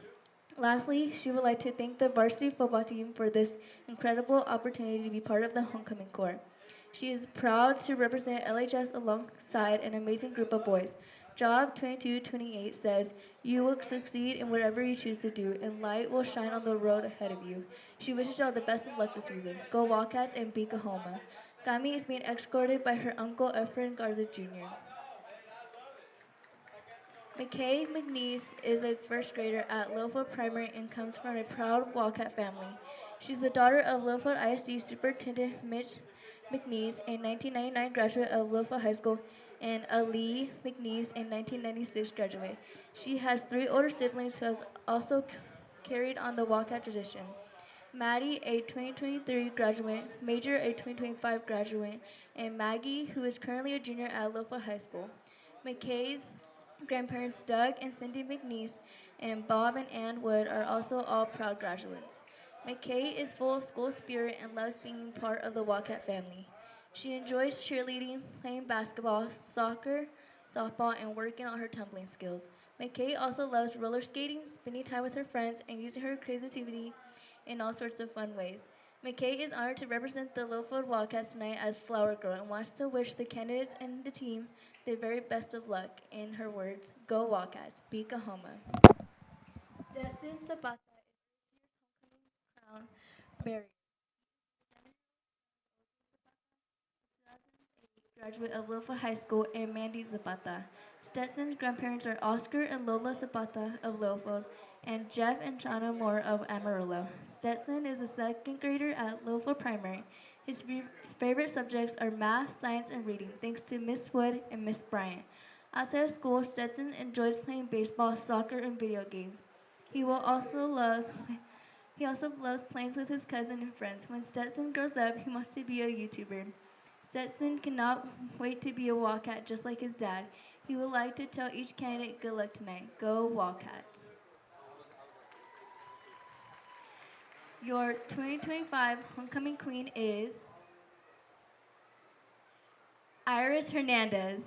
Lastly, she would like to thank the varsity football team for this incredible opportunity to be part of the homecoming corps. She is proud to represent LHS alongside an amazing group of boys. Job 2228 says, "You will succeed in whatever you choose to do, and light will shine on the road ahead of you." She wishes y'all the best of luck this season. Go Wildcats and beat Coahoma. Gami is being escorted by her uncle Efren Garza Jr. McKay McNeese is a first grader at Littlefield Primary and comes from a proud Wildcat family. She's the daughter of Littlefield ISD Superintendent Mitch McNeese, a 1999 graduate of Littlefield High School, and Ali McNeese, a 1996 graduate. She has 3 older siblings who has also carried on the Wildcat tradition. Maddie, a 2023 graduate, Major, a 2025 graduate, and Maggie, who is currently a junior at Littlefield High School. McKay's grandparents, Doug and Cindy McNeese, and Bob and Ann Wood, are also all proud graduates. McKay is full of school spirit and loves being part of the Wildcat family. She enjoys cheerleading, playing basketball, soccer, softball, and working on her tumbling skills. McKay also loves roller skating, spending time with her friends, and using her creativity in all sorts of fun ways. McKay is honored to represent the Littlefield Wildcats tonight as Flower Girl and wants to wish the candidates and the team the very best of luck. In her words, go Wildcats, beat Coahoma. Stetson Zapata is this year's homecoming crown bearer. Graduate of Littlefield High School, and Mandy Zapata. Stetson's grandparents are Oscar and Lola Zapata of Littlefield and Jeff and Chana Moore of Amarillo. Stetson is a second grader at Littlefield Primary. His favorite subjects are math, science, and reading, thanks to Miss Wood and Miss Bryant. Outside of school, Stetson enjoys playing baseball, soccer, and video games. He also loves playing with his cousin and friends. When Stetson grows up, he wants to be a YouTuber. Stetson cannot wait to be a Wildcat just like his dad. He would like to tell each candidate good luck tonight. Go Wildcats. Your 2025 homecoming queen is Iris Hernandez.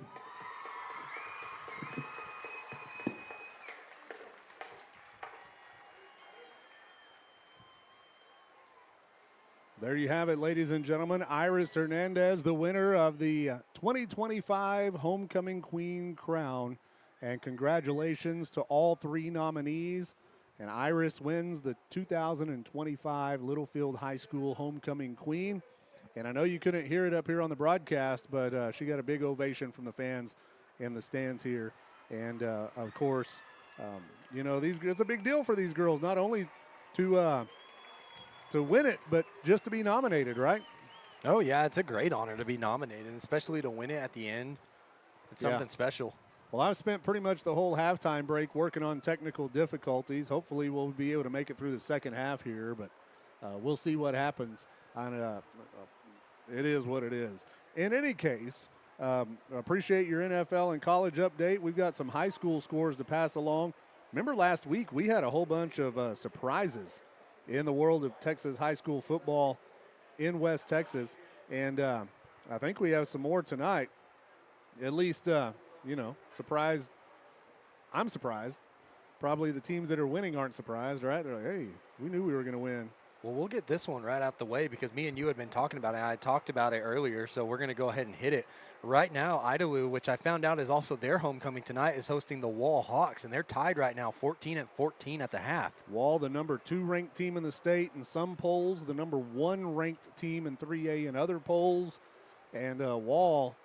There you have it, ladies and gentlemen. Iris Hernandez, the winner of the 2025 Homecoming Queen crown. And congratulations to all 3 nominees. And Iris wins the 2025 Littlefield High School Homecoming Queen. And I know you couldn't hear it up here on the broadcast, but she got a big ovation from the fans in the stands here. And, of course, you know, it's a big deal for these girls, not only to win it, but just to be nominated, right? Oh, yeah, it's a great honor to be nominated, especially to win it at the end. It's something special. Well, I've spent pretty much the whole halftime break working on technical difficulties. Hopefully we'll be able to make it through the second half here, but we'll see what happens. It is what it is. In any case, appreciate your NFL and college update. We've got some high school scores to pass along. Remember last week we had a whole bunch of surprises in the world of Texas high school football in West Texas. And I think we have some more tonight. At least, you know, surprised. I'm surprised. Probably the teams that are winning aren't surprised, right? They're like, hey, we knew we were going to win. Well, we'll get this one right out the way because me and you had been talking about it. I talked about it earlier, so we're going to go ahead and hit it. Right now, Idalou, which I found out is also their homecoming tonight, is hosting the Wall Hawks, and they're tied right now 14-14 at the half. Wall, the number 2 ranked team in the state in some polls, the number 1 ranked team in 3A in other polls. And Wall,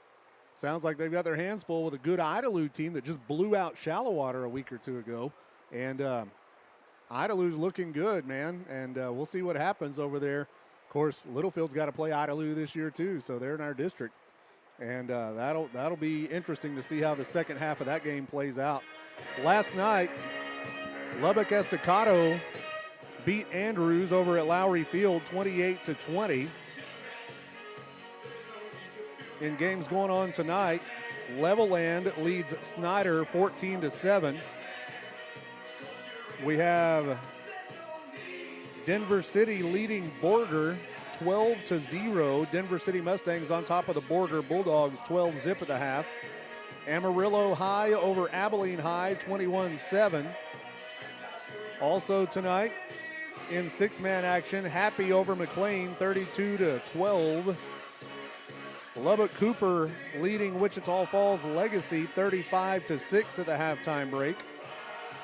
sounds like they've got their hands full with a good Idalou team that just blew out Shallowater a week or 2 ago. And Idalou's looking good, man, and we'll see what happens over there. Of course, Littlefield's got to play Idalou this year too, so they're in our district, and that'll be interesting to see how the second half of that game plays out. Last night, Lubbock Estacado beat Andrews over at Lowry Field 28-20. In games going on tonight, Levelland leads Snyder 14-7. We have Denver City leading Borger 12-0. Denver City Mustangs on top of the Borger Bulldogs 12-zip at the half. Amarillo High over Abilene High 21-7. Also tonight in 6-man action, Happy over McLean 32-12. Lubbock Cooper leading Wichita Falls Legacy 35-6 at the halftime break.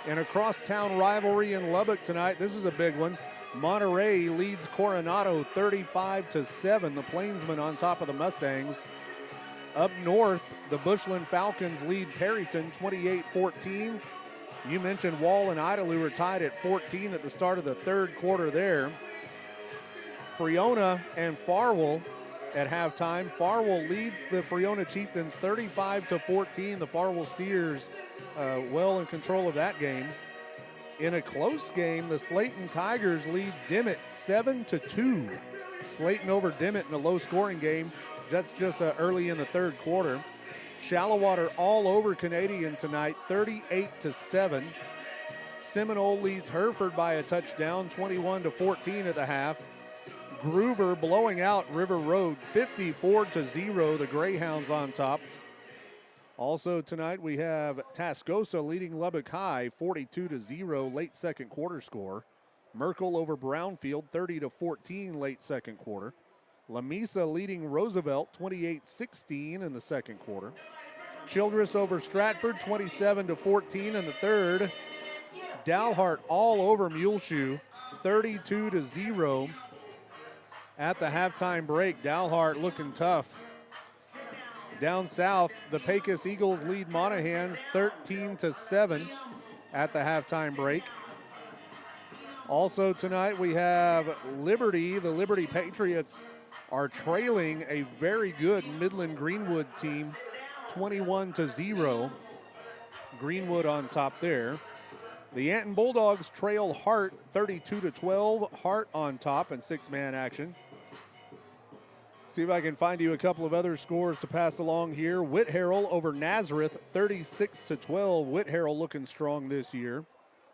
And a crosstown rivalry in Lubbock tonight. This is a big one. Monterey leads Coronado 35-7. The Plainsmen on top of the Mustangs. Up north, the Bushland Falcons lead Perryton 28-14. You mentioned Wall and Idalou are tied at 14 at the start of the third quarter there. Freona and Farwell at halftime. Farwell leads the Freona Chieftains 35-14. The Farwell Steers well in control of that game. In a close game, the Slayton Tigers lead Dimmitt 7-2. Slayton over Dimmitt in a low-scoring game. That's just early in the third quarter. Shallowater all over Canadian tonight, 38-7. Seminole leads Hereford by a touchdown, 21-14 at the half. Groover blowing out River Road, 54-0. The Greyhounds on top. Also tonight we have Tascosa leading Lubbock High 42-0 late second quarter score. Merkel over Brownfield 30-14 late second quarter. Lamesa leading Roosevelt 28-16 in the second quarter. Childress over Stratford 27-14 in the third. Dalhart all over Muleshoe 32-0 at the halftime break. Dalhart looking tough. Down south, the Pecos Eagles lead Monahans 13-7 at the halftime break. Also tonight we have Liberty. The Liberty Patriots are trailing a very good Midland Greenwood team 21-0. Greenwood on top there. The Anton Bulldogs trail Hart 32-12. Hart on top in 6-man action. See if I can find you a couple of other scores to pass along here. Whit Harrell over Nazareth 36-12. Whit Harrell looking strong this year.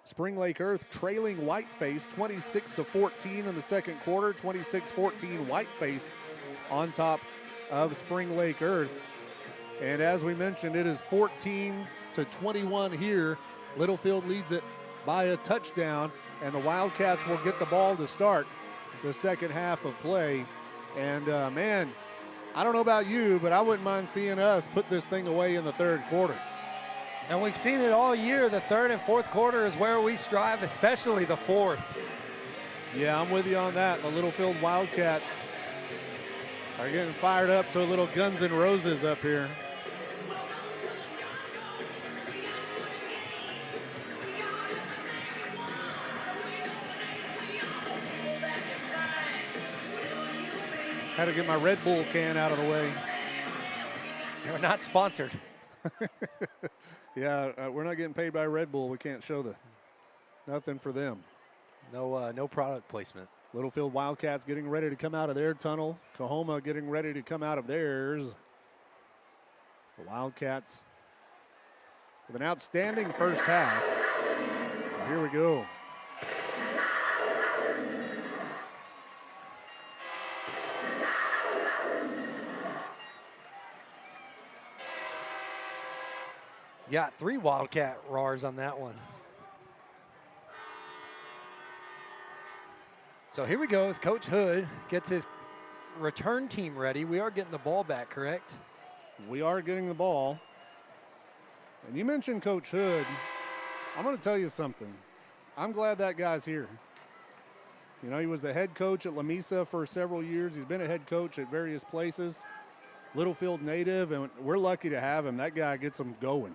Spring Lake Earth trailing Whiteface 26-14 in the second quarter. 26-14 Whiteface on top of Spring Lake Earth. And as we mentioned, it is 14-21 here. Littlefield leads it by a touchdown, and the Wildcats will get the ball to start the second half of play. And, man, I don't know about you, but I wouldn't mind seeing us put this thing away in the third quarter. And we've seen it all year. The third and fourth quarter is where we strive, especially the fourth. Yeah, I'm with you on that. The Littlefield Wildcats are getting fired up to a little Guns N' Roses up here. Had to get my Red Bull can out of the way. We're not sponsored. Yeah, we're not getting paid by Red Bull. We can't show nothing for them. No product placement. Littlefield Wildcats getting ready to come out of their tunnel. Coahoma getting ready to come out of theirs. The Wildcats with an outstanding first half. Here we go. Got 3 Wildcat roars on that one. So here we go as Coach Hood gets his return team ready. We are getting the ball back, correct? We are getting the ball. And you mentioned Coach Hood. I'm going to tell you something. I'm glad that guy's here. You know, he was the head coach at La Mesa for several years. He's been a head coach at various places. Littlefield native, and we're lucky to have him. That guy gets them going.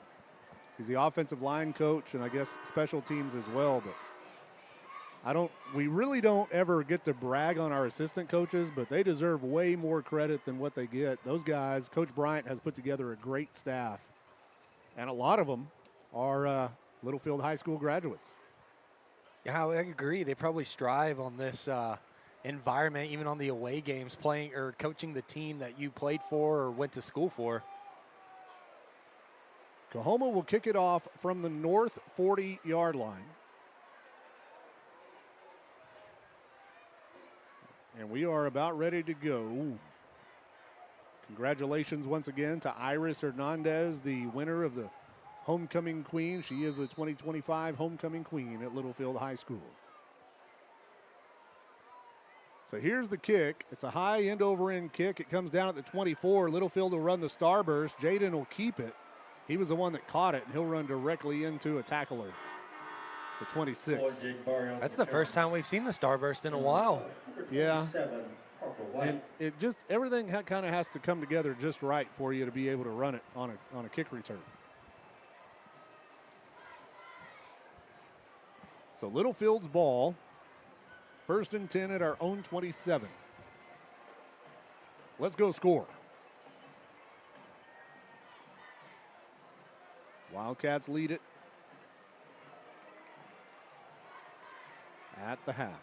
He's the offensive line coach and I guess special teams as well, but we really don't ever get to brag on our assistant coaches, but they deserve way more credit than what they get. Those guys, Coach Bryant has put together a great staff, and a lot of them are Littlefield High School graduates. Yeah, I agree. They probably strive on this environment, even on the away games, playing or coaching the team that you played for or went to school for. Coahoma will kick it off from the north 40-yard line. And we are about ready to go. Congratulations once again to Iris Hernandez, the winner of the Homecoming Queen. She is the 2025 Homecoming Queen at Littlefield High School. So here's the kick. It's a high end-over-end kick. It comes down at the 24. Littlefield will run the starburst. Jaden will keep it. He was the one that caught it, and he'll run directly into a tackler, the 26. That's the first time we've seen the starburst in a while. Yeah. And it just, everything kind of has to come together just right for you to be able to run it on a kick return. So Littlefield's ball, 1st and 10 at our own 27. Let's go score. Wildcats lead it at the half.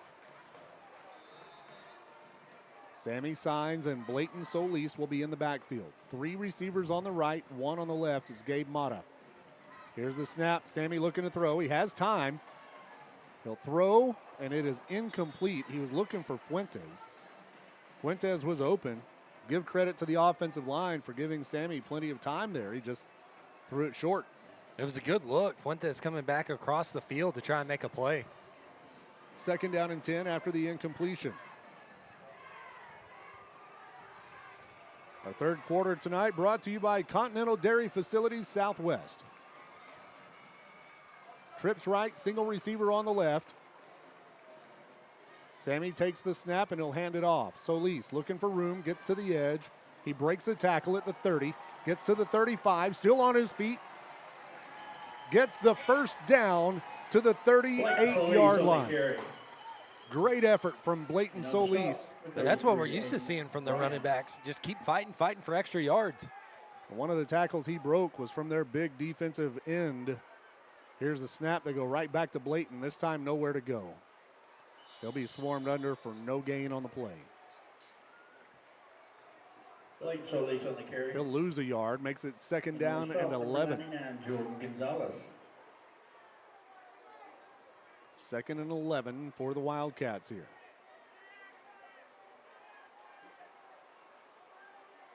Sammy Signs and Blayton Solis will be in the backfield. 3 receivers on the right, 1 on the left is Gabe Mata. Here's the snap. Sammy looking to throw. He has time. He'll throw, and it is incomplete. He was looking for Fuentes. Fuentes was open. Give credit to the offensive line for giving Sammy plenty of time there. He just threw it short. It was a good look. Fuentes coming back across the field to try and make a play. 2nd down and 10 after the incompletion. Our third quarter tonight brought to you by Continental Dairy Facilities Southwest. Trips right, single receiver on the left. Sammy takes the snap and he'll hand it off. Solis looking for room, gets to the edge. He breaks the tackle at the 30, gets to the 35, still on his feet. Gets the first down to the 38-yard line. Great effort from Blayton Solis. And that's what we're used to seeing from the running backs. Just keep fighting for extra yards. One of the tackles he broke was from their big defensive end. Here's the snap. They go right back to Blayton. This time nowhere to go. They'll be swarmed under for no gain on the play. Blayton on the carry. He'll lose a yard. Makes it second down and 11. 99, Jordan Gonzalez. Second and 11 for the Wildcats here.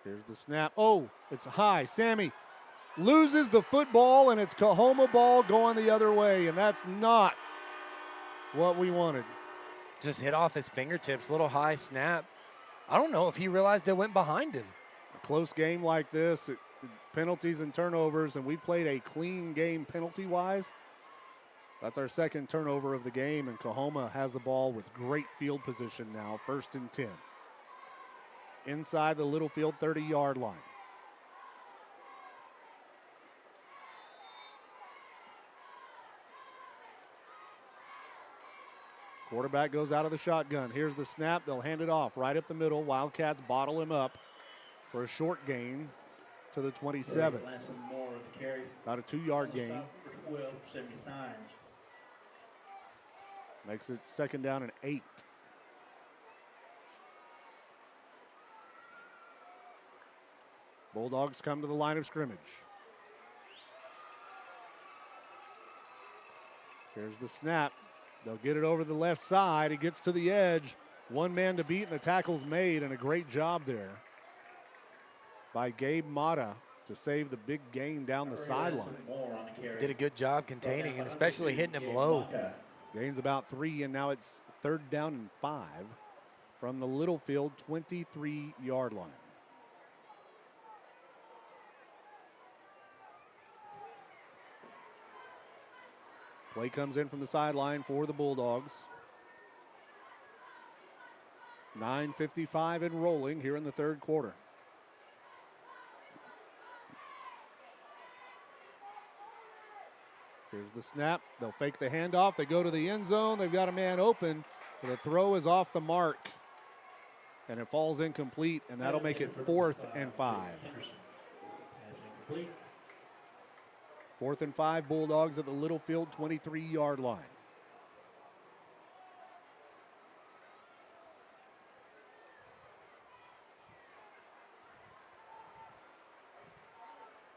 Here's the snap. Oh, it's high. Sammy loses the football, and it's Coahoma ball going the other way, and that's not what we wanted. Just hit off his fingertips, little high snap. I don't know if he realized it went behind him. A close game like this, penalties and turnovers, and we've played a clean game penalty-wise. That's our second turnover of the game, and Coahoma has the ball with great field position now, 1st and 10. Inside the Littlefield 30-yard line. Quarterback goes out of the shotgun. Here's the snap. They'll hand it off right up the middle. Wildcats bottle him up for a short gain to the 27. About a 2-yard gain. 12, 70 signs. Makes it second down and 8. Bulldogs come to the line of scrimmage. Here's the snap. They'll get it over the left side. He gets to the edge. One man to beat, and the tackle's made, and a great job there by Gabe Mata to save the big gain down the sideline. Did a good job containing and especially hitting him low. Gains about 3, and now it's 3rd down and 5 from the Littlefield 23-yard line. Play comes in from the sideline for the Bulldogs. 9:55 and rolling here in the third quarter. Here's the snap. They'll fake the handoff. They go to the end zone. They've got a man open. The throw is off the mark, and it falls incomplete, and that'll make it 4th and 5. 4th and 5, Bulldogs at the Littlefield 23-yard line.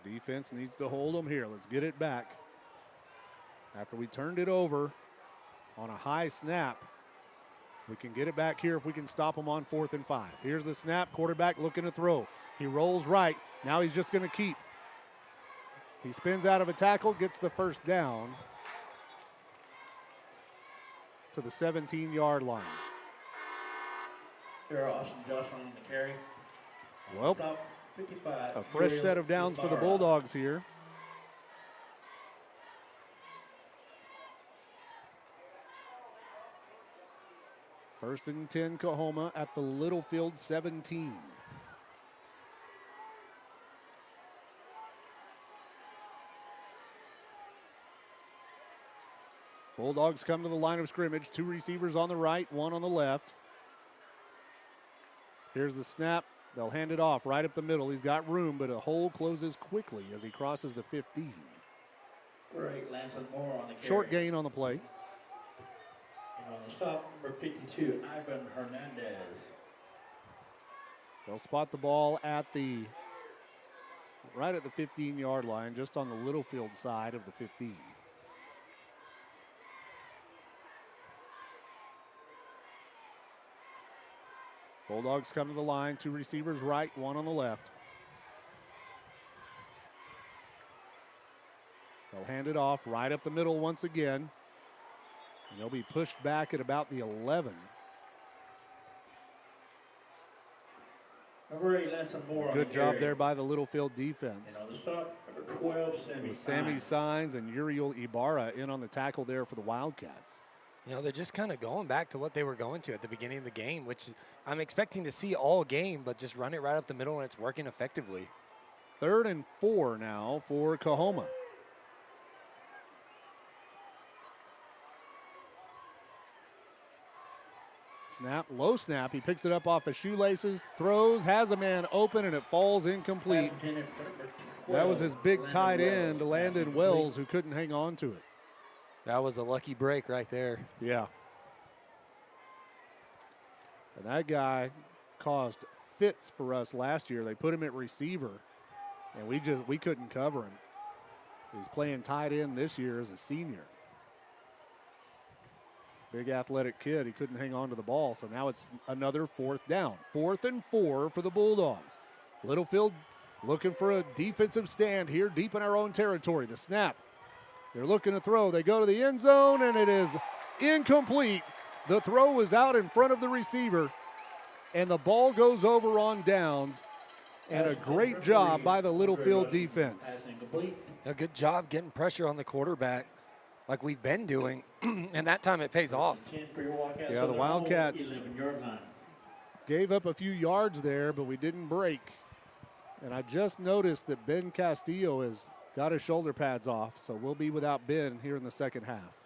Defense needs to hold them here. Let's get it back. After we turned it over on a high snap, we can get it back here if we can stop them on 4th and 5. Here's the snap. Quarterback looking to throw. He rolls right. Now he's just going to keep. He spins out of a tackle, gets the first down to the 17-yard line. Here, Austin Johnson on the carry. Well, a fresh set of downs for the Bulldogs here. First and 10, Coahoma at the Littlefield 17. Bulldogs come to the line of scrimmage. 2 receivers on the right, 1 on the left. Here's the snap. They'll hand it off right up the middle. He's got room, but a hole closes quickly as he crosses the 15. Great, Lanson Moore on the carry. Short gain on the play. And on the stop, number 52, Ivan Hernandez. They'll spot the ball at right at the 15-yard line, just on the Littlefield side of the 15. Bulldogs come to the line, 2 receivers right, 1 on the left. They'll hand it off right up the middle once again. And they'll be pushed back at about the 11. Number 8, Lanson Moore. Good job there by the Littlefield defense. And on the stop, number 12, Sammy. With Sammy Signs and Uriel Ibarra in on the tackle there for the Wildcats. You know, they're just kind of going back to what they were going to at the beginning of the game, which I'm expecting to see all game, but just run it right up the middle, and it's working effectively. 3rd and 4 now for Coahoma. Snap, low snap. He picks it up off his shoelaces, throws, has a man open, and it falls incomplete. That was his big tight end, Landon Wells, who couldn't hang on to it. That was a lucky break right there. Yeah. And that guy caused fits for us last year. They put him at receiver, and we couldn't cover him. He's playing tight end this year as a senior. Big athletic kid. He couldn't hang on to the ball, so now it's another 4th down. 4th and 4 for the Bulldogs. Littlefield looking for a defensive stand here deep in our own territory. The snap. They're looking to throw. They go to the end zone, and it is incomplete. The throw was out in front of the receiver, and the ball goes over on downs. And a great job by the Littlefield defense. A good job getting pressure on the quarterback like we've been doing, and that time it pays off. Yeah, the Wildcats gave up a few yards there, but we didn't break. And I just noticed that Ben Castillo has got his shoulder pads off, so we'll be without Ben here in the second half.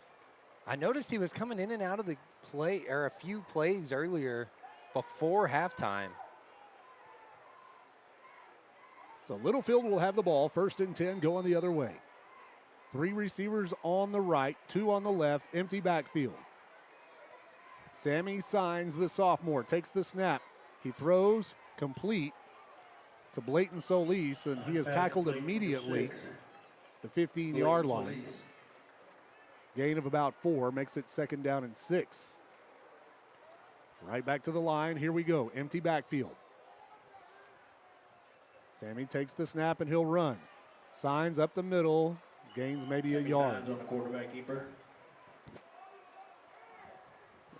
I noticed he was coming in and out of the play, or a few plays earlier before halftime. So Littlefield will have the ball, 1st and 10, going the other way. 3 receivers on the right, 2 on the left, empty backfield. Sammy Signs, the sophomore, takes the snap. He throws complete to Blayton Solis, and he is tackled immediately the 15-yard line. Gain of about 4 makes it 2nd down and 6. Right back to the line. Here we go. Empty backfield. Sammy takes the snap and he'll run. Signs up the middle. Gains maybe a yard. On the quarterback keeper.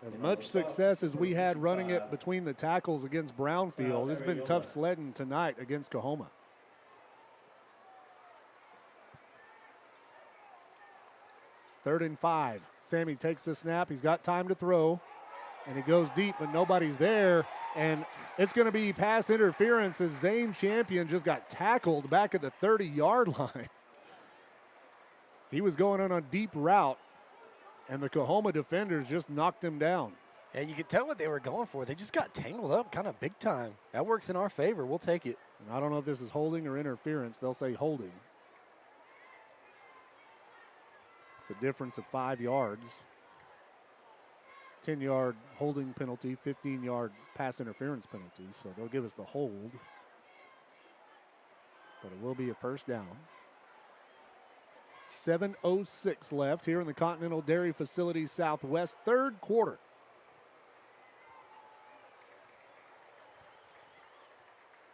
As much success as we had running it between the tackles against Brownfield, it's been tough sledding tonight against Coahoma. Third and 5. Sammy takes the snap. He's got time to throw. And he goes deep, but nobody's there. And it's going to be pass interference as Zane Champion just got tackled back at the 30-yard line. He was going on a deep route, and the Coahoma defenders just knocked him down. Yeah, you could tell what they were going for. They just got tangled up kind of big time. That works in our favor. We'll take it. And I don't know if this is holding or interference. They'll say holding. It's a difference of 5 yards. 10-yard holding penalty, 15-yard pass interference penalty. So they'll give us the hold. But it will be a 1st down. 7:06 left here in the Continental Dairy Facility Southwest, 3rd quarter.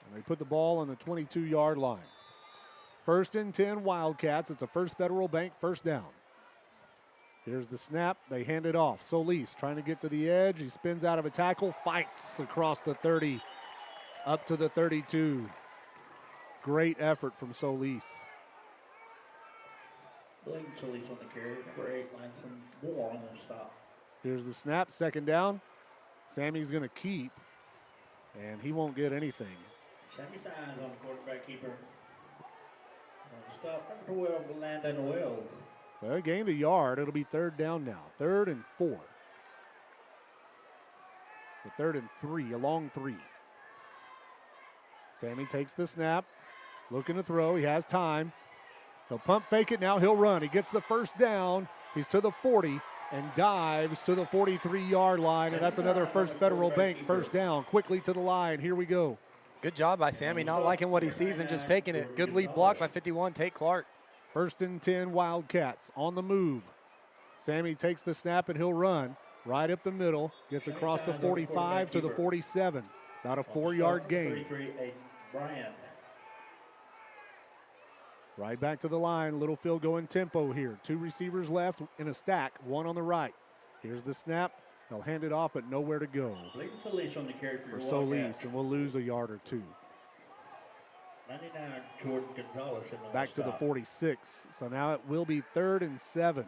And they put the ball on the 22-yard line. 1st and 10 Wildcats. It's a First Federal Bank 1st down. Here's the snap. They hand it off. Solis trying to get to the edge. He spins out of a tackle, fights across the 30, up to the 32. Great effort from Solis. Blayton Solis on the carry. Number 8, Lanson Moore on the stop. Here's the snap. 2nd down. Sammy's going to keep, and he won't get anything. Sammy Signs on the quarterback keeper. On the stop, number 12, Landon Wells. Well, gained a yard. It'll be 3rd down now. 3rd and 4. The 3rd and 3, a long 3. Sammy takes the snap. Looking to throw. He has time. He'll pump fake it now. He'll run. He gets the 1st down. He's to the 40 and dives to the 43-yard line. And that's another First Federal Bank 1st down. Quickly to the line. Here we go. Good job by Sammy, not liking what he sees and just taking it. Good lead block by 51, Tate Clark. 1st and 10 Wildcats on the move. Sammy takes the snap and he'll run right up the middle. Gets across the 45 to the 47. About a 4-yard gain. Bryant. Right back to the line. Littlefield going tempo here. 2 receivers left in a stack. 1 on the right. Here's the snap. They'll hand it off, but nowhere to go. Blayton Solis on the carry for Solis, and we'll lose a yard or 2. 99, Jordan Gonzalez. Back to the 46. So now it will be 3rd and 7.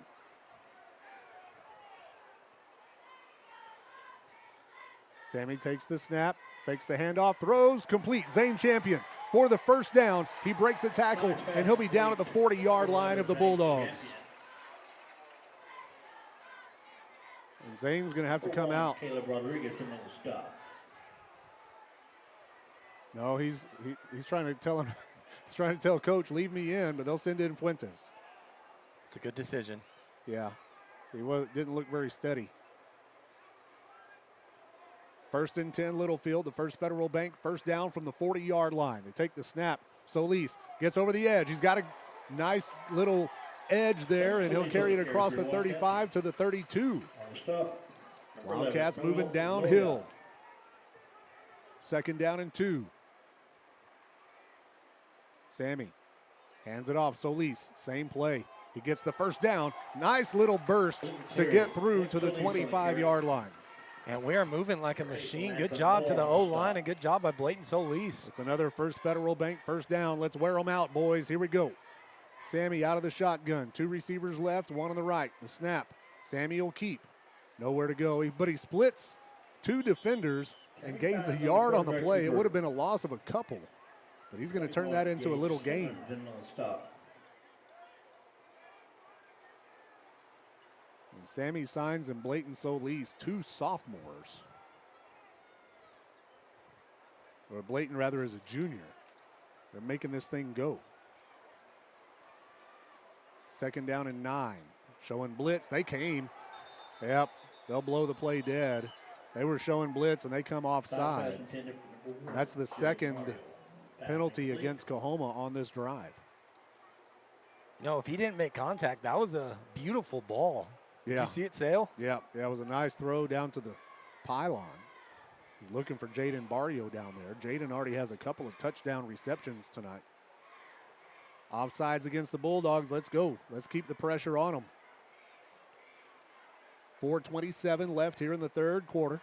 Sammy takes the snap, fakes the handoff, throws, complete. Zane Champion for the 1st down. He breaks the tackle, and he'll be down at the 40-yard line of the Bulldogs. And Zane's going to have to come out. Caleb Rodriguez and then a stop. No, he's trying to tell him, he's trying to tell coach, leave me in, but they'll send in Fuentes. It's a good decision. Yeah, didn't look very steady. 1st and 10 Littlefield, the First Federal Bank first down from the 40-yard line. They take the snap. Solis gets over the edge. He's got a nice little edge there, and he'll carry it across the 35 to the 32. Wildcats moving downhill. 2nd down and 2. Sammy hands it off. Solis, same play. He gets the first down. Nice little burst to get through to the 25-yard line. And we are moving like a machine. Good job to the O-line and good job by Blayton Solis. It's another First Federal Bank first down. Let's wear them out, boys. Here we go. Sammy out of the shotgun. 2 receivers left, 1 on the right. The snap. Sammy will keep. Nowhere to go, but he splits 2 defenders and gains a yard on the play. It would have been a loss of a couple, but he's going to turn that into a little gain. And Sammy signs and Blayton Solis, 2 sophomores. Or Blayton rather is a junior. They're making this thing go. 2nd down and 9. Showing blitz. They came. Yep, they'll blow the play dead. They were showing blitz and they come off sides. That's the 2nd penalty against Coahoma on this drive. No, if he didn't make contact, that was a beautiful ball. Yeah. Did you see it sail? Yeah, it was a nice throw down to the pylon. He's looking for Jaden Barrio down there. Jaden already has a couple of touchdown receptions tonight. Offsides against the Bulldogs. Let's go. Let's keep the pressure on them. 4:27 left here in the 3rd quarter.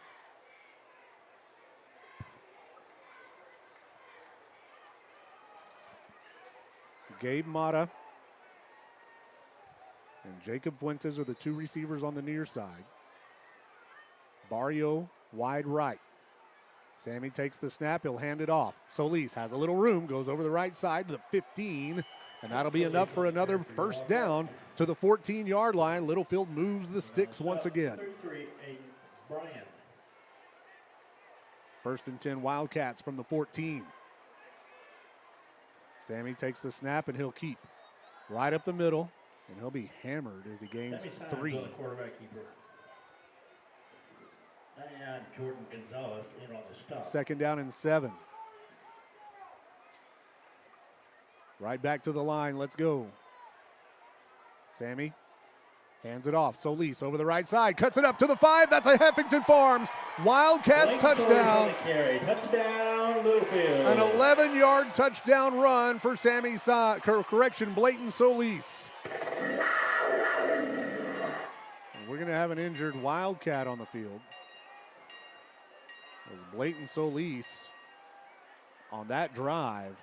Gabe Mata and Jacob Fuentes are the 2 receivers on the near side. Barrio wide right. Sammy takes the snap. He'll hand it off. Solis has a little room, goes over the right side to the 15, and that'll be enough for another first down to the 14-yard line. Littlefield moves the sticks once again. 1st and 10 Wildcats from the 14. Sammy takes the snap and he'll keep right up the middle, and he'll be hammered as he gains 3. Jordan Gonzalez in on the stop. 2nd down and 7. Right back to the line. Let's go. Sammy hands it off. Solis over the right side. Cuts it up to the 5. That's a Heffington Farms Wildcats touchdown. Touchdown, Littlefield. An 11-yard touchdown run for Sammy Blayton Solis. And we're going to have an injured Wildcat on the field. As Blayton Solis on that drive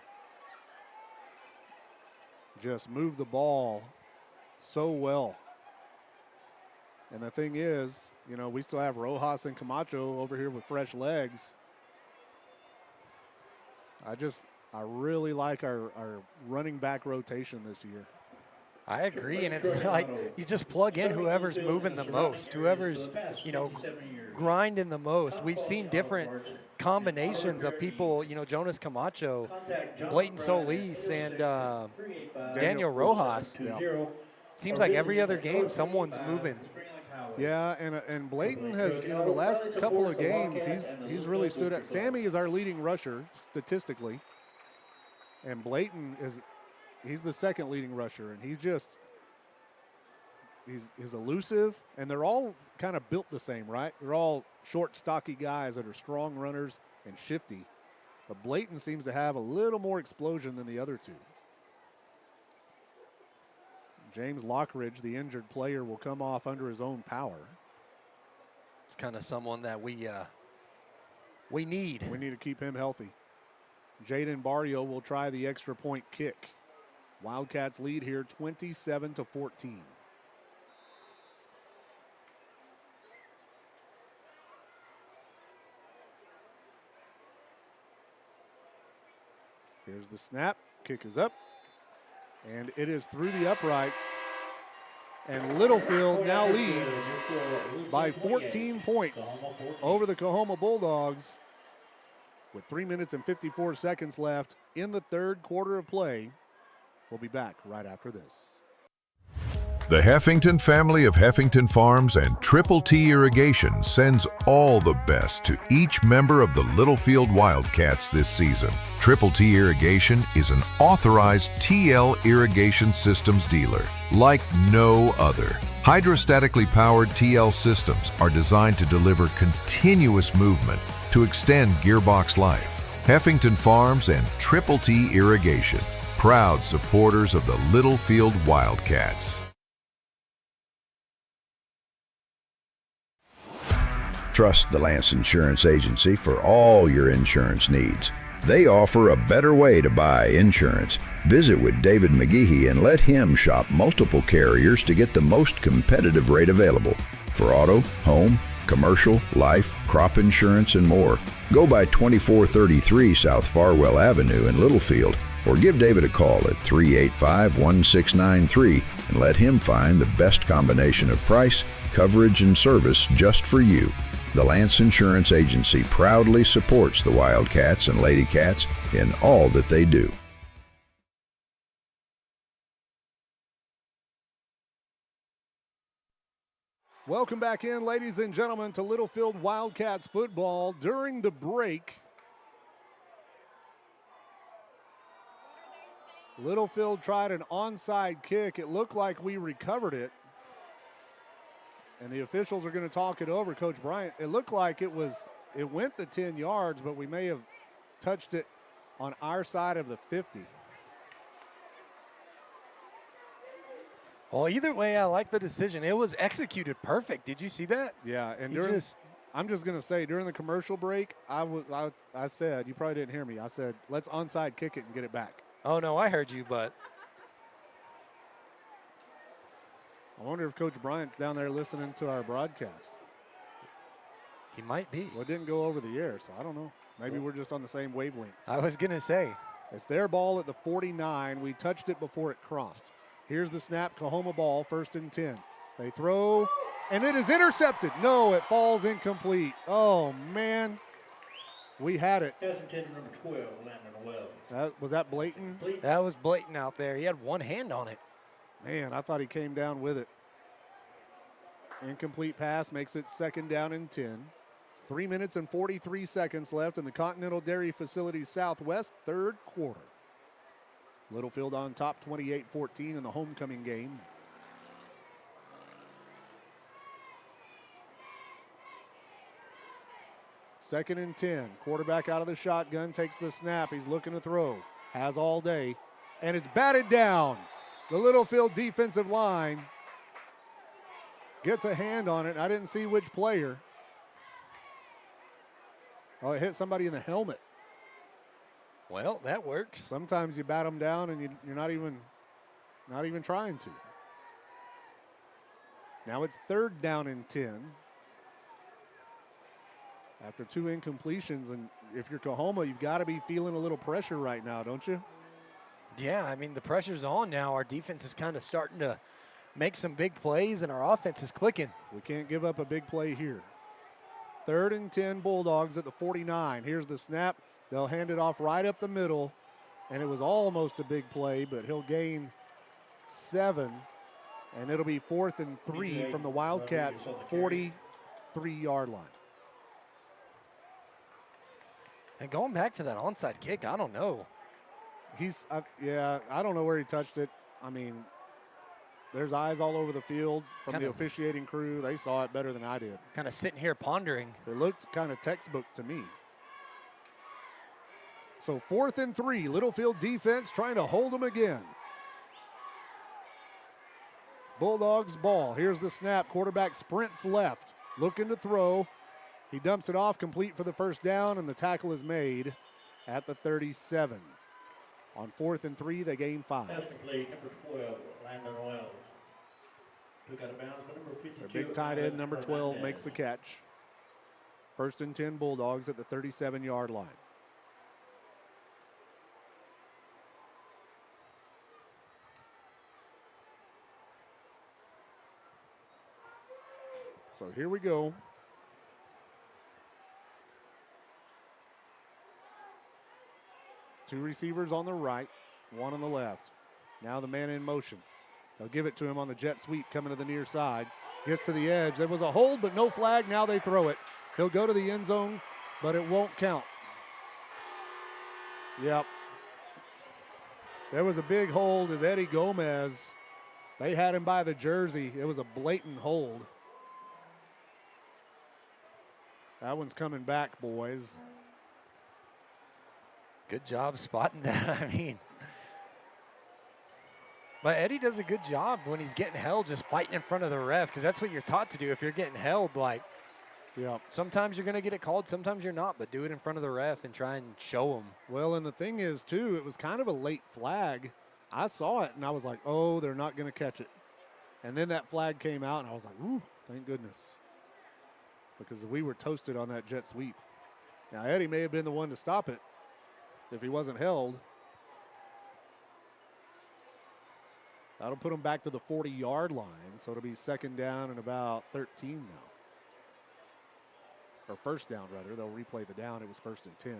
just moved the ball so well. And the thing is, you know, we still have Rojas and Camacho over here with fresh legs. I really like our running back rotation this year. I agree, and it's like you just plug in whoever's moving the most, whoever's, you know, grinding the most. We've seen different combinations of people, you know, Jonas Camacho, Blayton Solis, and Daniel Rojas. Yeah. It seems like every other game someone's moving. Yeah, and Blayton has, you know, the last couple of games, he's really stood out. Sammy is our leading rusher statistically, and Blayton he's the 2nd leading rusher, and he's elusive, and they're all kind of built the same, right? They're all short, stocky guys that are strong runners and shifty, but Blayton seems to have a little more explosion than the other 2. James Lockridge, the injured player, will come off under his own power. It's kind of someone that we need. We need to keep him healthy. Jaden Barrio will try the extra point kick. Wildcats lead here 27-14. Here's the snap. Kick is up. And it is through the uprights. And Littlefield now leads by 14 points over the Coahoma Bulldogs with 3 minutes and 54 seconds left in the third quarter of play. We'll be back right after this. The Heffington family of Heffington Farms and Triple T Irrigation sends all the best to each member of the Littlefield Wildcats this season. Triple T Irrigation is an authorized TL irrigation systems dealer like no other. Hydrostatically powered TL systems are designed to deliver continuous movement to extend gearbox life. Heffington Farms and Triple T Irrigation, proud supporters of the Littlefield Wildcats. Trust the Lance Insurance Agency for all your insurance needs. They offer a better way to buy insurance. Visit with David McGehee and let him shop multiple carriers to get the most competitive rate available for auto, home, commercial, life, crop insurance, and more. Go by 2433 South Farwell Avenue in Littlefield or give David a call at 385-1693 and let him find the best combination of price, coverage, and service just for you. The Lance Insurance Agency proudly supports the Wildcats and Lady Cats in all that they do. Welcome back in, ladies and gentlemen, to Littlefield Wildcats football. During the break, Littlefield tried an onside kick. It looked like we recovered it. And the officials are going to talk it over. Coach Bryant, it looked like it went the 10 yards, but we may have touched it on our side of the 50. Well, either way, I like the decision. It was executed perfect. Did you see that? Yeah, and I'm just going to say, during the commercial break, I said, you probably didn't hear me, I said, let's onside kick it and get it back. Oh, no, I heard you, but I wonder if Coach Bryant's down there listening to our broadcast. He might be. Well, it didn't go over the air, so I don't know. Maybe we're just on the same wavelength. I was going to say. It's their ball at the 49. We touched it before it crossed. Here's the snap, Coahoma ball, 1st and 10. They throw, and it is intercepted. No, it falls incomplete. Oh, man. We had it. Number 12, Landon Wells. Was that blatant? That was blatant out there. He had one hand on it. Man, I thought he came down with it. Incomplete pass makes it 2nd down and 10. 3 minutes and 43 seconds left in the Continental Dairy Facility Southwest third quarter. Littlefield on top 28-14 in the homecoming game. Second and 10. Quarterback out of the shotgun, takes the snap. He's looking to throw. Has all day. And it's batted down. The Littlefield defensive line gets a hand on it. I didn't see which player. Oh, it hit somebody in the helmet. Well, that works. Sometimes you bat them down and you're not even trying to. Now it's 3rd down and 10. After 2 incompletions, and if you're Coahoma, you've got to be feeling a little pressure right now, don't you? Yeah, I mean, the pressure's on now. Our defense is kind of starting to make some big plays, and our offense is clicking. We can't give up a big play here. 3rd and 10 Bulldogs at the 49. Here's the snap. They'll hand it off right up the middle, and it was almost a big play, but he'll gain 7, and it'll be 4th and 3 from the Wildcats' 43-yard line. And going back to that onside kick, I don't know. I don't know where he touched it. I mean, there's eyes all over the field from the officiating crew. They saw it better than I did. Kind of sitting here pondering. It looked kind of textbook to me. So 4th and 3, Littlefield defense trying to hold them again. Bulldogs ball. Here's the snap. Quarterback sprints left, looking to throw. He dumps it off, complete for the 1st down, and the tackle is made at the 37. On 4th and 3, they gain 5. That's complete, number 12, Landon Wells. Took out of bounds for number 52. Their big tight end, number 12, makes the catch. 1st and 10 Bulldogs at the 37-yard line. So here we go. Two receivers on the right, one on the left. Now the man in motion. They'll give it to him on the jet sweep coming to the near side. Gets to the edge. There was a hold, but no flag. Now they throw it. He'll go to the end zone, but it won't count. Yep. There was a big hold as Eddie Gomez, they had him by the jersey. It was a blatant hold. That one's coming back, boys. Good job spotting that. I mean, but Eddie does a good job when he's getting held, just fighting in front of the ref, because that's what you're taught to do. If you're getting held, like, yeah, sometimes you're going to get it called, sometimes you're not, but do it in front of the ref and try and show them. Well, and the thing is, too, it was kind of a late flag. I saw it, and I was like, oh, they're not going to catch it. And then that flag came out, and I was like, ooh, thank goodness. Because we were toasted on that jet sweep. Now, Eddie may have been the one to stop it if he wasn't held. That'll put him back to the 40-yard line, so it'll be second down and about 13 now. Or first down, rather. They'll replay the down. It was first and 10.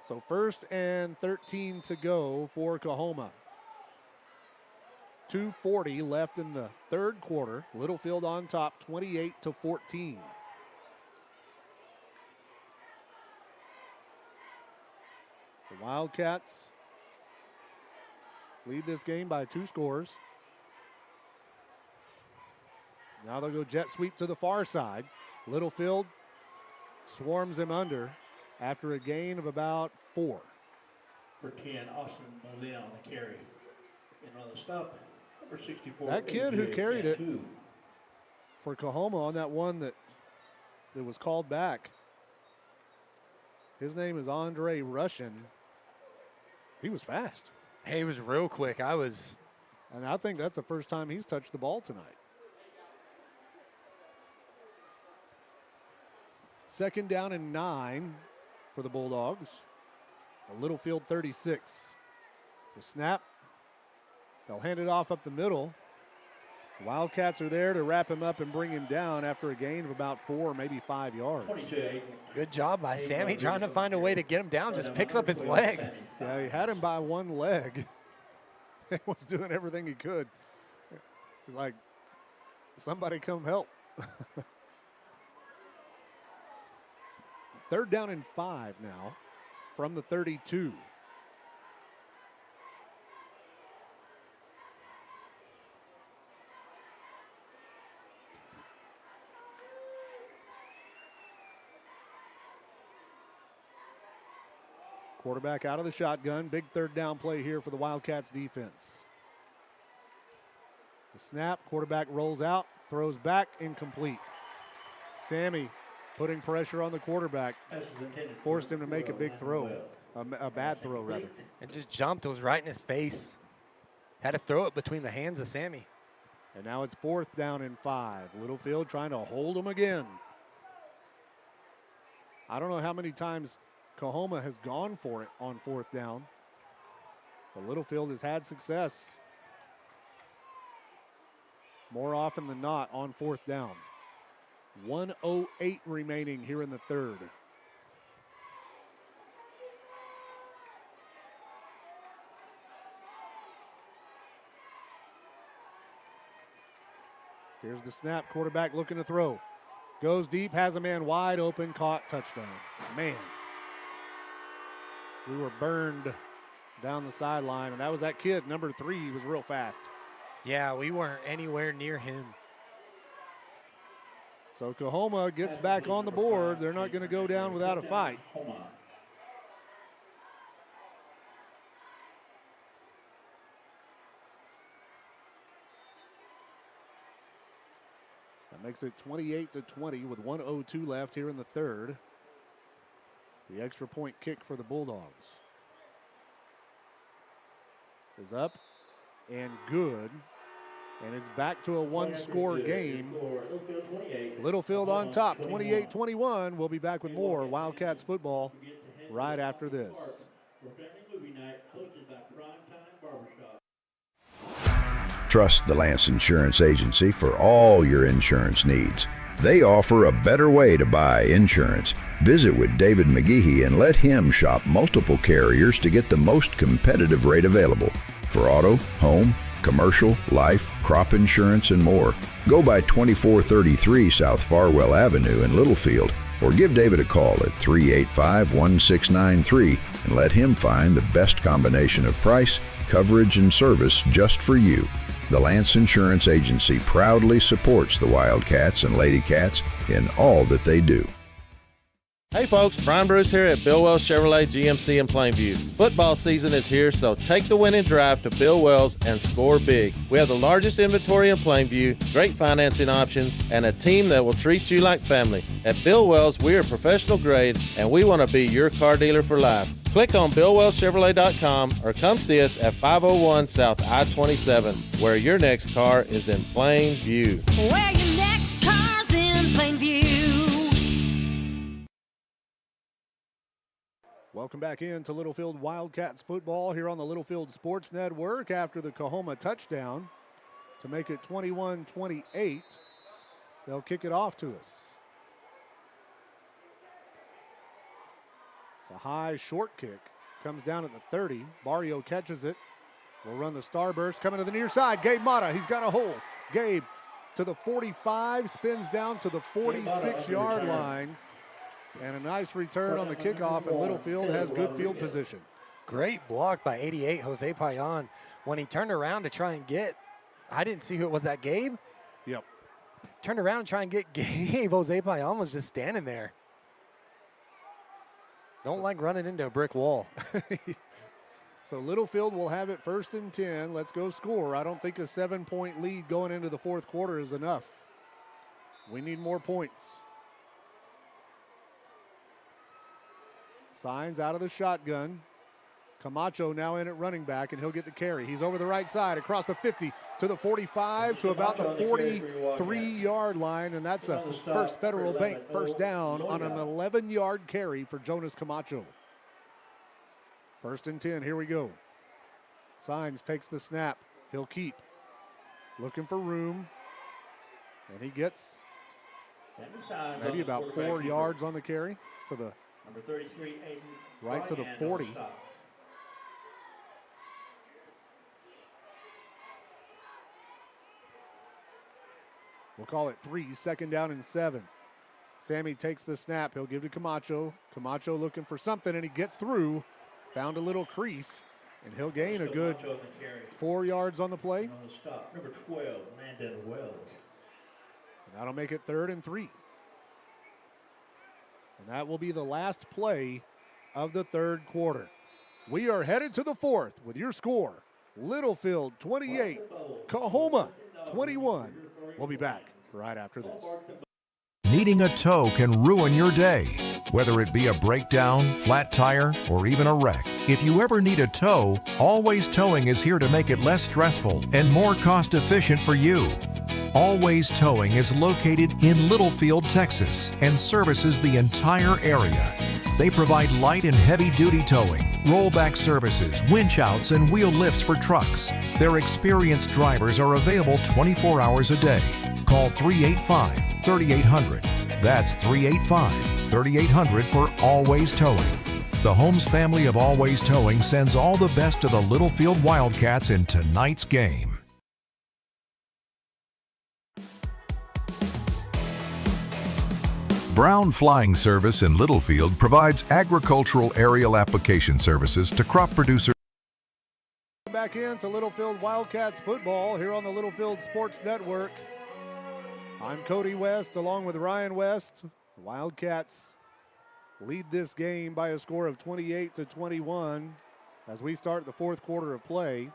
So first and 13 to go for Coahoma. 2:40 left in the third quarter. Littlefield on top, 28-14. The Wildcats lead this game by 2 scores. Now they'll go jet sweep to the far side. Littlefield swarms him under after a gain of about 4. For 10, Austin Molina on the carry. And on the stop, number 64. That kid who carried it for Coahoma on that one that was called back, his name is Andre Russian. He was fast. Hey, he was real quick. And I think that's the first time he's touched the ball tonight. Second down and 9 for the Bulldogs. The Littlefield 36. The snap. They'll hand it off up the middle. Wildcats are there to wrap him up and bring him down after a gain of about 4, maybe 5 yards. Good job by Sammy trying to find a way to get him down. Just picks up his leg. Yeah, he had him by one leg. He was doing everything he could. He's like, somebody come help. Third down and 5 now from the 32. Quarterback out of the shotgun. Big third down play here for the Wildcats defense. The snap, quarterback rolls out, throws back, incomplete. Sammy putting pressure on the quarterback, forced him to make a big throw, a bad throw rather. It just jumped, it was right in his face. Had to throw it between the hands of Sammy. And now it's fourth down and 5. Littlefield trying to hold him again. I don't know how many times Coahoma has gone for it on fourth down, but Littlefield has had success more often than not on fourth down. 1:08 remaining here in the third. Here's the snap, quarterback looking to throw. Goes deep, has a man wide open, caught, touchdown. Man, we were burned down the sideline, and that was that kid, number 3. He was real fast. Yeah, we weren't anywhere near him. So Coahoma gets back on the board. They're not going to go down without a fight. That makes it 28-20 with 1:02 left here in the third. The extra point kick for the Bulldogs is up and good. And it's back to a one-score game. Littlefield on top, 28-21. We'll be back with more Wildcats football right after this. Trust the Lance Insurance Agency for all your insurance needs. They offer a better way to buy insurance. Visit with David McGehee and let him shop multiple carriers to get the most competitive rate available. For auto, home, commercial, life, crop insurance, and more, go by 2433 South Farwell Avenue in Littlefield, or give David a call at 385-1693 and let him find the best combination of price, coverage, and service just for you. The Lance Insurance Agency proudly supports the Wildcats and Lady Cats in all that they do. Hey folks, Brian Bruce here at Bill Wells Chevrolet GMC in Plainview. Football season is here, so take the winning drive to Bill Wells and score big. We have the largest inventory in Plainview, great financing options, and a team that will treat you like family. At Bill Wells, we are professional grade, and we want to be your car dealer for life. Click on BillWellsChevrolet.com or come see us at 501 South I-27, where your next car is in plain view. Where your next car's in plain view. Welcome back into Littlefield Wildcats football here on the Littlefield Sports Network after the Coahoma touchdown to make it 21-28. They'll kick it off to us. It's a high short kick. Comes down at the 30. Barrio catches it. Will run the starburst. Coming to the near side. Gabe Mata. He's got a hole. Gabe to the 45. Spins down to the 46-yard line. And a nice return on the kickoff. And Littlefield has good field position. Great block by 88, Jose Payan. When he turned around to try and get, I didn't see who it was, that Gabe? Yep. Turned around and try and get Gabe. Jose Payan was just standing there. Don't like running into a brick wall. So Littlefield will have it 1st and 10. Let's go score. I don't think a 7-point lead going into the fourth quarter is enough. We need more points. Signs out of the shotgun. Camacho now in at running back, and he'll get the carry. He's over the right side, across the 50 to the 45 to about the 43-yard line, and that's a First Federal Bank first down on an 11-yard carry for Jonas Camacho. 1st and 10, here we go. Signs takes the snap. He'll keep. Looking for room, and he gets maybe about 4 yards on the carry to the right to the 40. We'll call it 3, 2nd down and 7. Sammy takes the snap. He'll give to Camacho. Camacho looking for something, and he gets through. Found a little crease, and he'll gain a good 4 yards on the play. Number 12, Landon Wells. And that'll make it 3rd and 3. And that will be the last play of the third quarter. We are headed to the fourth with your score. Littlefield 28, Coahoma 21. We'll be back right after this. Needing a tow can ruin your day. Whether it be a breakdown, flat tire, or even a wreck. If you ever need a tow, Always Towing is here to make it less stressful and more cost efficient for you. Always Towing is located in Littlefield, Texas, and services the entire area. They provide light and heavy duty towing, rollback services, winch outs, and wheel lifts for trucks. Their experienced drivers are available 24 hours a day. Call 385-3800. That's 385-3800 for Always Towing. The Holmes family of Always Towing sends all the best to the Littlefield Wildcats in tonight's game. Brown Flying Service in Littlefield provides agricultural aerial application services to crop producers. Back into Littlefield Wildcats football here on the Littlefield Sports Network. I'm Cody West along with Ryan West. The Wildcats lead this game by a score of 28-21 as we start the fourth quarter of play.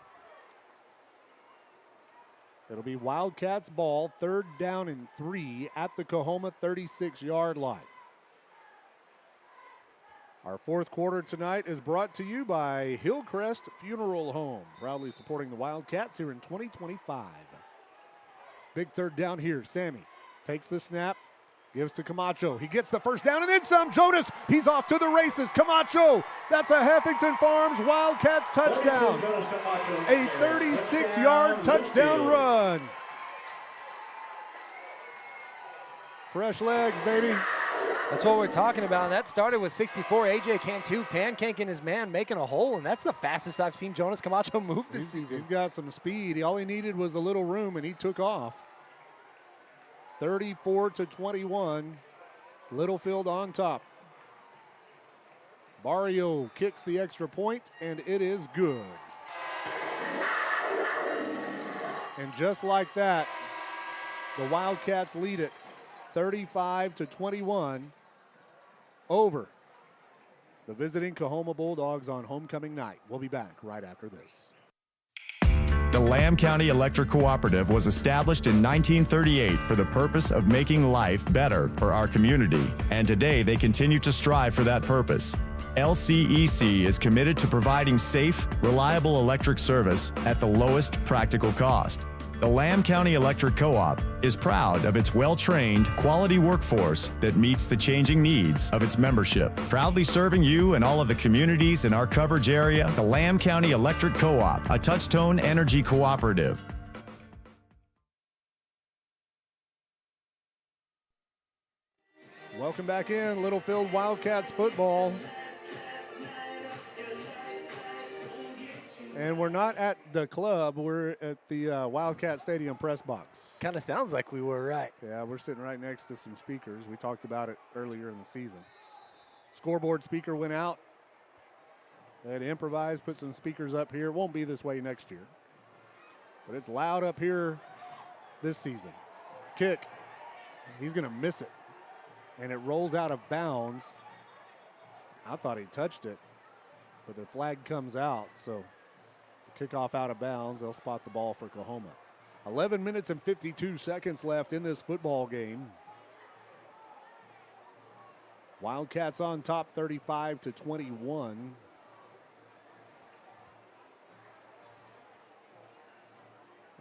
It'll be Wildcats ball, 3rd down and 3 at the Coahoma 36-yard line. Our fourth quarter tonight is brought to you by Hillcrest Funeral Home, proudly supporting the Wildcats here in 2025. Big 3rd down here. Sammy takes the snap, Gives to Camacho. He gets the first down and then some. Jonas, he's off to the races. Camacho, that's a Heffington Farms Wildcats touchdown. A 36-yard touchdown run. Fresh legs, baby. That's what we're talking about. And that started with 64. A.J. Cantu pancaking his man, making a hole, and that's the fastest I've seen Jonas Camacho move this season. He's got some speed. All he needed was a little room, and he took off. 34-21, Littlefield on top. Barrio kicks the extra point, and it is good. And just like that, the Wildcats lead it 35-21 over the visiting Coahoma Bulldogs on homecoming night. We'll be back right after this. The Lamb County Electric Cooperative was established in 1938 for the purpose of making life better for our community, and today they continue to strive for that purpose. LCEC is committed to providing safe, reliable electric service at the lowest practical cost. The Lamb County Electric Co-op is proud of its well-trained, quality workforce that meets the changing needs of its membership. Proudly serving you and all of the communities in our coverage area, the Lamb County Electric Co-op, a Touchtone Energy cooperative. Welcome back in, Littlefield Wildcats football. And we're not at the club, we're at the Wildcat Stadium press box. Kind of sounds like we were, right? Yeah, we're sitting right next to some speakers. We talked about it earlier in the season. Scoreboard speaker went out. They had to improvise, put some speakers up here. It won't be this way next year. But it's loud up here this season. Kick. He's going to miss it. And it rolls out of bounds. I thought he touched it, but the flag comes out, so kickoff out of bounds. They'll spot the ball for Coahoma. 11 minutes and 52 seconds left in this football game. Wildcats on top 35-21.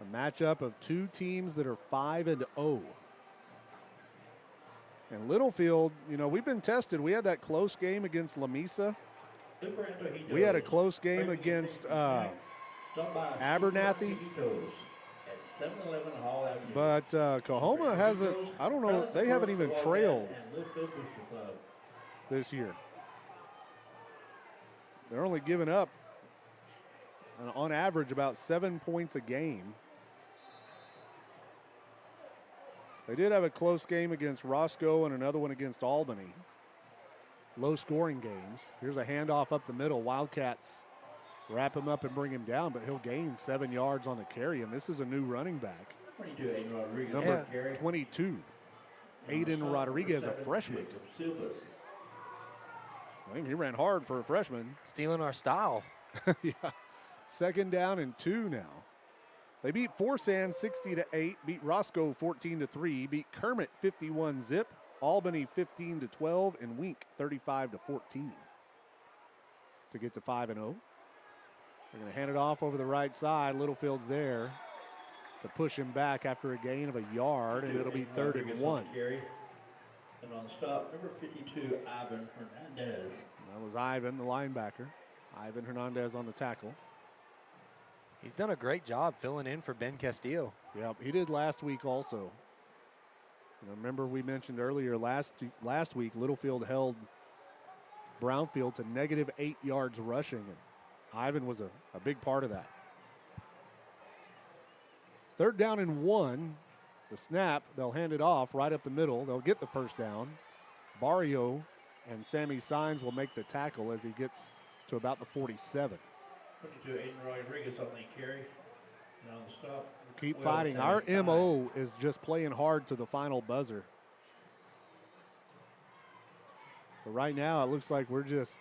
A matchup of two teams that are 5-0. And Littlefield, you know, we've been tested. We had that close game against Lamesa. We had a close game against Abernathy. But Coahoma hasn't, I don't know, they haven't even trailed this year. They're only giving up, on average, about 7 points a game. They did have a close game against Roscoe and another one against Albany. Low-scoring games. Here's a handoff up the middle. Wildcats wrap him up and bring him down, but he'll gain 7 yards on the carry, and this is a new running back. 22, Aiden Rodriguez. Number 22, Aiden Rodriguez, a freshman. I mean, he ran hard for a freshman. Stealing our style. Yeah. 2nd down and 2 now. They beat Forsan 60-8, beat Roscoe 14-3, beat Kermit 51-zip, Albany 15-12, and Wink 35-14 to get to 5-0. They're going to hand it off over the right side. Littlefield's there to push him back after a gain of a yard, and it'll be 3rd and 1. And on stop, number 52, Ivan Hernandez. That was Ivan, the linebacker. Ivan Hernandez on the tackle. He's done a great job filling in for Ben Castillo. Yep, he did last week also. You know, remember we mentioned earlier last week, Littlefield held Brownfield to -8 yards rushing, and Ivan was a big part of that. 3rd down and 1. The snap, they'll hand it off right up the middle. They'll get the first down. Barrio and Sammy Sines will make the tackle as he gets to about the 47. 22, Aiden Rodriguez on the carry. And on the stop. Keep fighting. Our MO is just playing hard to the final buzzer. But right now, it looks like we're just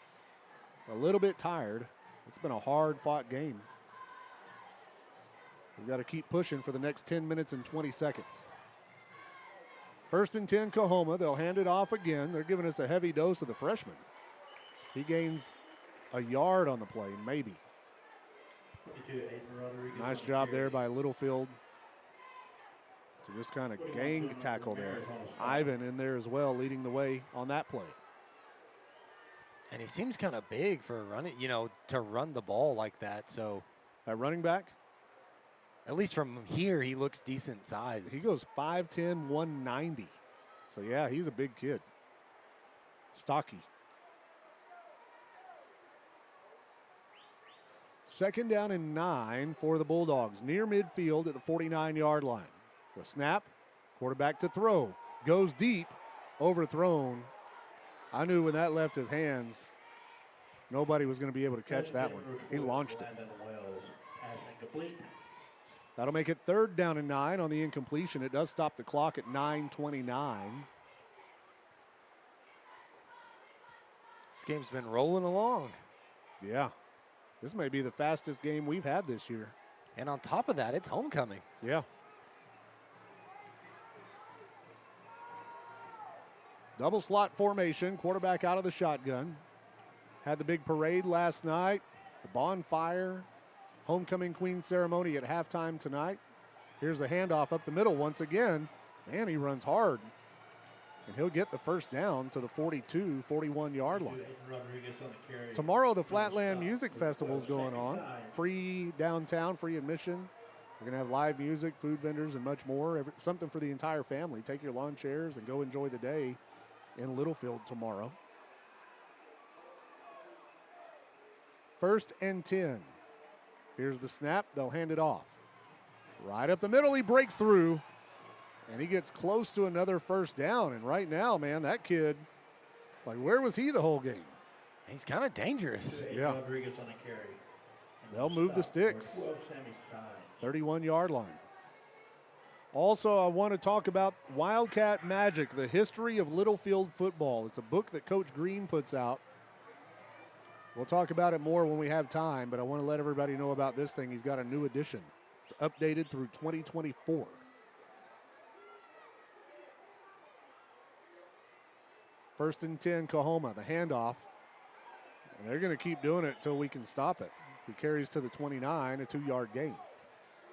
a little bit tired. It's been a hard-fought game. We've got to keep pushing for the next 10 minutes and 20 seconds. 1st and 10, Coahoma. They'll hand it off again. They're giving us a heavy dose of the freshman. He gains a yard on the play, maybe. Nice job there by Littlefield. So just kind of gang tackle there. Ivan in there as well, leading the way on that play. And he seems kind of big for running, to run the ball like that. So that running back, at least from here, he looks decent size. He goes 5'10", 190. So yeah, he's a big kid. Stocky. Second down and 9 for the Bulldogs, near midfield at the 49-yard line. The snap, quarterback to throw, goes deep, overthrown. I knew when that left his hands, nobody was going to be able to catch that one. He launched it. That'll make it third down and 9 on the incompletion. It does stop the clock at 9:29. This game's been rolling along. Yeah. This may be the fastest game we've had this year. And on top of that, it's homecoming. Yeah. Double slot formation, quarterback out of the shotgun. Had the big parade last night, the bonfire, homecoming queen ceremony at halftime tonight. Here's the handoff up the middle once again. Man, he runs hard. And he'll get the first down to the 42, 41-yard line. Tomorrow, the Flatland Music Festival is going on. Free downtown, free admission. We're going to have live music, food vendors, and much more. Something for the entire family. Take your lawn chairs and go enjoy the day in Littlefield tomorrow. 1st and 10. Here's the snap. They'll hand it off. Right up the middle, he breaks through. And he gets close to another first down. And right now, man, that kid, where was he the whole game? He's kind of dangerous. Yeah. They'll move the sticks. 31-yard line. Also, I want to talk about Wildcat Magic, the history of Littlefield football. It's a book that Coach Green puts out. We'll talk about it more when we have time, but I want to let everybody know about this thing. He's got a new edition. It's updated through 2024. First and 10, Coahoma, the handoff. And they're going to keep doing it until we can stop it. He carries to the 29, a 2-yard gain.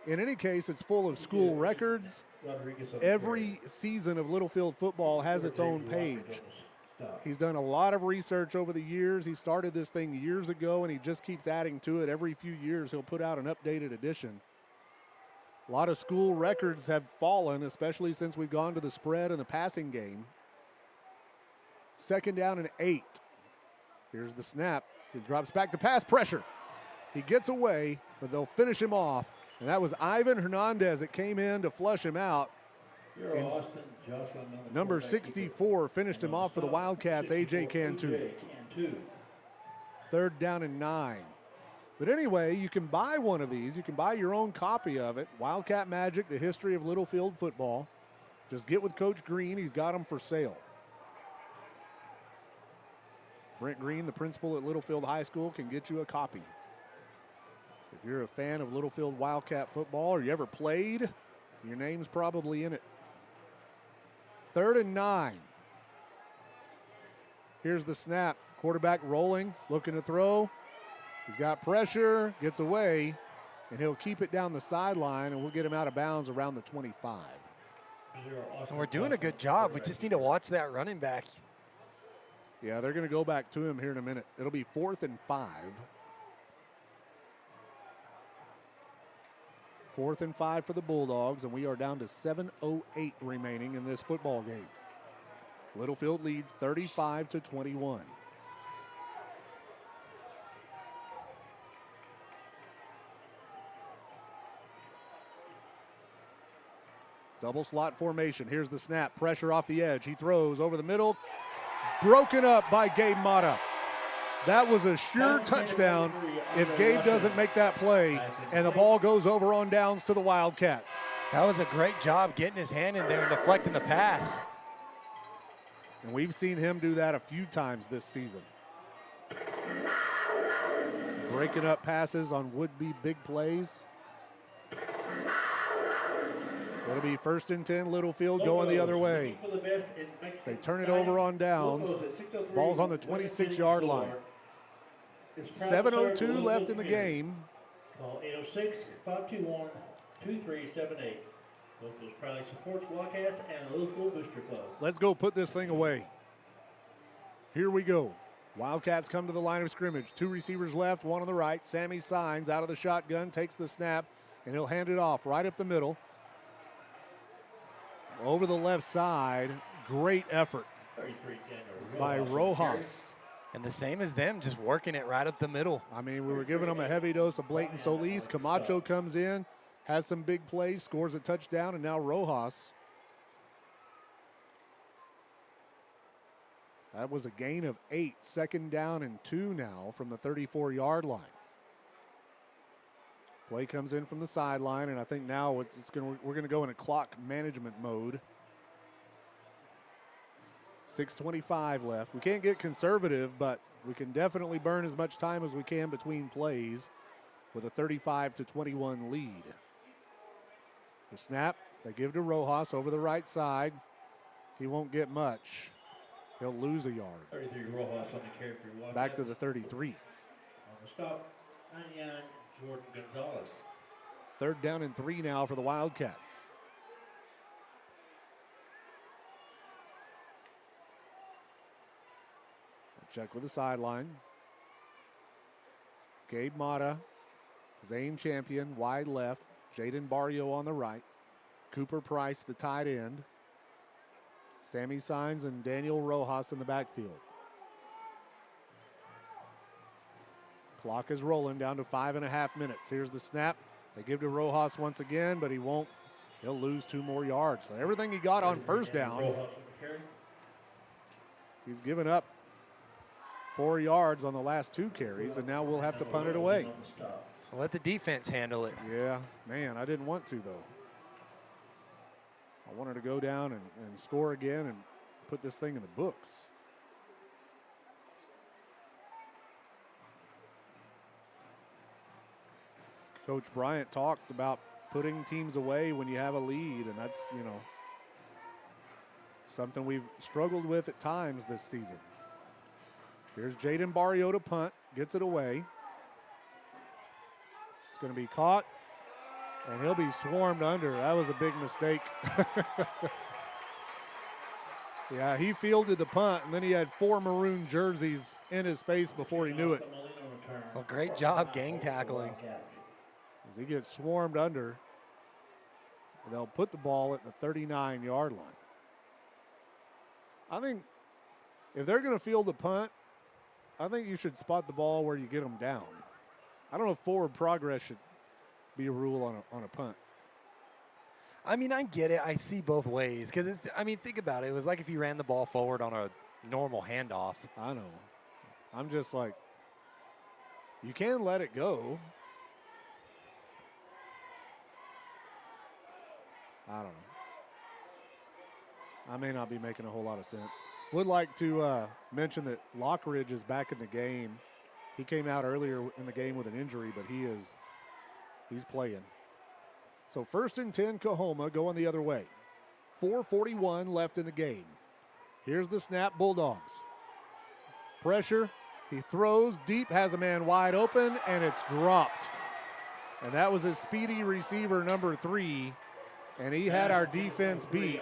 In any case, it's full of school records. Every season of Littlefield football has its own page. He's done a lot of research over the years. He started this thing years ago, and he just keeps adding to it. Every few years, he'll put out an updated edition. A lot of school records have fallen, especially since we've gone to the spread and the passing game. 2nd down and 8. Here's the snap. He drops back to pass pressure. He gets away, but they'll finish him off. And that was Ivan Hernandez that came in to flush him out. And number 64 finished him off for the Wildcats, A.J. Cantu. 3rd down and 9. But anyway, you can buy one of these. You can buy your own copy of it. Wildcat Magic, the history of Littlefield football. Just get with Coach Green. He's got them for sale. Brent Green, the principal at Littlefield High School, can get you a copy. If you're a fan of Littlefield Wildcat football or you ever played, your name's probably in it. 3rd and 9. Here's the snap. Quarterback rolling, looking to throw. He's got pressure, gets away, and he'll keep it down the sideline, and we'll get him out of bounds around the 25. And we're doing a good job. We just need to watch that running back. Yeah, they're going to go back to him here in a minute. It'll be 4th and 5. 4th and 5 for the Bulldogs, and we are down to 7:08 remaining in this football game. Littlefield leads 35-21. Double slot formation. Here's the snap. Pressure off the edge. He throws over the middle. Broken up by Gabe Mata. That was a sure touchdown if Gabe doesn't make that play, and the ball goes over on downs to the Wildcats. That was a great job getting his hand in there and deflecting the pass. And we've seen him do that a few times this season. Breaking up passes on would-be big plays. It'll be 1st and 10, Littlefield going the other way. They turn it over on downs. Ball's on the 26-yard line. 7:02 left in the game. Call 806-521-2378. Littlefield proudly supports Wildcats and Littlefield Booster Club. Let's go put this thing away. Here we go. Wildcats come to the line of scrimmage. 2 receivers left, 1 on the right. Sammy Signs out of the shotgun, takes the snap, and he'll hand it off right up the middle. Over the left side, great effort by Rojas. And the same as them, just working it right up the middle. I mean, we were giving them a heavy dose of blatant Solis. Camacho comes in, has some big plays, scores a touchdown, and now Rojas. That was a gain of 8, 2nd down and 2 now from the 34-yard line. Play comes in from the sideline, and I think now we're going to go in a clock management mode. 6:25 left. We can't get conservative, but we can definitely burn as much time as we can between plays with a 35-21 lead. The snap, they give to Rojas over the right side. He won't get much. He'll lose a yard. 33 Rojas on the carry for Wildcats. Back to the 33. On the stop, 99 Jordan Gonzalez. 3rd down and 3 now for the Wildcats. Check with the sideline. Gabe Mata, Zane Champion, wide left. Jaden Barrio on the right. Cooper Price, the tight end. Sammy Signs and Daniel Rojas in the backfield. Clock is rolling down to 5.5 minutes. Here's the snap. They give to Rojas once again, but he won't. He'll lose 2 more yards. So everything he got on first down, he's given up 4 yards on the last 2 carries, and now we'll have to punt it away. So let the defense handle it. Yeah, man, I didn't want to, though. I wanted to go down and score again and put this thing in the books. Coach Bryant talked about putting teams away when you have a lead, and that's, something we've struggled with at times this season. Here's Jaden Barrio to punt, gets it away. It's going to be caught, and he'll be swarmed under. That was a big mistake. Yeah, he fielded the punt, and then he had 4 maroon jerseys in his face before he knew it. Well, great job gang tackling. As he gets swarmed under, they'll put the ball at the 39-yard line. I think if they're going to field the punt, I think you should spot the ball where you get them down. I don't know if forward progress should be a rule on a punt. I mean, I get it. I see both ways. Because, think about it. It was like if you ran the ball forward on a normal handoff. I know. I'm just like, you can let it go. I don't know. I may not be making a whole lot of sense. Would like to mention that Lockridge is back in the game. He came out earlier in the game with an injury, but he's playing. So 1st and 10, Coahoma going the other way. 4:41 left in the game. Here's the snap, Bulldogs. Pressure, he throws deep, has a man wide open, and it's dropped. And that was a speedy receiver, number 3, and he had our defense beat.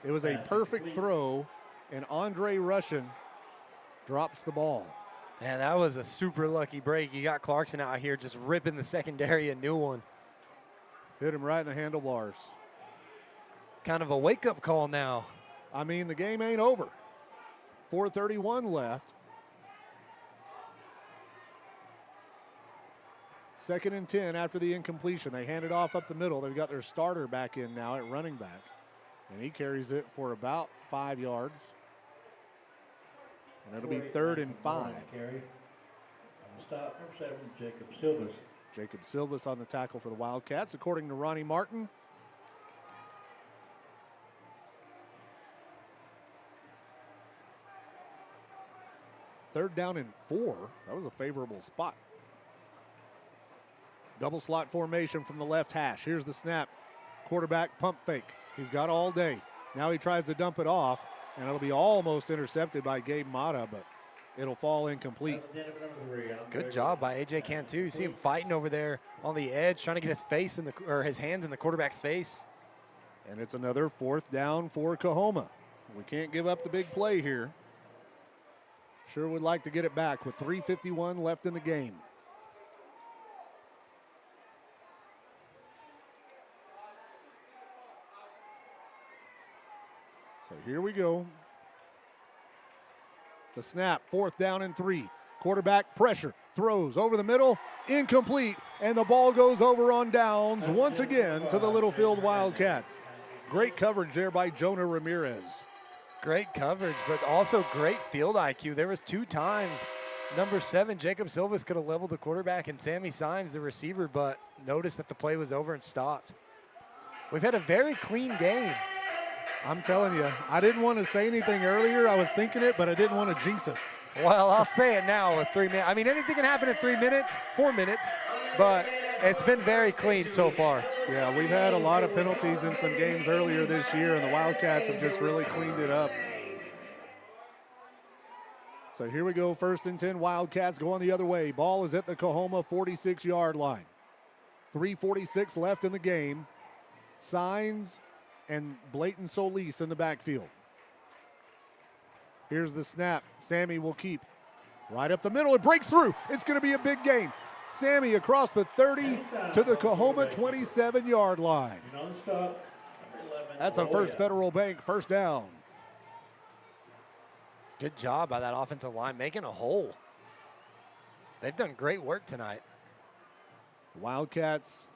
It was a perfect throw, and Andre Russian drops the ball. Man, that was a super lucky break. You got Clarkson out here just ripping the secondary a new one. Hit him right in the handlebars. Kind of a wake-up call now. I mean, the game ain't over. 4:31 left. 2nd and 10 after the incompletion. They hand it off up the middle. They've got their starter back in now at running back. And he carries it for about 5 yards. And it'll be 3rd and 5. Stop, number 7, Jacob Silvas. Jacob Silvas on the tackle for the Wildcats, according to Ronnie Martin. Third down and 4. That was a favorable spot. Double slot formation from the left hash. Here's the snap. Quarterback pump fake. He's got all day. Now he tries to dump it off, and it'll be almost intercepted by Gabe Mata, but it'll fall incomplete. Good job by A.J. Cantu. You see him fighting over there on the edge, trying to get his face his hands in the quarterback's face. And it's another 4th down for Coahoma. We can't give up the big play here. Sure would like to get it back with 3:51 left in the game. So here we go. The snap, 4th down and 3. Quarterback pressure, throws over the middle, incomplete, and the ball goes over on downs once again to the Littlefield Wildcats. Great coverage there by Jonah Ramirez. Great coverage, but also great field IQ. There was 2 times number 7, Jacob Silvas, could have leveled the quarterback, and Sammy Signs, the receiver, but noticed that the play was over and stopped. We've had a very clean game. I'm telling you, I didn't want to say anything earlier. I was thinking it, but I didn't want to jinx us. Well, I'll say it now with 3 minutes. I mean, anything can happen in 3 minutes, 4 minutes, but it's been very clean so far. Yeah, we've had a lot of penalties in some games earlier this year, and the Wildcats have just really cleaned it up. So here we go, 1st and 10, Wildcats going the other way. Ball is at the Coahoma 46-yard line. 3:46 left in the game. Signs and Blayton Solis in the backfield. Here's the snap. Sammy will keep right up the middle. It breaks through. It's going to be a big gain. Sammy across the 30 to the Coahoma 27-yard line. That's a First Federal Bank 1st down. Good job by that offensive line, making a hole. They've done great work tonight. Wildcats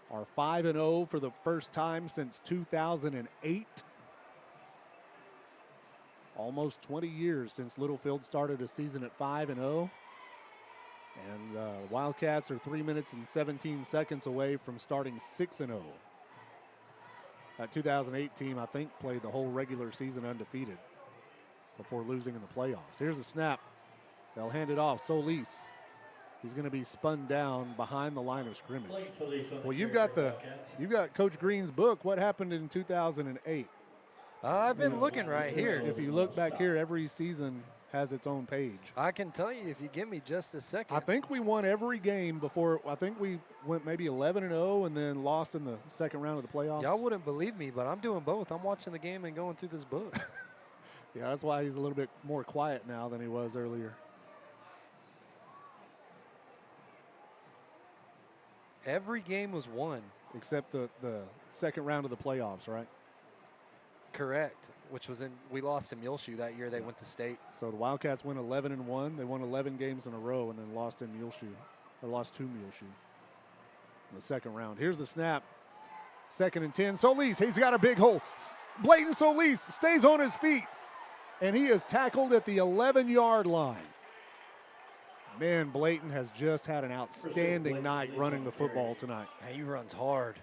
are 5-0 for the first time since 2008. Almost 20 years since Littlefield started a season at 5-0. And Wildcats are 3 minutes and 17 seconds away from starting 6-0. That 2008 team, I think, played the whole regular season undefeated before losing in the playoffs. Here's the snap. They'll hand it off. Solis. He's going to be spun down behind the line of scrimmage. Well, you've got Coach Green's book. What happened in 2008? I've been looking right here. If you look back here, every season has its own page. I can tell you if you give me just a second. I think we won every game before. I think we went maybe 11-0 and then lost in the second round of the playoffs. Y'all wouldn't believe me, but I'm doing both. I'm watching the game and going through this book. Yeah, that's why he's a little bit more quiet now than he was earlier. Every game was won. Except the second round of the playoffs, right? Correct, which was we lost to Muleshoe that year. They went to state. So the Wildcats went 11-1. They won 11 games in a row and then lost in Muleshoe, or lost to Muleshoe in the second round. Here's the snap. 2nd and 10. Solis, he's got a big hole. Blayton Solis stays on his feet, and he is tackled at the 11-yard line. Man, Blayton has just had an outstanding night running the football tonight. He runs hard.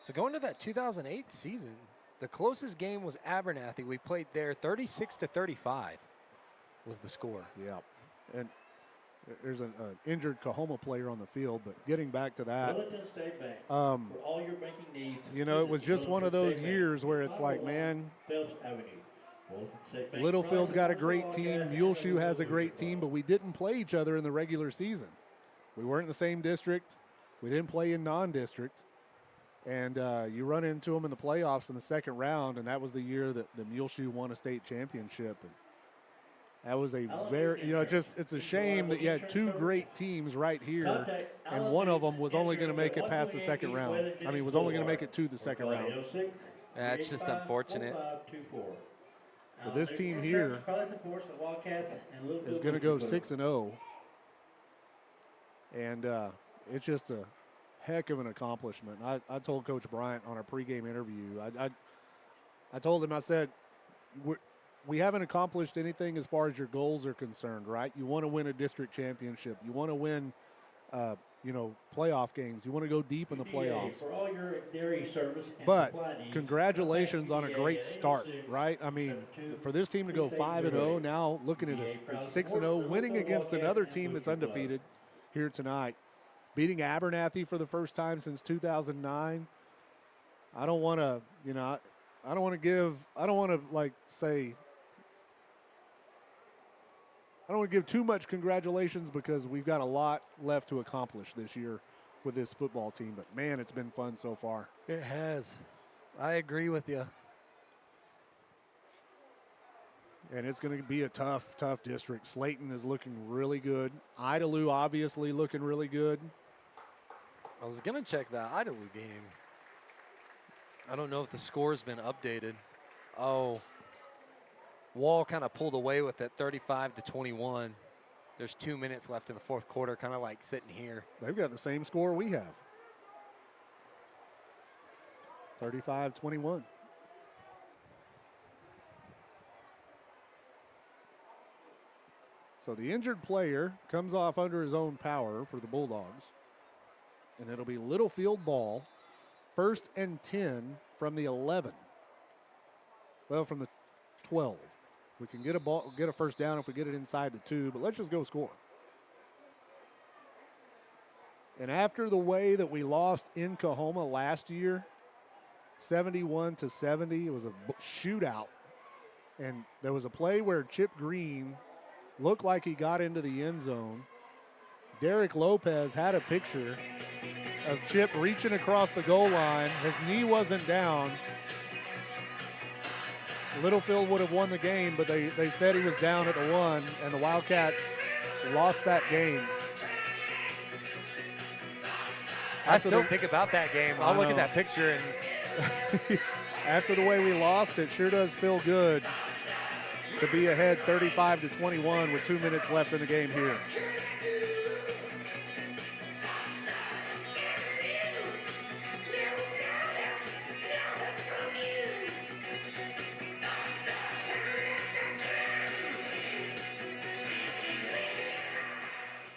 So going to that 2008 season, the closest game was Abernathy. We played there 36-35 was the score. Yeah, and there's an injured Coahoma player on the field, but getting back to that, for all your banking needs, you know, it was just one of those years where it's like, man, Littlefield's got a great team, Muleshoe has a great team, but we didn't play each other in the regular season. We weren't in the same district. We didn't play in non-district. And you run into them in the playoffs in the second round, and that was the year that the Muleshoe won a state championship. And that was a very, you know, it's a shame that you had 2 great teams right here, and one of them was only going to make it past the second round. I mean, was only going to make it to the second round. It's just unfortunate. But this team here is going to go 6-0, and it's just a heck of an accomplishment. I told Coach Bryant on our pregame interview, I told him, I said, we haven't accomplished anything as far as your goals are concerned, right? You want to win a district championship. You want to win, playoff games. You want to go deep in the playoffs. For all your dairy service and but supply needs, congratulations on a great start, right? I mean, for this team to go 5-0, now looking at a 6-0, winning against another team that's undefeated here tonight, beating Abernathy for the first time since 2009. I don't want to, give too much congratulations because we've got a lot left to accomplish this year with this football team. But, man, it's been fun so far. It has. I agree with you. And it's going to be a tough district. Slayton is looking really good. Idalou obviously looking really good. I was going to check that Idalou game. I don't know if the score's been updated. Oh, Wall kind of pulled away with it, 35-21. There's 2 minutes left in the fourth quarter, kind of like sitting here. They've got the same score we have. 35-21. So the injured player comes off under his own power for the Bulldogs. And it'll be Littlefield ball. 1st and 10 from the 11. Well, from the 12. We can get a first down if we get it inside the 2, but let's just go score. And after the way that we lost in Coahoma last year, 71-70, it was a shootout. And there was a play where Chip Green looked like he got into the end zone. Derek Lopez had a picture of Chip reaching across the goal line. His knee wasn't down. Littlefield would have won the game, but they said he was down at the 1, and the Wildcats lost that game. I still think about that game. I'll look at that picture and after the way we lost, it sure does feel good to be ahead 35-21 with 2 minutes left in the game here.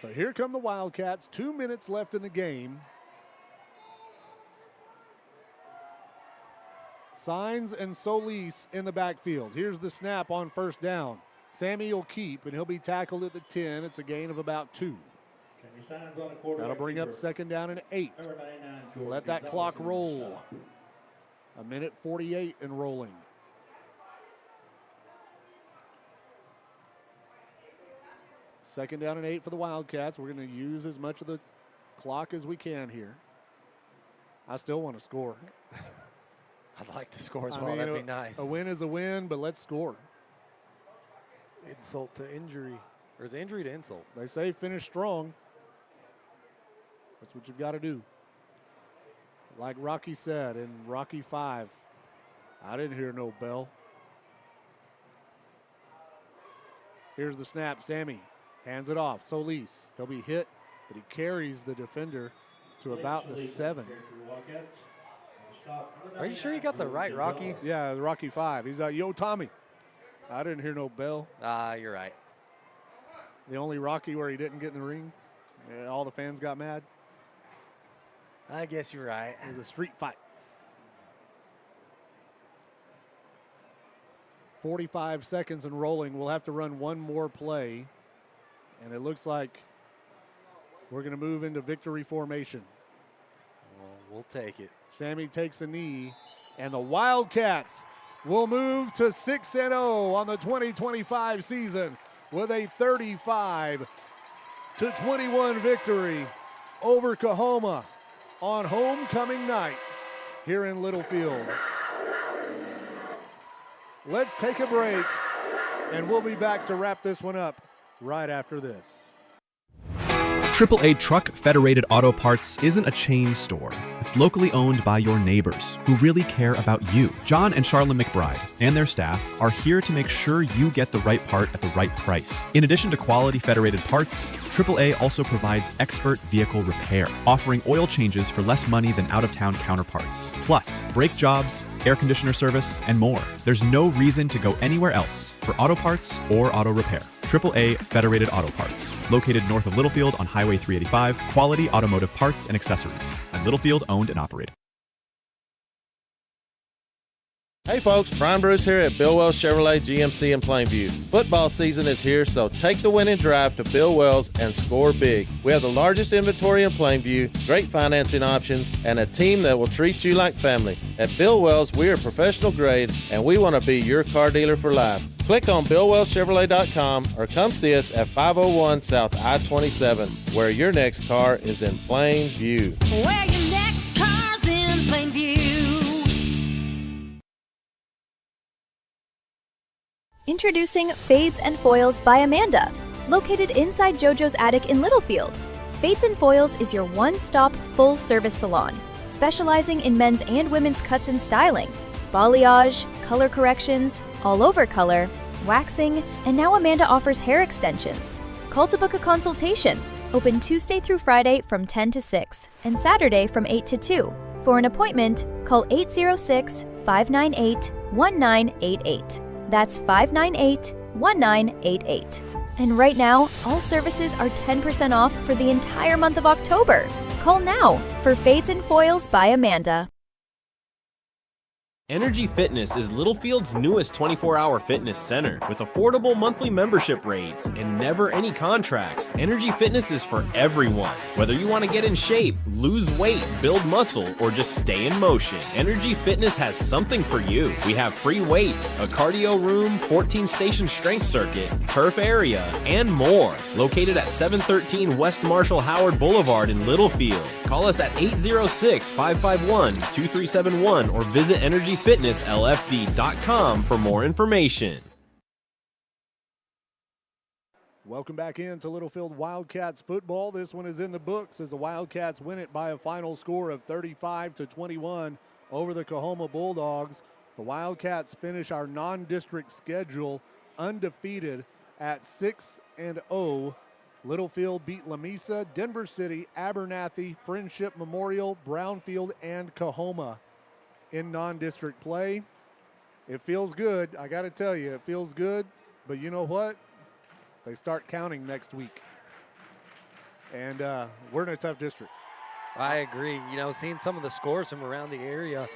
So here come the Wildcats. 2 minutes left in the game. Signs and Solis in the backfield. Here's the snap on first down. Sammy will keep, and he'll be tackled at the 10. It's a gain of about 2. That'll bring up 2nd down and 8. Let that clock roll. 1:48 and rolling. Second down and 8 for the Wildcats. We're going to use as much of the clock as we can here. I still want to score. I'd like to score as well. That'd be nice. A win is a win, but let's score. Insult to injury. Or is injury to insult? They say finish strong. That's what you've got to do. Like Rocky said in Rocky 5, I didn't hear no bell. Here's the snap. Sammy hands it off. Solis. He'll be hit, but he carries the defender to about the 7. Are you sure you got the right Rocky? Yeah, Rocky 5. He's like, yo, Tommy. I didn't hear no bell. You're right. The only Rocky where he didn't get in the ring. Yeah, all the fans got mad. I guess you're right. It was a street fight. 45 seconds and rolling. We'll have to run one more play. And it looks like we're going to move into victory formation. Well, we'll take it. Sammy takes a knee, and the Wildcats will move to 6-0 on the 2025 season with a 35-21 victory over Coahoma on homecoming night here in Littlefield. Let's take a break, and we'll be back to wrap this one up right after this. AAA Truck Federated Auto Parts isn't a chain store. It's locally owned by your neighbors who really care about you. John and Charlotte McBride and their staff are here to make sure you get the right part at the right price. In addition to quality federated parts, AAA also provides expert vehicle repair, offering oil changes for less money than out-of-town counterparts. Plus, brake jobs, air conditioner service, and more. There's no reason to go anywhere else for auto parts or auto repair. AAA Federated Auto Parts, located north of Littlefield on Highway 385, quality automotive parts and accessories, and Littlefield owned and operated. Hey folks, Brian Bruce here at Bill Wells Chevrolet GMC in Plainview. Football season is here, so take the winning drive to Bill Wells and score big. We have the largest inventory in Plainview, great financing options, and a team that will treat you like family. At Bill Wells, we are professional grade, and we want to be your car dealer for life. Click on BillWellsChevrolet.com or come see us at 501 South I-27, where your next car is in plain view. Where your next car's in plain view. Introducing Fades and Foils by Amanda, located inside JoJo's attic in Littlefield. Fades and Foils is your one-stop full-service salon, specializing in men's and women's cuts and styling, balayage, color corrections, all-over color, waxing, and now Amanda offers hair extensions. Call to book a consultation. Open Tuesday through Friday from 10 to 6 and Saturday from 8 to 2. For an appointment, call 806-598-1988. That's 598-1988. And right now, all services are 10% off for the entire month of October. Call now for Fades and Foils by Amanda. Energy Fitness is Littlefield's newest 24-hour fitness center with affordable monthly membership rates and never any contracts. Energy Fitness is for everyone. Whether you want to get in shape, lose weight, build muscle, or just stay in motion, Energy Fitness has something for you. We have free weights, a cardio room, 14-station strength circuit, turf area, and more. Located at 713 West Marshall Howard Boulevard in Littlefield. Call us at 806-551-2371 or visit EnergyFitnessLFD.com for more information. Welcome back into Littlefield Wildcats football. This one is in the books as the Wildcats win it by a final score of 35-21 over the Coahoma Bulldogs. The Wildcats finish our non-district schedule undefeated at 6-0. Littlefield beat Lamesa, Denver City, Abernathy, Friendship Memorial, Brownfield, and Coahoma in non-district play. It feels good. I got to tell you, it feels good. But you know what? They start counting next week. And we're in a tough district. I agree. You know, seeing some of the scores from around the area.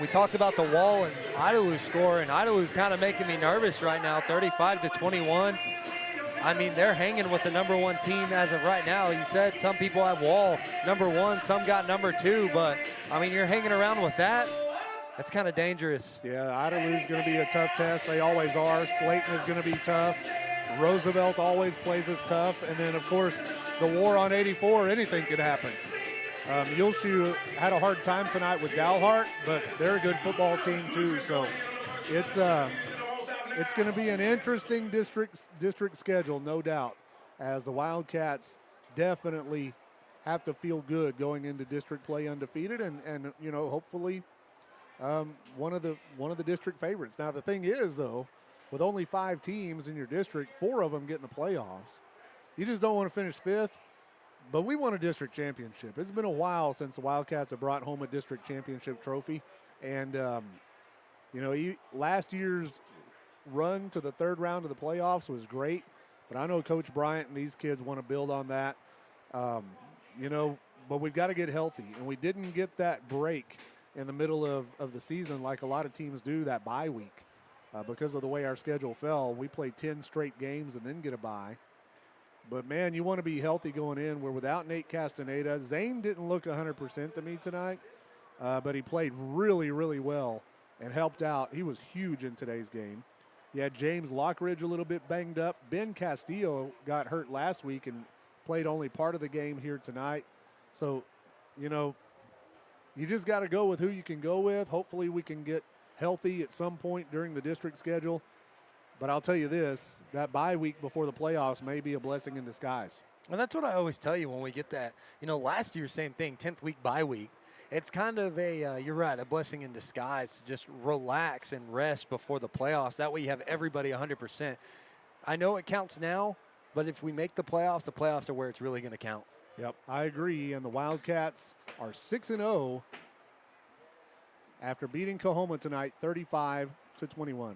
We talked about the Wall and Idalou score, and Idalou's kind of making me nervous right now, 35-21. I mean, they're hanging with the number one team as of right now. You said some people have Wall number one, some got number two, but, I mean, you're hanging around with that. That's kind of dangerous. Yeah, Idalou's going to be a tough test. They always are. Slayton is going to be tough. Roosevelt always plays us tough. And then, of course, the war on 84, anything could happen. Muleshoe had a hard time tonight with Dalhart, but they're a good football team too. So it's going to be an interesting district schedule, no doubt, as the Wildcats definitely have to feel good going into district play undefeated and you know, hopefully one of the district favorites. Now the thing is, though, with only 5 teams in your district, 4 of them get in the playoffs. You just don't want to finish 5th. But we won a district championship. It's been a while since the Wildcats have brought home a district championship trophy. And, you know, last year's run to the 3rd round of the playoffs was great. But I know Coach Bryant and these kids want to build on that. You know, but we've got to get healthy. And we didn't get that break in the middle of the season like a lot of teams do, that bye week. Because of the way our schedule fell, we played 10 straight games and then get a bye. But, man, you want to be healthy going in. We're without Nate Castaneda. Zane didn't look 100% to me tonight, but he played really, really well and helped out. He was huge in today's game. You had James Lockridge a little bit banged up. Ben Castillo got hurt last week and played only part of the game here tonight. So, you know, you just got to go with who you can go with. Hopefully we can get healthy at some point during the district schedule. But I'll tell you this, that bye week before the playoffs may be a blessing in disguise. And that's what I always tell you when we get that. You know, last year, same thing, 10th week bye week. It's kind of you're right, a blessing in disguise. Just relax and rest before the playoffs. That way you have everybody 100%. I know it counts now, but if we make the playoffs are where it's really going to count. Yep, I agree. And the Wildcats are 6-0 after beating Coahoma tonight, 35-21.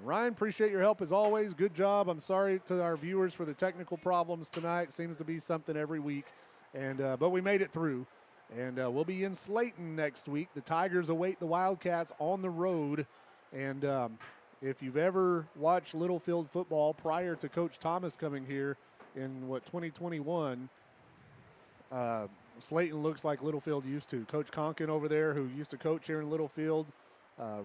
Ryan, appreciate your help as always. Good job. I'm sorry to our viewers for the technical problems tonight. Seems to be something every week, and but we made it through. And we'll be in Slayton next week. The Tigers await the Wildcats on the road And if you've ever watched Littlefield football prior to Coach Thomas coming here in, 2021, Slayton looks like Littlefield used to. Coach Conkin over there, who used to coach here in Littlefield,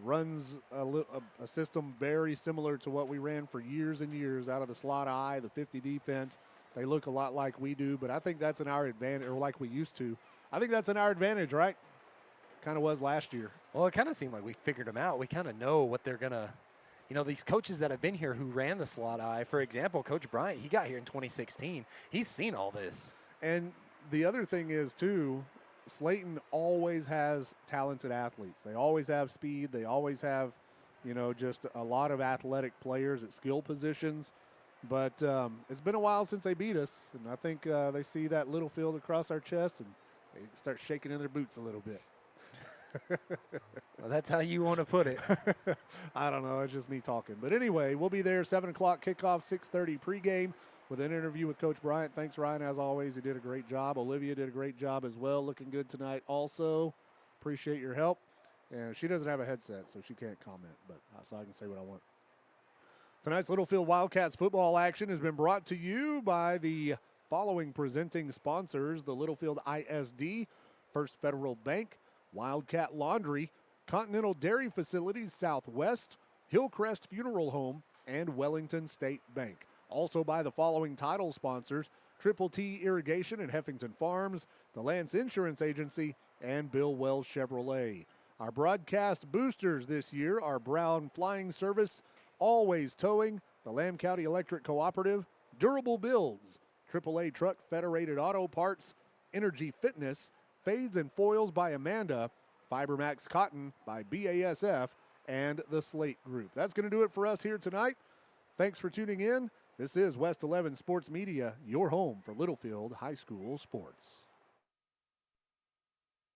runs a system very similar to what we ran for years and years out of the slot I, the 50 defense. They look a lot like we do, but I think that's in our advantage, or like we used to. I think that's in our advantage, right? Kind of was last year. Well, it kind of seemed like we figured them out. We kind of know what they're going to, these coaches that have been here who ran the slot I, for example, Coach Bryant, he got here in 2016. He's seen all this. And the other thing is, too, Slayton always has talented athletes. They always have speed. They always have, just a lot of athletic players at skill positions. But it's been a while since they beat us, and I think they see that Littlefield across our chest, and they start shaking in their boots a little bit. Well, that's how you want to put it. I don't know. It's just me talking. But anyway, we'll be there, 7 o'clock kickoff, 6:30 pregame with an interview with Coach Bryant. Thanks, Ryan, as always. He did a great job. Olivia did a great job as well, looking good tonight also. Appreciate your help. And she doesn't have a headset, so she can't comment, but so I can say what I want. Tonight's Littlefield Wildcats football action has been brought to you by the following presenting sponsors: the Littlefield ISD, First Federal Bank, Wildcat Laundry, Continental Dairy Facilities Southwest, Hillcrest Funeral Home, and Wellington State Bank. Also by the following title sponsors: Triple T Irrigation and Heffington Farms, the Lance Insurance Agency, and Bill Wells Chevrolet. Our broadcast boosters this year are Brown Flying Service, Always Towing, the Lamb County Electric Cooperative, Durable Builds, AAA Truck Federated Auto Parts, Energy Fitness, Fades and Foils by Amanda, Fibermax Cotton by BASF, and the Slate Group. That's going to do it for us here tonight. Thanks for tuning in. This is West 11 Sports Media, your home for Littlefield High School sports.